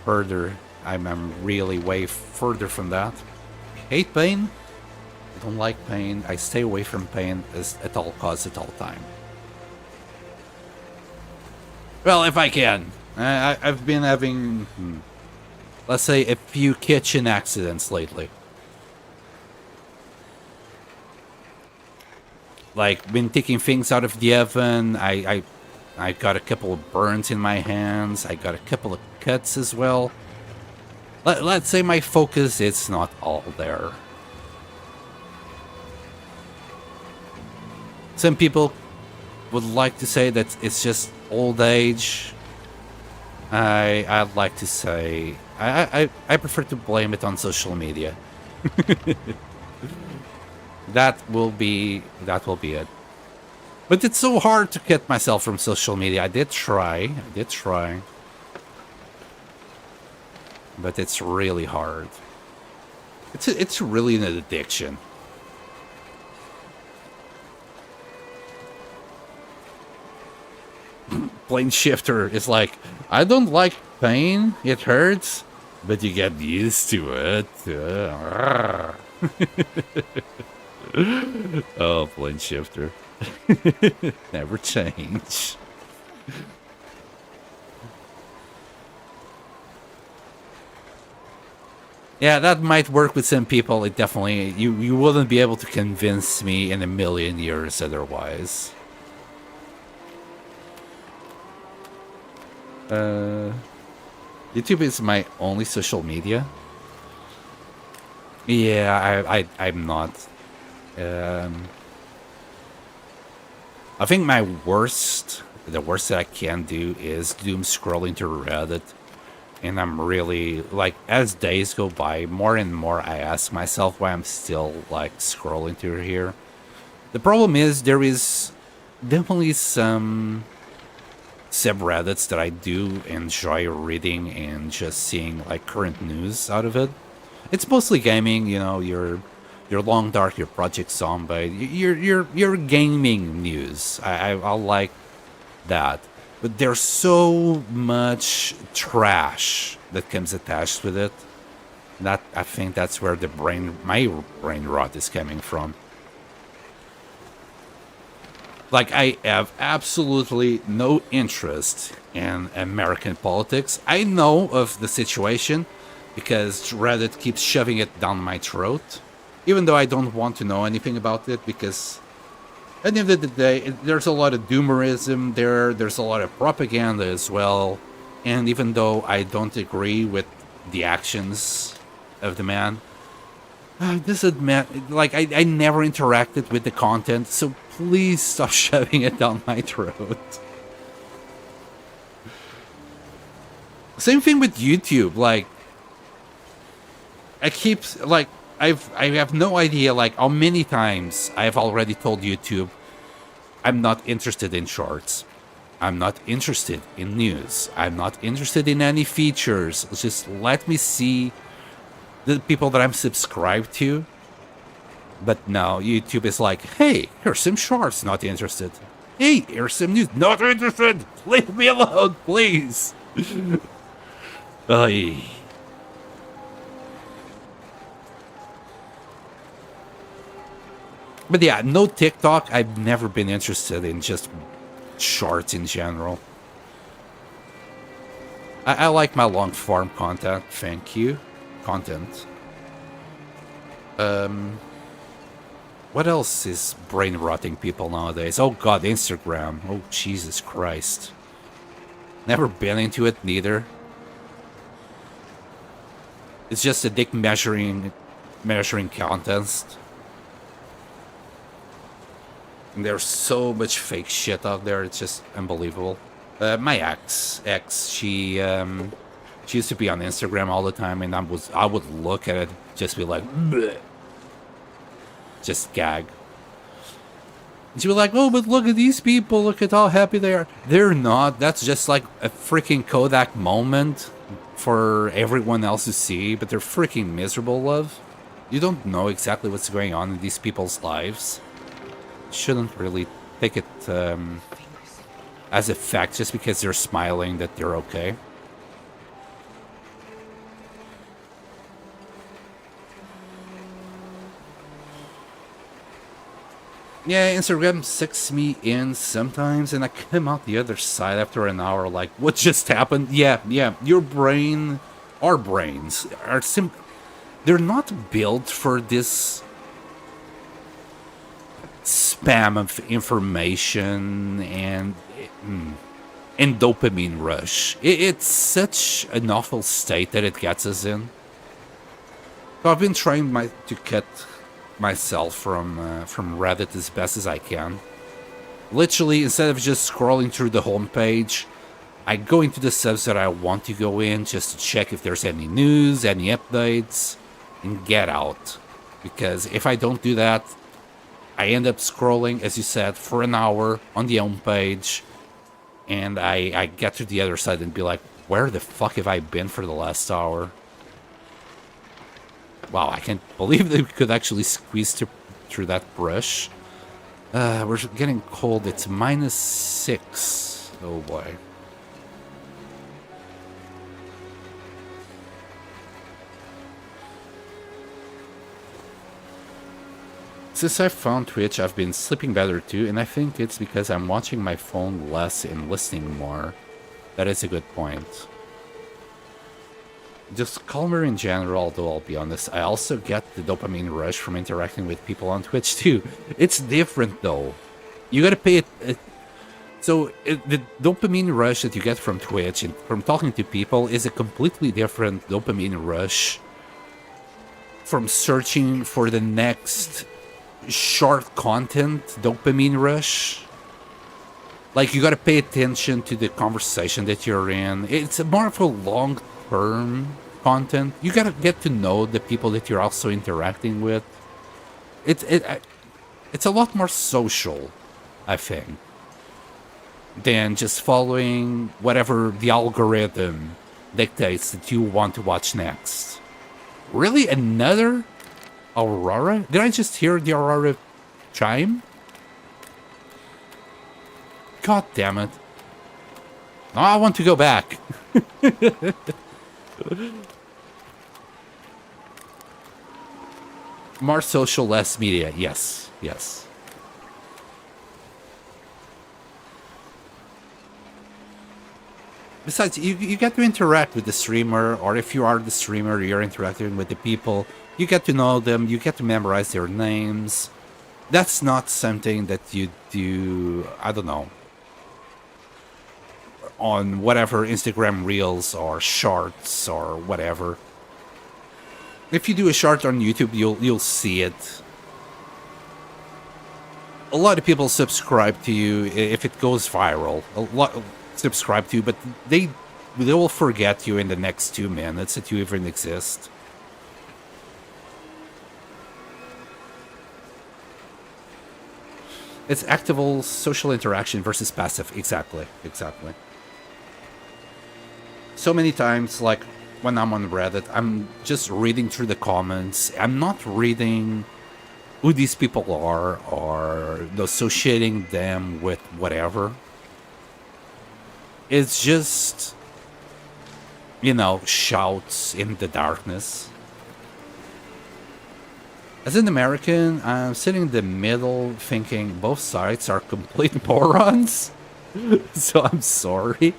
Further, I'm really way further from that. Hate pain. I don't like pain. I stay away from pain at all costs, at all time. Well, if I can. I've been having, let's say, a few kitchen accidents lately. Like, been taking things out of the oven. I got a couple of burns in my hands. I got a couple of shortcuts as well. Let's say my focus is not all there. Some people would like to say that it's just old age. I'd like to say I prefer to blame it on social media. That will be it. But it's so hard to get myself from social media. I did try. But it's really hard. It's really an addiction. Plane shifter is like, I don't like pain. It hurts, but you get used to it. Oh, plane shifter. Never change. Yeah, that might work with some people. It definitely, you wouldn't be able to convince me in a million years otherwise. YouTube is my only social media. Yeah, I'm not. I think the worst that I can do is doom scrolling to Reddit. And I'm really, like, as days go by, more and more I ask myself why I'm still, like, scrolling through here. The problem is there is definitely some subreddits that I do enjoy reading and just seeing, like, current news out of it. It's mostly gaming, you know, your Long Dark, your Project Zombie, your gaming news. I like that. But there's so much trash that comes attached with it. That I think that's where my brain rot is coming from. Like, I have absolutely no interest in American politics. I know of the situation because Reddit keeps shoving it down my throat. Even though I don't want to know anything about it, because at the end of the day, there's a lot of doomerism there. There's a lot of propaganda as well. And even though I don't agree with the actions of the man, I never interacted with the content, so please stop shoving it down my throat. Same thing with YouTube. Like, I have no idea, like, how many times I've already told YouTube I'm not interested in shorts. I'm not interested in news. I'm not interested in any features. Just let me see the people that I'm subscribed to. But now YouTube is like, hey, here's some shorts, not interested. Hey, here's some news, not interested. Leave me alone, please. Ay. But yeah, no TikTok. I've never been interested in just shorts in general. I like my long form content. Thank you. Content. What else is brain rotting people nowadays? Oh god, Instagram. Oh Jesus Christ. Never been into it neither. It's just a dick measuring contest. And there's so much fake shit out there. It's just unbelievable. My ex, she used to be on Instagram all the time, and I would look at it, just be like, bleh. Just gag. And she'd be like, oh, but look at these people. Look at how happy they are. They're not. That's just like a freaking Kodak moment for everyone else to see, but they're freaking miserable, love. You don't know exactly what's going on in these people's lives. Shouldn't really take it as a fact just because they're smiling that they're okay. Yeah, Instagram sucks me in sometimes, and I come out the other side after an hour like, what just happened? Yeah, your brain, our brains, are they're not built for this spam of information, and and dopamine rush. It's such an awful state that it gets us in. So I've been trying to cut myself from Reddit as best as I can. Literally, instead of just scrolling through the homepage, I go into the subs that I want to go in just to check if there's any news, any updates, and get out. Because if I don't do that, I end up scrolling, as you said, for an hour on the homepage, and I get to the other side and be like, where the fuck have I been for the last hour? Wow, I can't believe that we could actually squeeze through that brush. We're getting cold. It's -6. Oh boy. Since I found Twitch, I've been sleeping better too, and I think it's because I'm watching my phone less and listening more. That is a good point. Just calmer in general, though I'll be honest. I also get the dopamine rush from interacting with people on Twitch too. It's different though. You gotta pay it. The dopamine rush that you get from Twitch and from talking to people is a completely different dopamine rush from searching for the next short content dopamine rush. Like, you gotta pay attention to the conversation that you're in. It's more of a long-term content. You gotta get to know the people that you're also interacting with. It's a lot more social, I think, than just following whatever the algorithm dictates that you want to watch next. Really? Another Aurora? Did I just hear the Aurora chime? God damn it. No, I want to go back. More social, less media. Yes, yes. Besides, you get to interact with the streamer, or if you are the streamer, you're interacting with the people. You get to know them, you get to memorize their names. That's not something that you do, I don't know, on whatever Instagram Reels or Shorts or whatever. If you do a short on YouTube, you'll see it. A lot of people subscribe to you if it goes viral. A lot subscribe to you, but they will forget you in the next 2 minutes that you even exist. It's active social interaction versus passive. Exactly. So many times, like when I'm on Reddit, I'm just reading through the comments. I'm not reading who these people are or associating them with whatever. It's just, shouts in the darkness. As an American, I'm sitting in the middle thinking both sides are complete morons. So I'm sorry.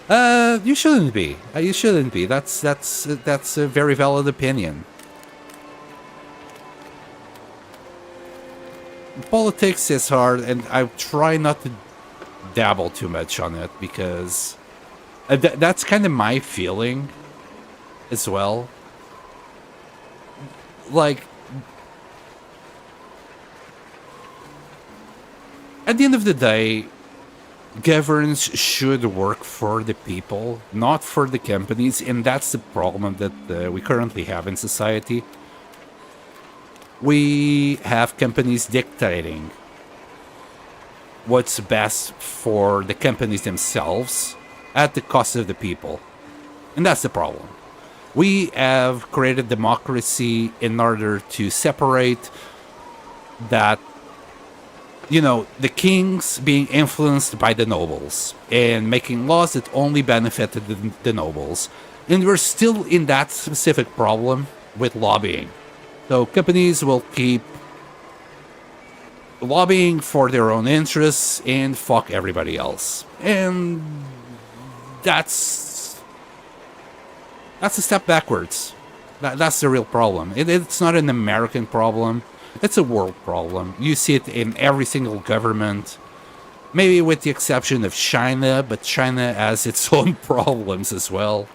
You shouldn't be. You shouldn't be. That's a very valid opinion. Politics is hard, and I try not to dabble too much on it because that's kind of my feeling as well. Like, at the end of the day, governance should work for the people, not for the companies, and that's the problem that we currently have in society. We have companies dictating what's best for the companies themselves at the cost of the people, and that's the problem. We have created democracy in order to separate that, the kings being influenced by the nobles and making laws that only benefited the nobles. And we're still in that specific problem with lobbying. So companies will keep lobbying for their own interests and fuck everybody else. And that's a step backwards. That's the real problem. It's not an American problem. It's a world problem. You see it in every single government. Maybe with the exception of China, but China has its own problems as well.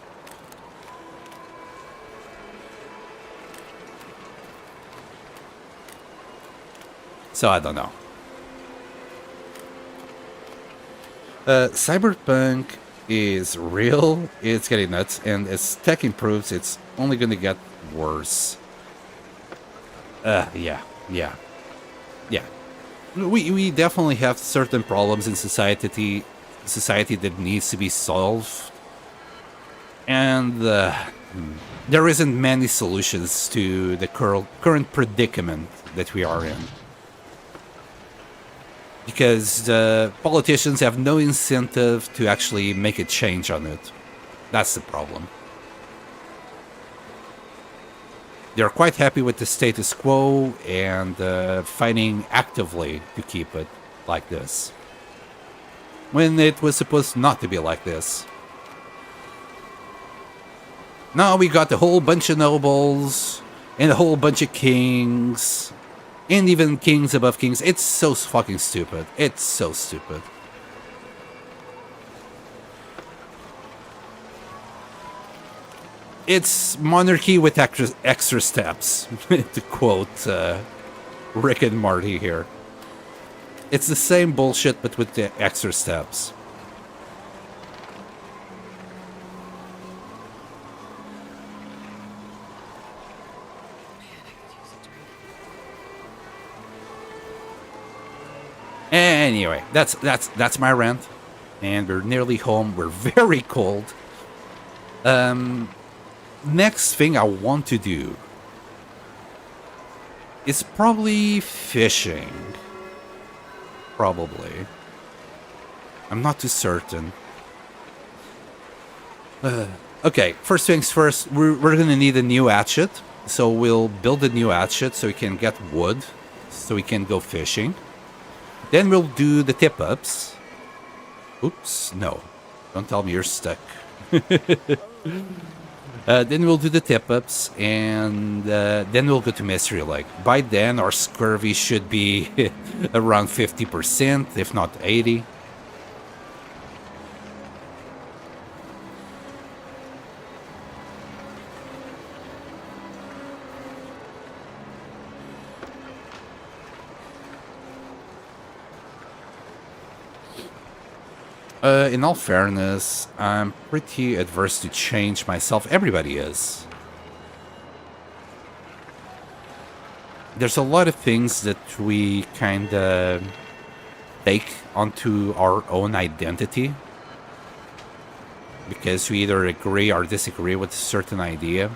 So I don't know. Cyberpunk is real, it's getting nuts, and as tech improves, it's only going to get worse. Yeah. We definitely have certain problems in society that needs to be solved, and there isn't many solutions to the current predicament that we are in. Because politicians have no incentive to actually make a change on it. That's the problem. They're quite happy with the status quo and fighting actively to keep it like this, when it was supposed not to be like this. Now we got a whole bunch of nobles and a whole bunch of kings. And even kings above kings. It's so fucking stupid. It's so stupid. It's monarchy with extra steps, to quote Rick and Marty here. It's the same bullshit, but with the extra steps. Anyway, that's my rant, and we're nearly home. We're very cold. Next thing I want to do is probably fishing. Probably. I'm not too certain. Okay, first things first. We're gonna need a new hatchet, so we'll build a new hatchet so we can get wood, so we can go fishing. Then we'll do the tip-ups. Oops, no. Don't tell me you're stuck. Then we'll do the tip-ups, and then we'll go to Mystery Lake. By then, our scurvy should be around 50%, if not 80%. In all fairness, I'm pretty adverse to change myself. Everybody is. There's a lot of things that we kind of take onto our own identity because we either agree or disagree with a certain idea.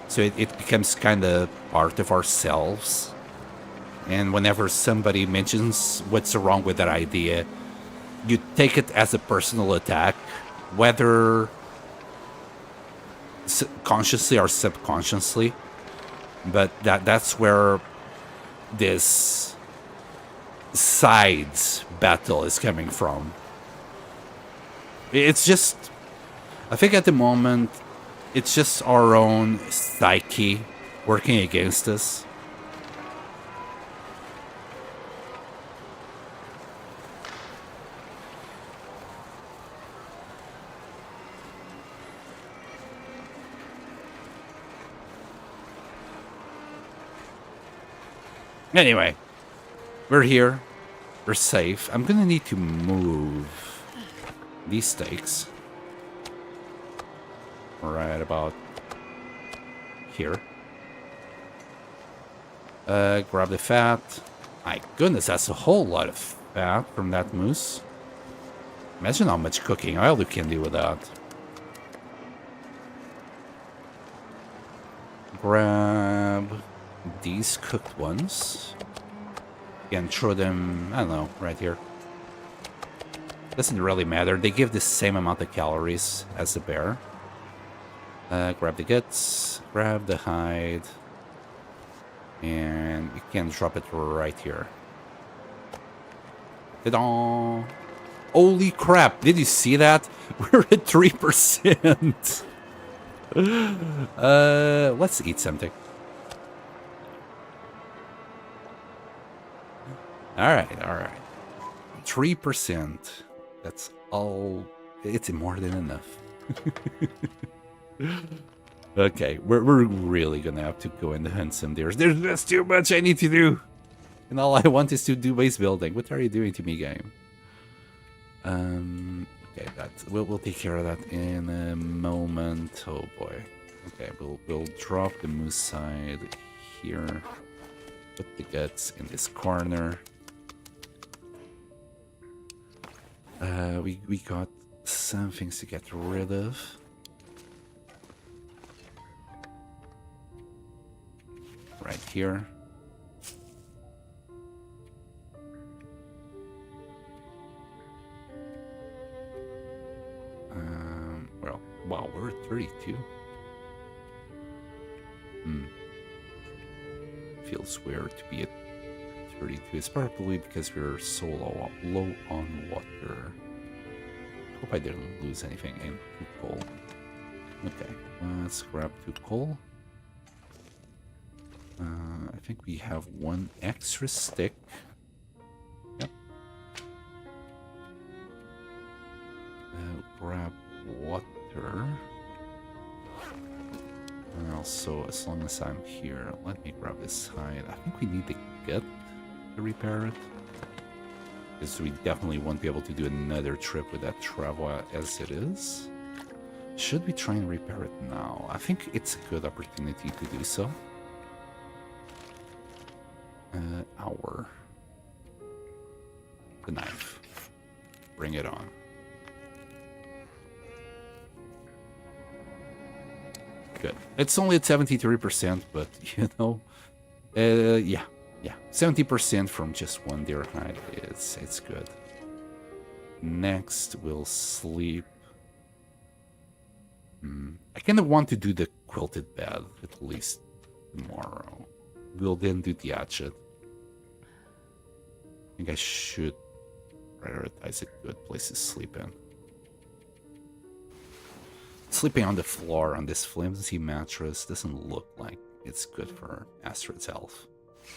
So it becomes kind of part of ourselves. And whenever somebody mentions what's wrong with that idea, you take it as a personal attack, whether consciously or subconsciously. But that's where this sides battle is coming from. It's just, I think at the moment, it's just our own psyche working against us. Anyway, we're here. We're safe. I'm gonna need to move these stakes right about here. Grab the fat. My goodness, that's a whole lot of fat from that moose. Imagine how much cooking oil you can do with that. Grab these cooked ones. Again, throw them, I don't know, right here. Doesn't really matter. They give the same amount of calories as the bear. Grab the guts, grab the hide, and you can drop it right here. Ta-da! Holy crap, did you see that? We're at 3%. Let's eat something. Alright. 3%. That's all. It's more than enough. Okay, we're really gonna have to go and hunt some deers. There's just too much I need to do. And all I want is to do base building. What are you doing to me, game? Okay, we'll take care of that in a moment. Oh boy. Okay, we'll drop the moose side here. Put the guts in this corner. We got some things to get rid of. Right here. Well, wow, we're at 32. Feels weird to be at 32. It's probably because we're so low on water. Hope I didn't lose anything in 2 coal. Okay, let's grab 2 coal. I think we have 1 extra stick. Yep. Grab water. And also, as long as I'm here, let me grab this side. I think we need the gut to repair it. Because we definitely won't be able to do another trip with that travel as it is. Should we try and repair it now? I think it's a good opportunity to do so. The knife. Bring it on. Good. It's only at 73%, but you know, yeah, 70% from just 1 deer hide. It's good. Next, we'll sleep. I kind of want to do the quilted bed at least tomorrow. We'll then do the hatchet. I think I should prioritize a good place to sleep in. Sleeping on the floor on this flimsy mattress doesn't look like it's good for Astrid's health.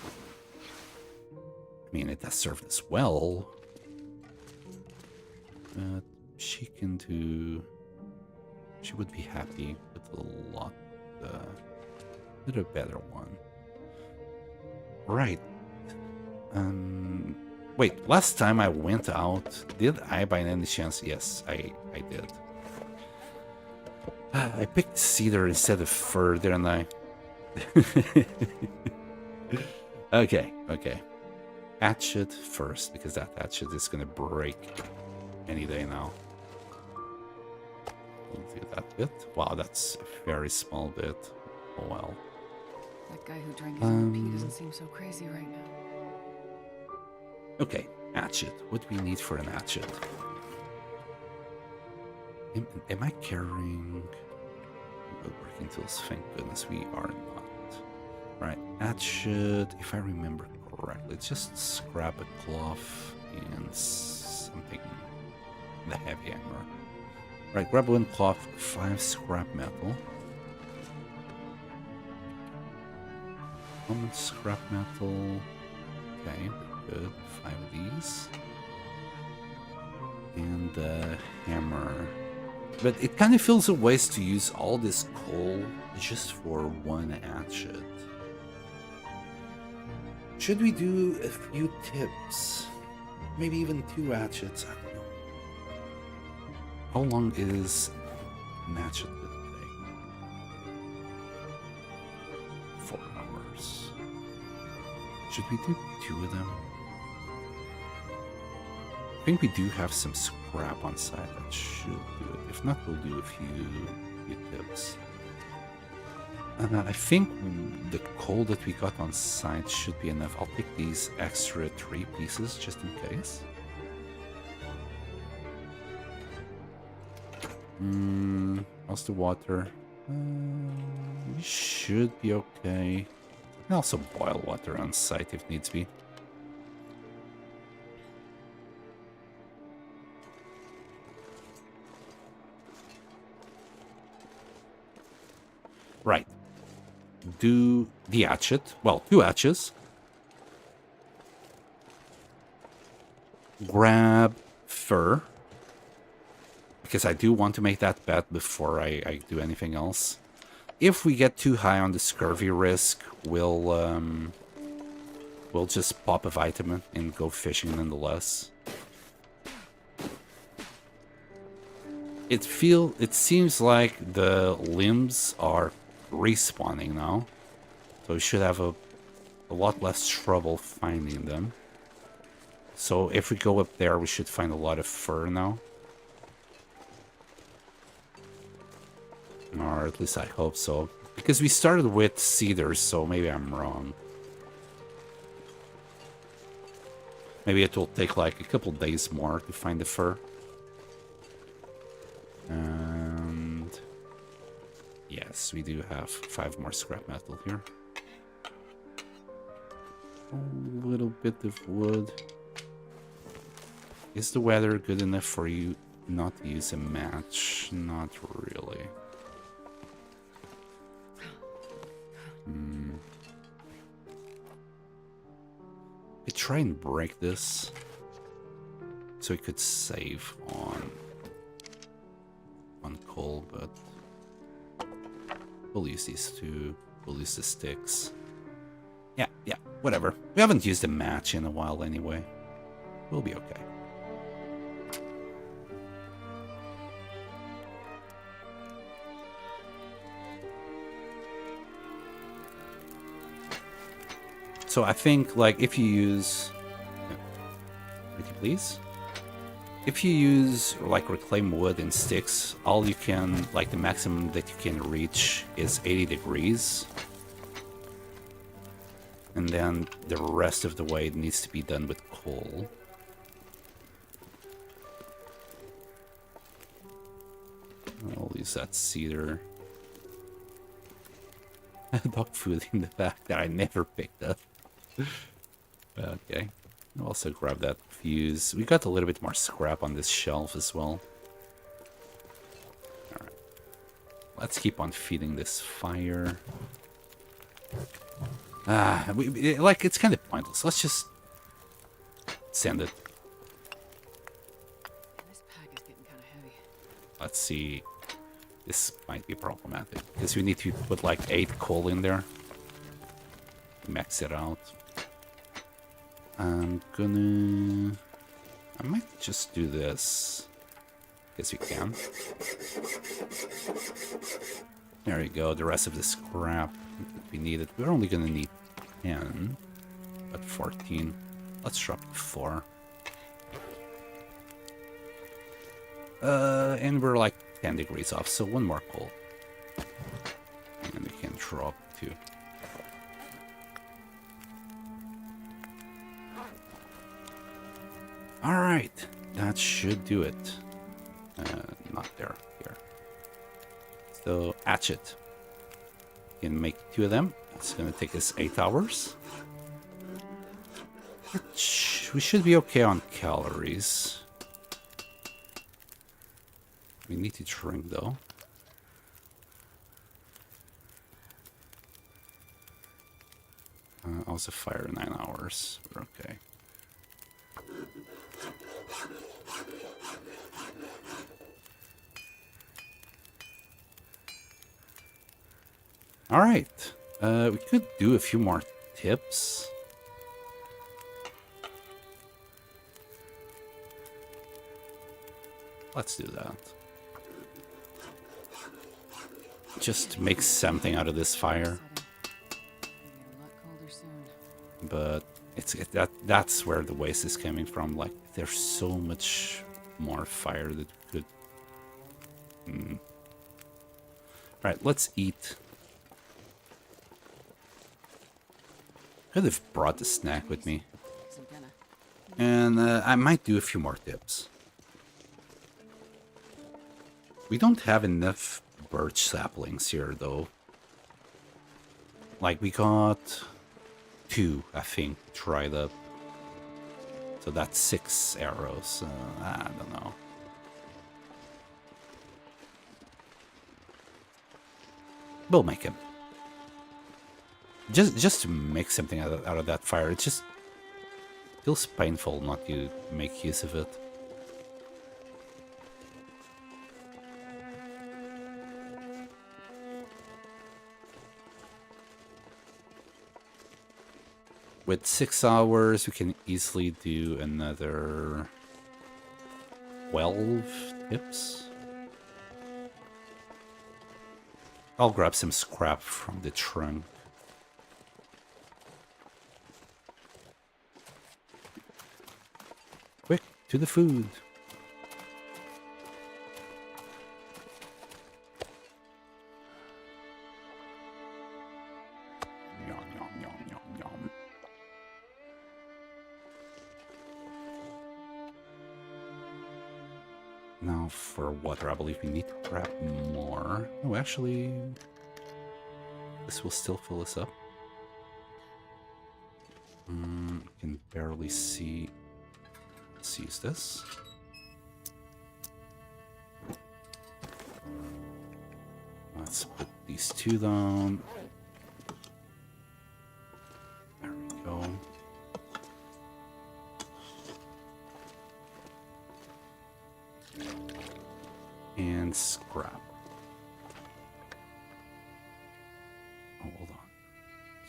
I mean, it has served us well. But she can do... She would be happy with with a better one. Right. Wait, last time I went out, did I by any chance? Yes, I did. I picked cedar instead of fir, didn't I? Okay. Hatchet first, because that hatchet is gonna break any day now. We'll do that bit. Wow, that's a very small bit. Oh well. That guy who drank his own pee doesn't seem so crazy right now. Okay, hatchet. What do we need for an hatchet? Am I carrying woodworking tools? Thank goodness we are not. Right, hatchet, if I remember correctly, just scrap a cloth and something, the heavy hammer. Right, grab 1 cloth, 5 scrap metal. 1 scrap metal. Okay, good. 5 of these. And hammer. But it kind of feels a waste to use all this coal just for 1 hatchet. Should we do a few tips? Maybe even 2 hatchets? I don't know. How long is an hatchet going to take? 4 hours. Should we do 2 of them? I think we do have some scrap on site that should do it. If not, we'll do a few tips. I think the coal that we got on site should be enough. I'll pick these extra 3 pieces just in case. How's the water? We should be okay. I can also boil water on site if needs be. Right. Do the hatchet. Well, 2 hatches. grab fur. Because I do want to make that bet before I do anything else. If we get too high on the scurvy risk, we'll just pop a vitamin and go fishing nonetheless. It seems like the limbs are respawning now, so we should have a lot less trouble finding them. So if we go up there, we should find a lot of fur now. Or at least I hope so. Because we started with cedars, so maybe I'm wrong. Maybe it will take like a couple days more to find the fur. And yes, we do have 5 more scrap metal here. A little bit of wood. Is the weather good enough for you not to use a match? Not really. I try and break this so we could save on coal, but we'll use these two. We'll use the sticks. Yeah, whatever. We haven't used a match in a while anyway. We'll be okay. So I think, like, if you use... Would you please? If you use, like, reclaim wood and sticks, all you can, like, the maximum that you can reach is 80 degrees. And then the rest of the way it needs to be done with coal. I'll use that cedar. Dog food in the back that I never picked up. Okay. I'll also grab that fuse. We got a little bit more scrap on this shelf as well. Alright. Let's keep on feeding this fire. Like, it's kind of pointless. Let's just send it. This pack is getting kind of heavy. Let's see. This might be problematic because we need to put like 8 coal in there. Max it out. I might just do this. Guess we can. There you go. The rest of the scrap that we needed. We're only gonna need 10, but 14. Let's drop to 4. And we're like 10 degrees off, so 1 more coal. And we can drop 2. Alright, that should do it. Not there, here. So, hatchet. We can make 2 of them. It's gonna take us 8 hours. We should be okay on calories. We need to drink though. Also fire 9 hours. We're okay. Alright. We could do a few more tips. Let's do that. Just make something out of this fire. But that's where the waste is coming from. Like, there's so much more fire that could... Alright, let's eat. Could have brought the snack with me. And I might do a few more tips. We don't have enough birch saplings here, though. Like, we got 2, I think, dried up. So that's 6 arrows. I don't know. We'll make them. Just to make something out of that fire. It's just Feels painful not to make use of it. With 6 hours, we can easily do another 12 tips. I'll grab some scrap from the trunk. Quick, to the food. Yum, yum, yum, yum, yum. Now for water, I believe we need to grab more. Oh, actually, this will still fill us up. You can barely see. Let's use this. Let's put these two down. There we go. And scrap. Oh, hold on.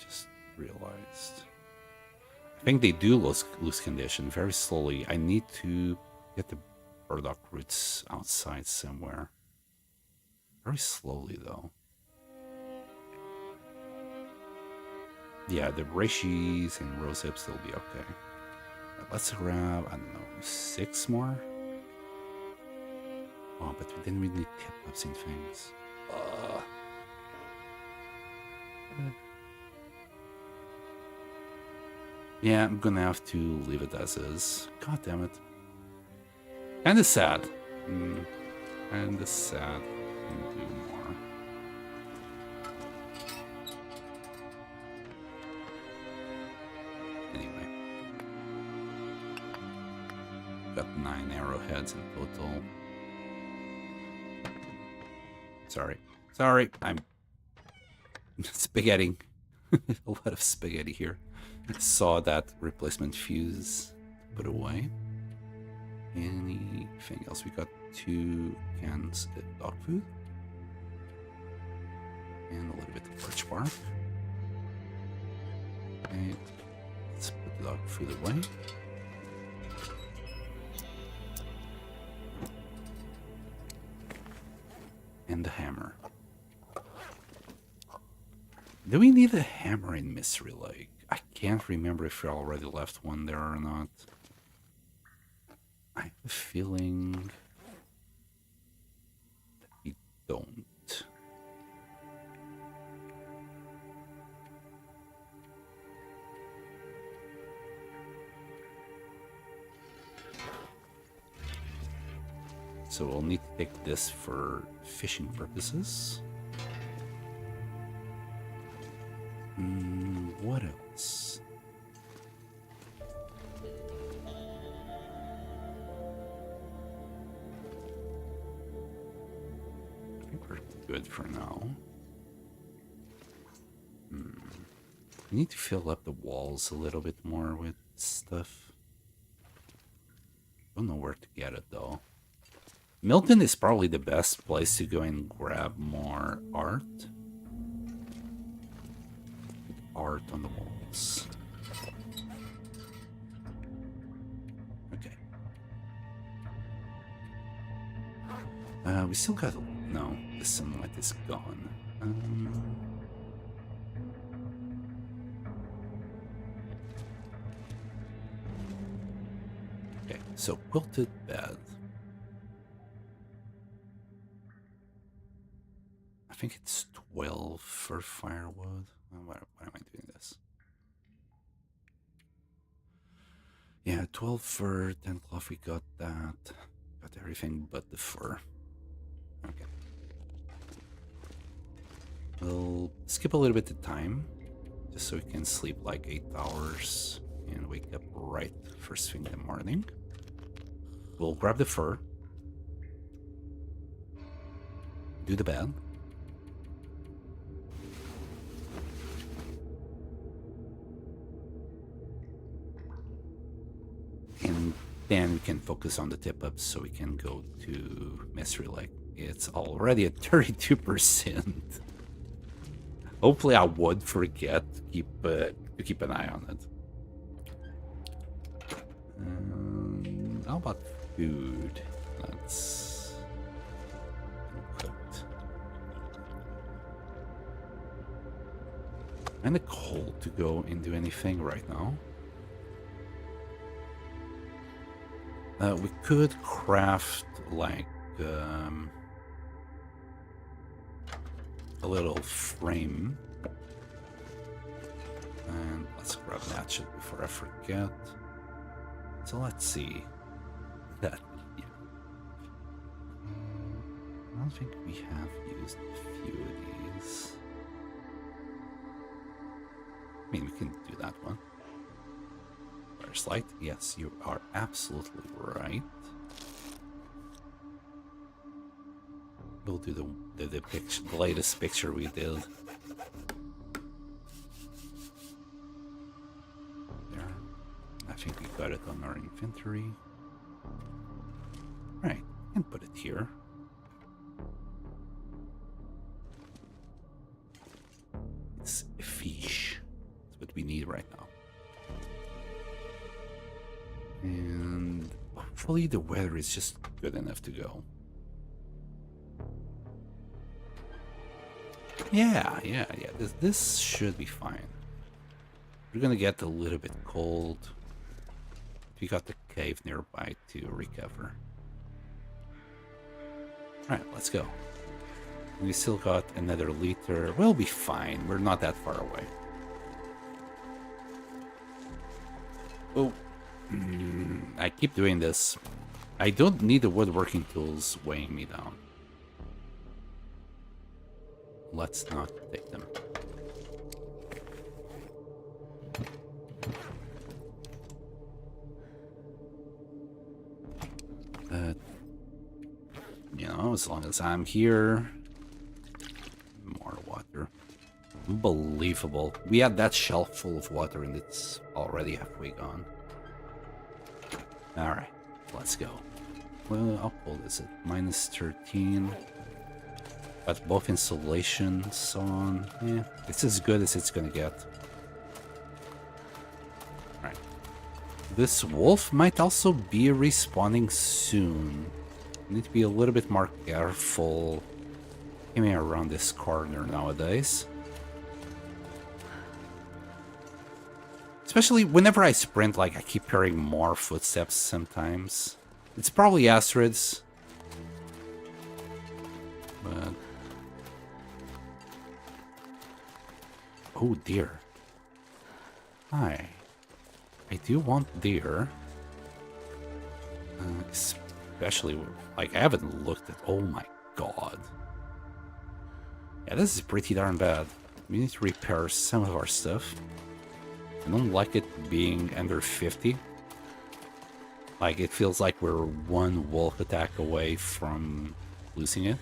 Just realized. I think they do lose condition very slowly. I need to get the burdock roots outside somewhere. Very slowly, though. Yeah, the reishi and rose hips will be okay. Let's grab, I don't know, 6 more? Oh, but then we need tip-ups and things. Yeah, I'm gonna have to leave it as is. God damn it. Kinda sad. Kinda sad. Can do more. Anyway. Got 9 arrowheads in total. Sorry, I'm spaghetting. A lot of spaghetti here. Saw that replacement fuse. Put away. Anything else? We got 2 cans of dog food. And a little bit of birch bark. Okay, let's put the dog food away. And the hammer. Do we need a hammer in Mystery Lake? I can't remember if we already left one there or not. I have a feeling that we don't. So we'll need to take this for fishing purposes. What else? I think we're good for now. We need to fill up the walls a little bit more with stuff. Don't know where to get it though. Milton is probably the best place to go and grab more art. Art on the walls. Okay. We still got... No, the sunlight is gone. Okay, so quilted bed. I think it's 12 for firewood. Why am I doing this? Yeah, 12 fur, 10 cloth, we got that. Got everything but the fur. Okay. We'll skip a little bit of time, just so we can sleep like 8 hours and wake up right first thing in the morning. We'll grab the fur. Do the bed. And then we can focus on the tip-ups so we can go to Mystery Lake. It's already at 32%. Hopefully I would forget to keep an eye on it. How about food? That's cooked. Kinda cold to go and do anything right now. We could craft like a little frame. And let's grab an hatchet before I forget. So let's see. That, yeah. I don't think we have used a few of these. I mean, we can do that one. First light. Yes, you are absolutely right. We'll do the picture, the latest picture we did. There. I think we got it on our inventory. Right, and put it here. It's a fish. That's what we need right now. And hopefully the weather is just good enough to go. Yeah. This should be fine. We're gonna get a little bit cold. We got the cave nearby to recover. Alright, let's go. We still got another liter. We'll be fine. We're not that far away. Oh. I keep doing this. I don't need the woodworking tools weighing me down. Let's not take them. You know, as long as I'm here. More water. Unbelievable. We had that shelf full of water and it's already halfway gone. Alright, let's go. Well, how cold is it? Minus 13. Got both installations on. Yeah, it's as good as it's gonna get. Alright. This wolf might also be respawning soon. Need to be a little bit more careful coming around this corner nowadays. Especially whenever I sprint, like, I keep hearing more footsteps sometimes. It's probably Astrids. But... oh, deer. Hi. I do want deer. Especially, like, I haven't looked at... oh my god. Yeah, this is pretty darn bad. We need to repair some of our stuff. I don't like it being under 50. Like, it feels like we're one wolf attack away from losing it.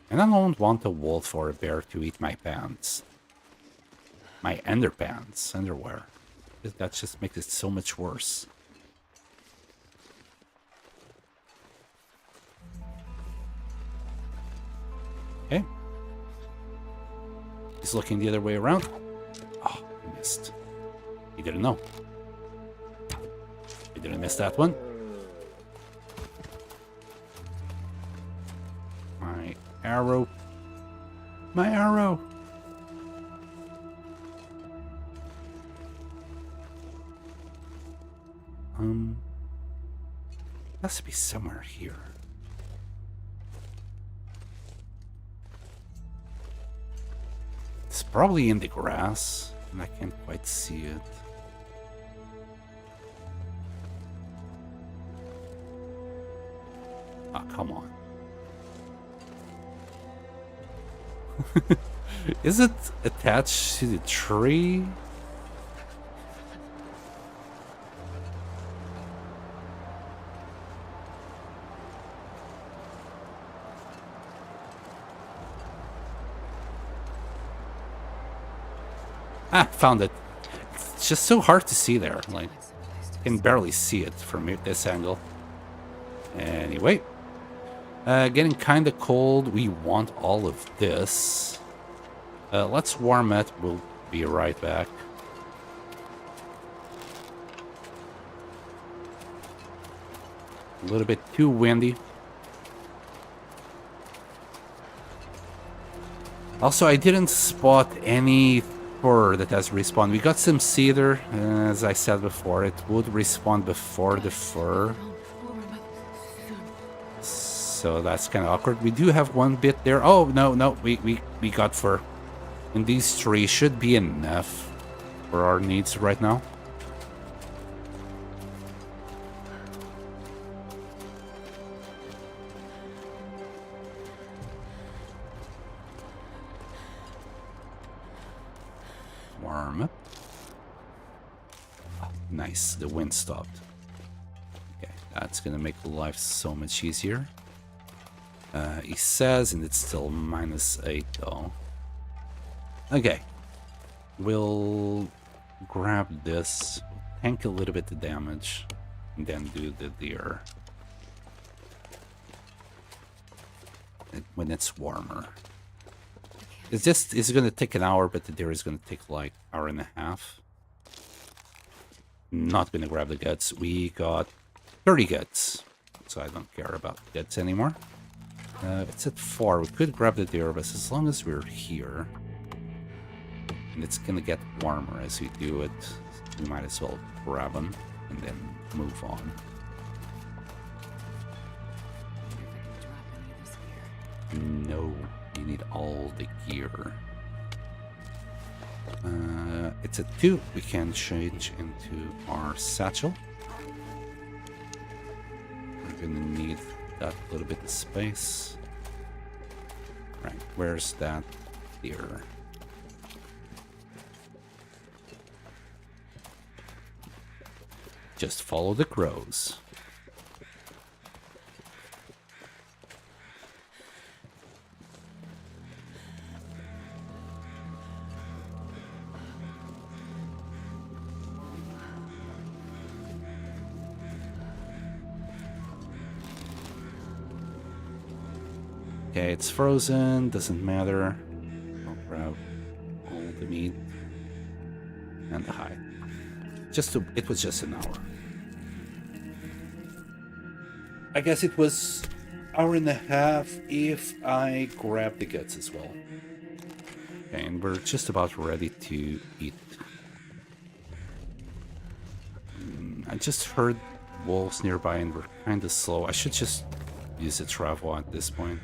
And I don't want a wolf or a bear to eat my pants. My underpants, underwear. That just makes it so much worse. Okay. He's looking the other way around. Oh, missed. He didn't know. He didn't miss that one. My arrow. My arrow. Has to be somewhere here. It's probably in the grass, and I can't quite see it. Ah, oh, come on. Is it attached to the tree? Ah, found it. It's just so hard to see there. Like, Nice place to can barely see it from this angle. Anyway, getting kind of cold. We want all of this. Let's warm it. We'll be right back. A little bit too windy. Also, I didn't spot any fur that has respawned. We got some cedar, as I said before. It would respawn before the fur. So that's kind of awkward. We do have one bit there. Oh, no, we got fur. And these trees should be enough for our needs right now. Warm up. Oh, nice, the wind stopped. Okay, that's gonna make life so much easier. He says, and it's still -8 though. Okay, we'll grab this, tank a little bit of damage, and then do the deer when it's warmer. It's gonna take an hour, but the deer is gonna take like an hour and a half. Not gonna grab the guts. We got 30 guts, so I don't care about guts anymore. It's at 4. We could grab the deer, but as long as we're here, and it's gonna get warmer as we do it, we might as well grab them and then move on. No, you need all the gear. It's a 2. We can change into our satchel. We're gonna need that little bit of space. Right, where's that deer? Just follow the crows. Okay, it's frozen, doesn't matter. I'll grab all the meat and the hide. It was just an hour. I guess it was hour and a half if I grab the guts as well. Okay, and we're just about ready to eat. I just heard wolves nearby and we're kind of slow. I should just use the travel at this point.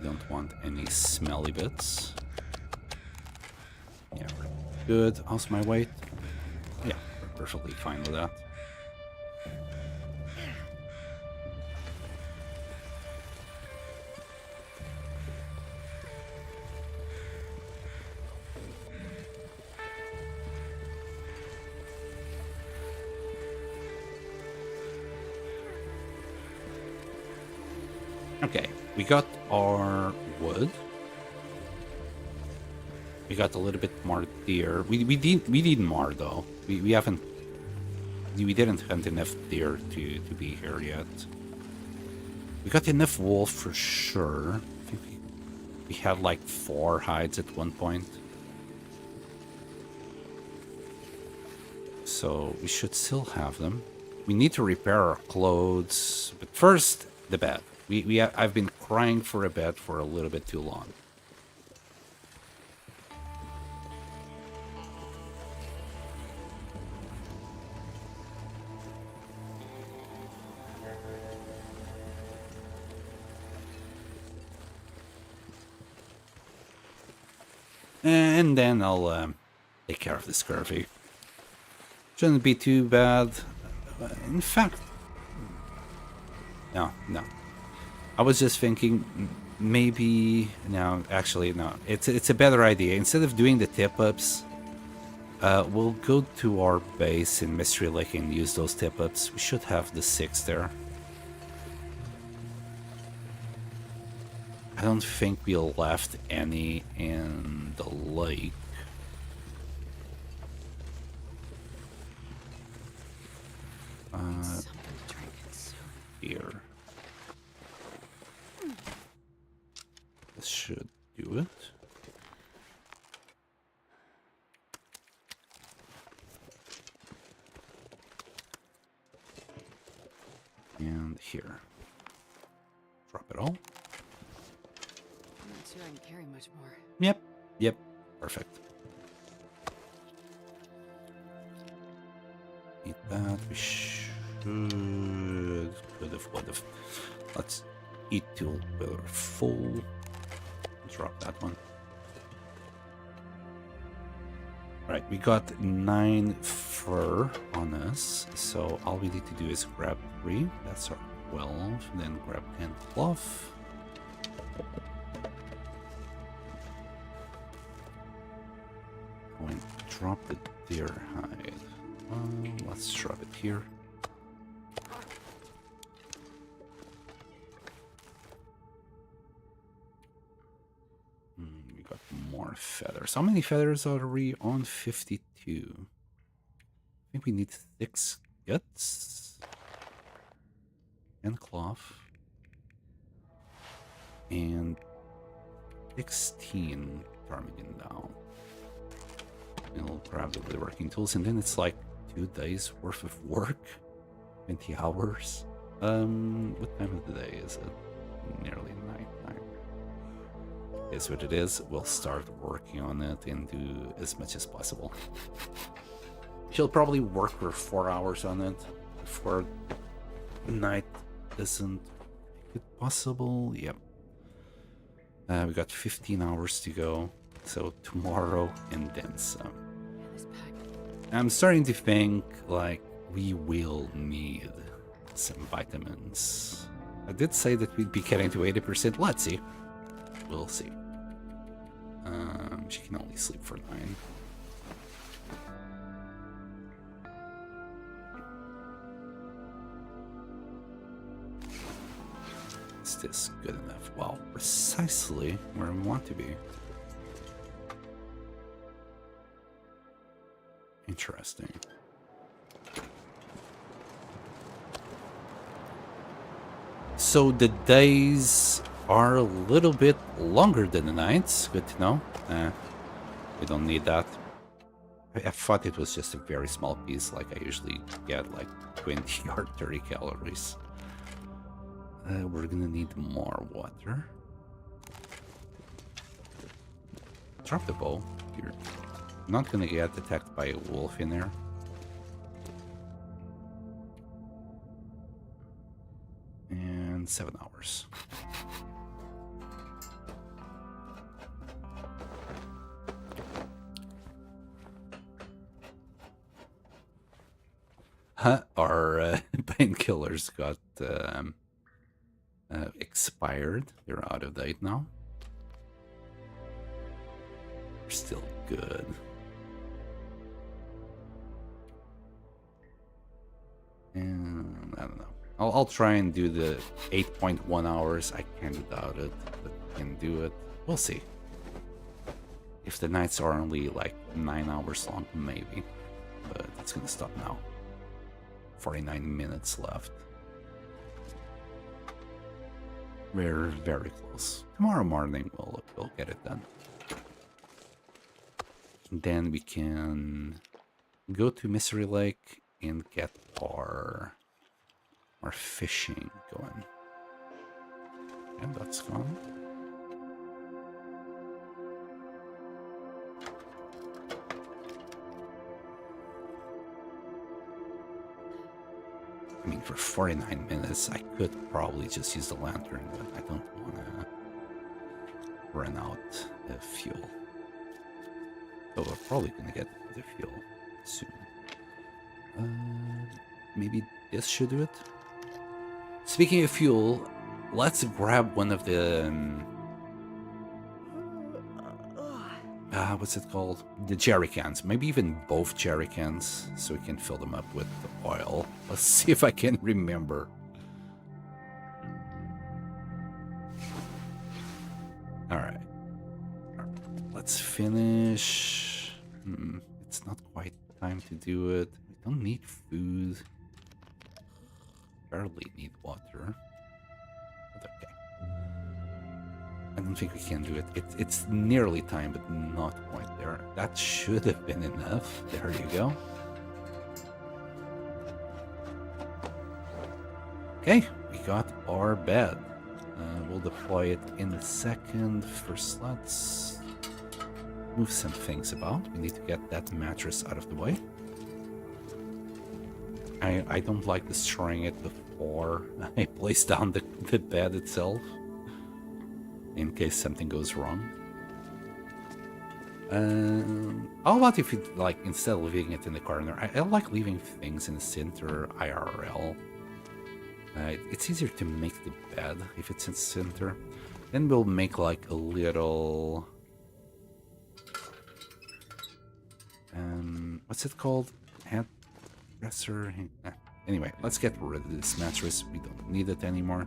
Don't want any smelly bits. Yeah, we're good. How's my weight? Yeah, we're perfectly fine with that. Okay, we got our wood. We got a little bit more deer. We need more though. We didn't hunt enough deer to be here yet. We got enough wolf for sure. I think we had like 4 hides at one point. So we should still have them. We need to repair our clothes, but first the bed. I've been crying for a bed for a little bit too long. And then I'll take care of the scurvy. Shouldn't be too bad. In fact, no. I was just thinking maybe no. Actually, no. It's a better idea. Instead of doing the tip-ups, we'll go to our base in Mystery Lake and use those tip-ups. We should have the 6 there. I don't think we left any in the lake. Something to drink soon. Here. This should do it. And here. Drop it all. I'm not sure I can carry much more. Yep. Perfect. Eat that. We would have. Let's eat till we're full. Drop that one. Right, we got 9 fur on us, so all we need to do is grab 3. That's our 12. Then grab 10 cloth. Going to drop the deer hide. Let's drop it here. We got more feathers. How many feathers are we on? 52. I think we need 6 guts and cloth and 16 ptarmigan down. And we'll grab the woodworking tools, and then it's like 2 days worth of work, 20 hours. What time of the day is it? Nearly nighttime. Is what it is. We'll start working on it and do as much as possible. She'll probably work for 4 hours on it before night isn't possible. Yep. We got 15 hours to go, so tomorrow and then some. I'm starting to think like we will need some vitamins. I did say that we'd be getting to 80%. Let's see. We'll see. She can only sleep for 9. Is this good enough? Well, precisely where we want to be. Interesting. So the days are a little bit longer than the nights. Good to know. We don't need that. I thought it was just a very small piece, like I usually get like 20 or 30 calories. We're gonna need more water. Drop the bow. You're not gonna get attacked by a wolf in there. And 7 hours. Our painkillers got expired. They're out of date now. They're still good. And I don't know. I'll try and do the 8.1 hours. I kind of doubt it, but I can do it. We'll see. If the nights are only like 9 hours long, maybe. But it's gonna stop now. 49 minutes left. We're very close. Tomorrow morning we'll get it done. Then we can go to Mystery Lake and get our fishing going. And that's gone. I mean, for 49 minutes, I could probably just use the lantern, but I don't want to run out of fuel. So we're probably going to get the fuel soon. Maybe this should do it. Speaking of fuel, let's grab one of the... what's it called? The jerry cans. Maybe even both jerry cans, so we can fill them up with oil. Let's see if I can remember. let's finish. It's not quite time to do it. We don't need food. Barely need water. But okay. I don't think we can do it. It's nearly time, but not quite there. That should have been enough. There you go. Okay, we got our bed. We'll deploy it in a second. First, let's move some things about. We need to get that mattress out of the way. I don't like destroying it before I place down the bed itself, in case something goes wrong. How about if you, like, instead of leaving it in the corner, I like leaving things in the center IRL. It's easier to make the bed if it's in the center. Then we'll make like a little... what's it called? Head dresser? Anyway, let's get rid of this mattress. We don't need it anymore.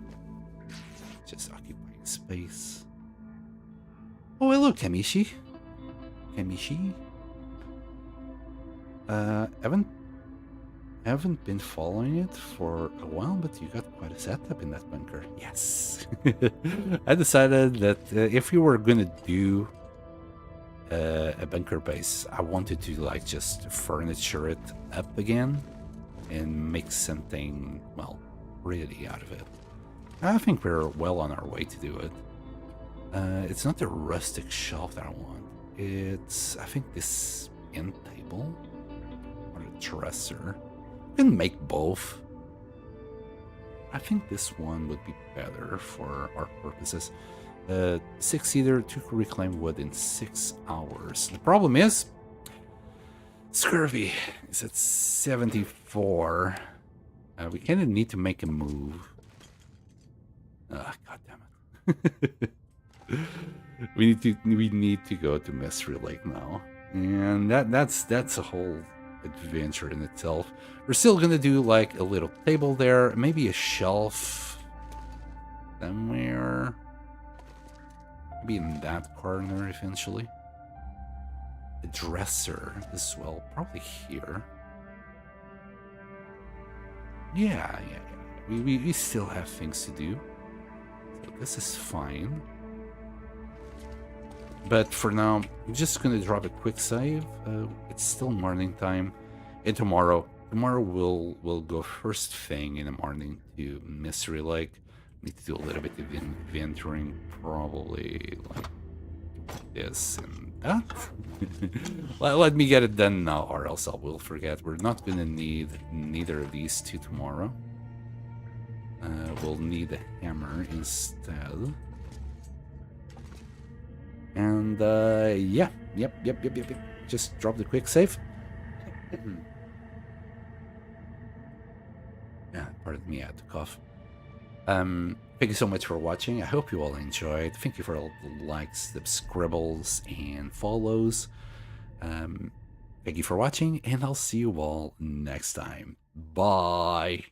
Just occupying space. Oh, hello, Kamishi. Kamishi? Haven't been following it for a while, but you got quite a setup in that bunker. Yes. I decided that if we were gonna do a bunker base, I wanted to like just furniture it up again and make something, well, really out of it. I think we're well on our way to do it. It's not the rustic shelf that I want. It's, I think, this end table or a dresser. We can make both. I think this one would be better for our purposes. 6-seater to reclaim wood in 6 hours. The problem is, scurvy is at 74. We kind of need to make a move. God damn it. we need to go to Mystery Lake now, and that's a whole adventure in itself. We're still gonna do like a little table there, maybe a shelf somewhere, maybe in that corner eventually. A dresser as well, probably here. Yeah. We still have things to do, so this is fine. But for now, I'm just gonna drop a quick save. It's still morning time, and tomorrow we'll go first thing in the morning to Mystery Lake. Need to do a little bit of inventorying, probably like this and that. Let me get it done now, or else I will forget. We're not gonna need neither of these two tomorrow. We'll need a hammer instead. And yeah, yep. Just drop the quick save. Yeah, pardon me, I had to cough. Thank you so much for watching. I hope you all enjoyed. Thank you for all the likes, the scribbles, and follows. Thank you for watching, and I'll see you all next time. Bye.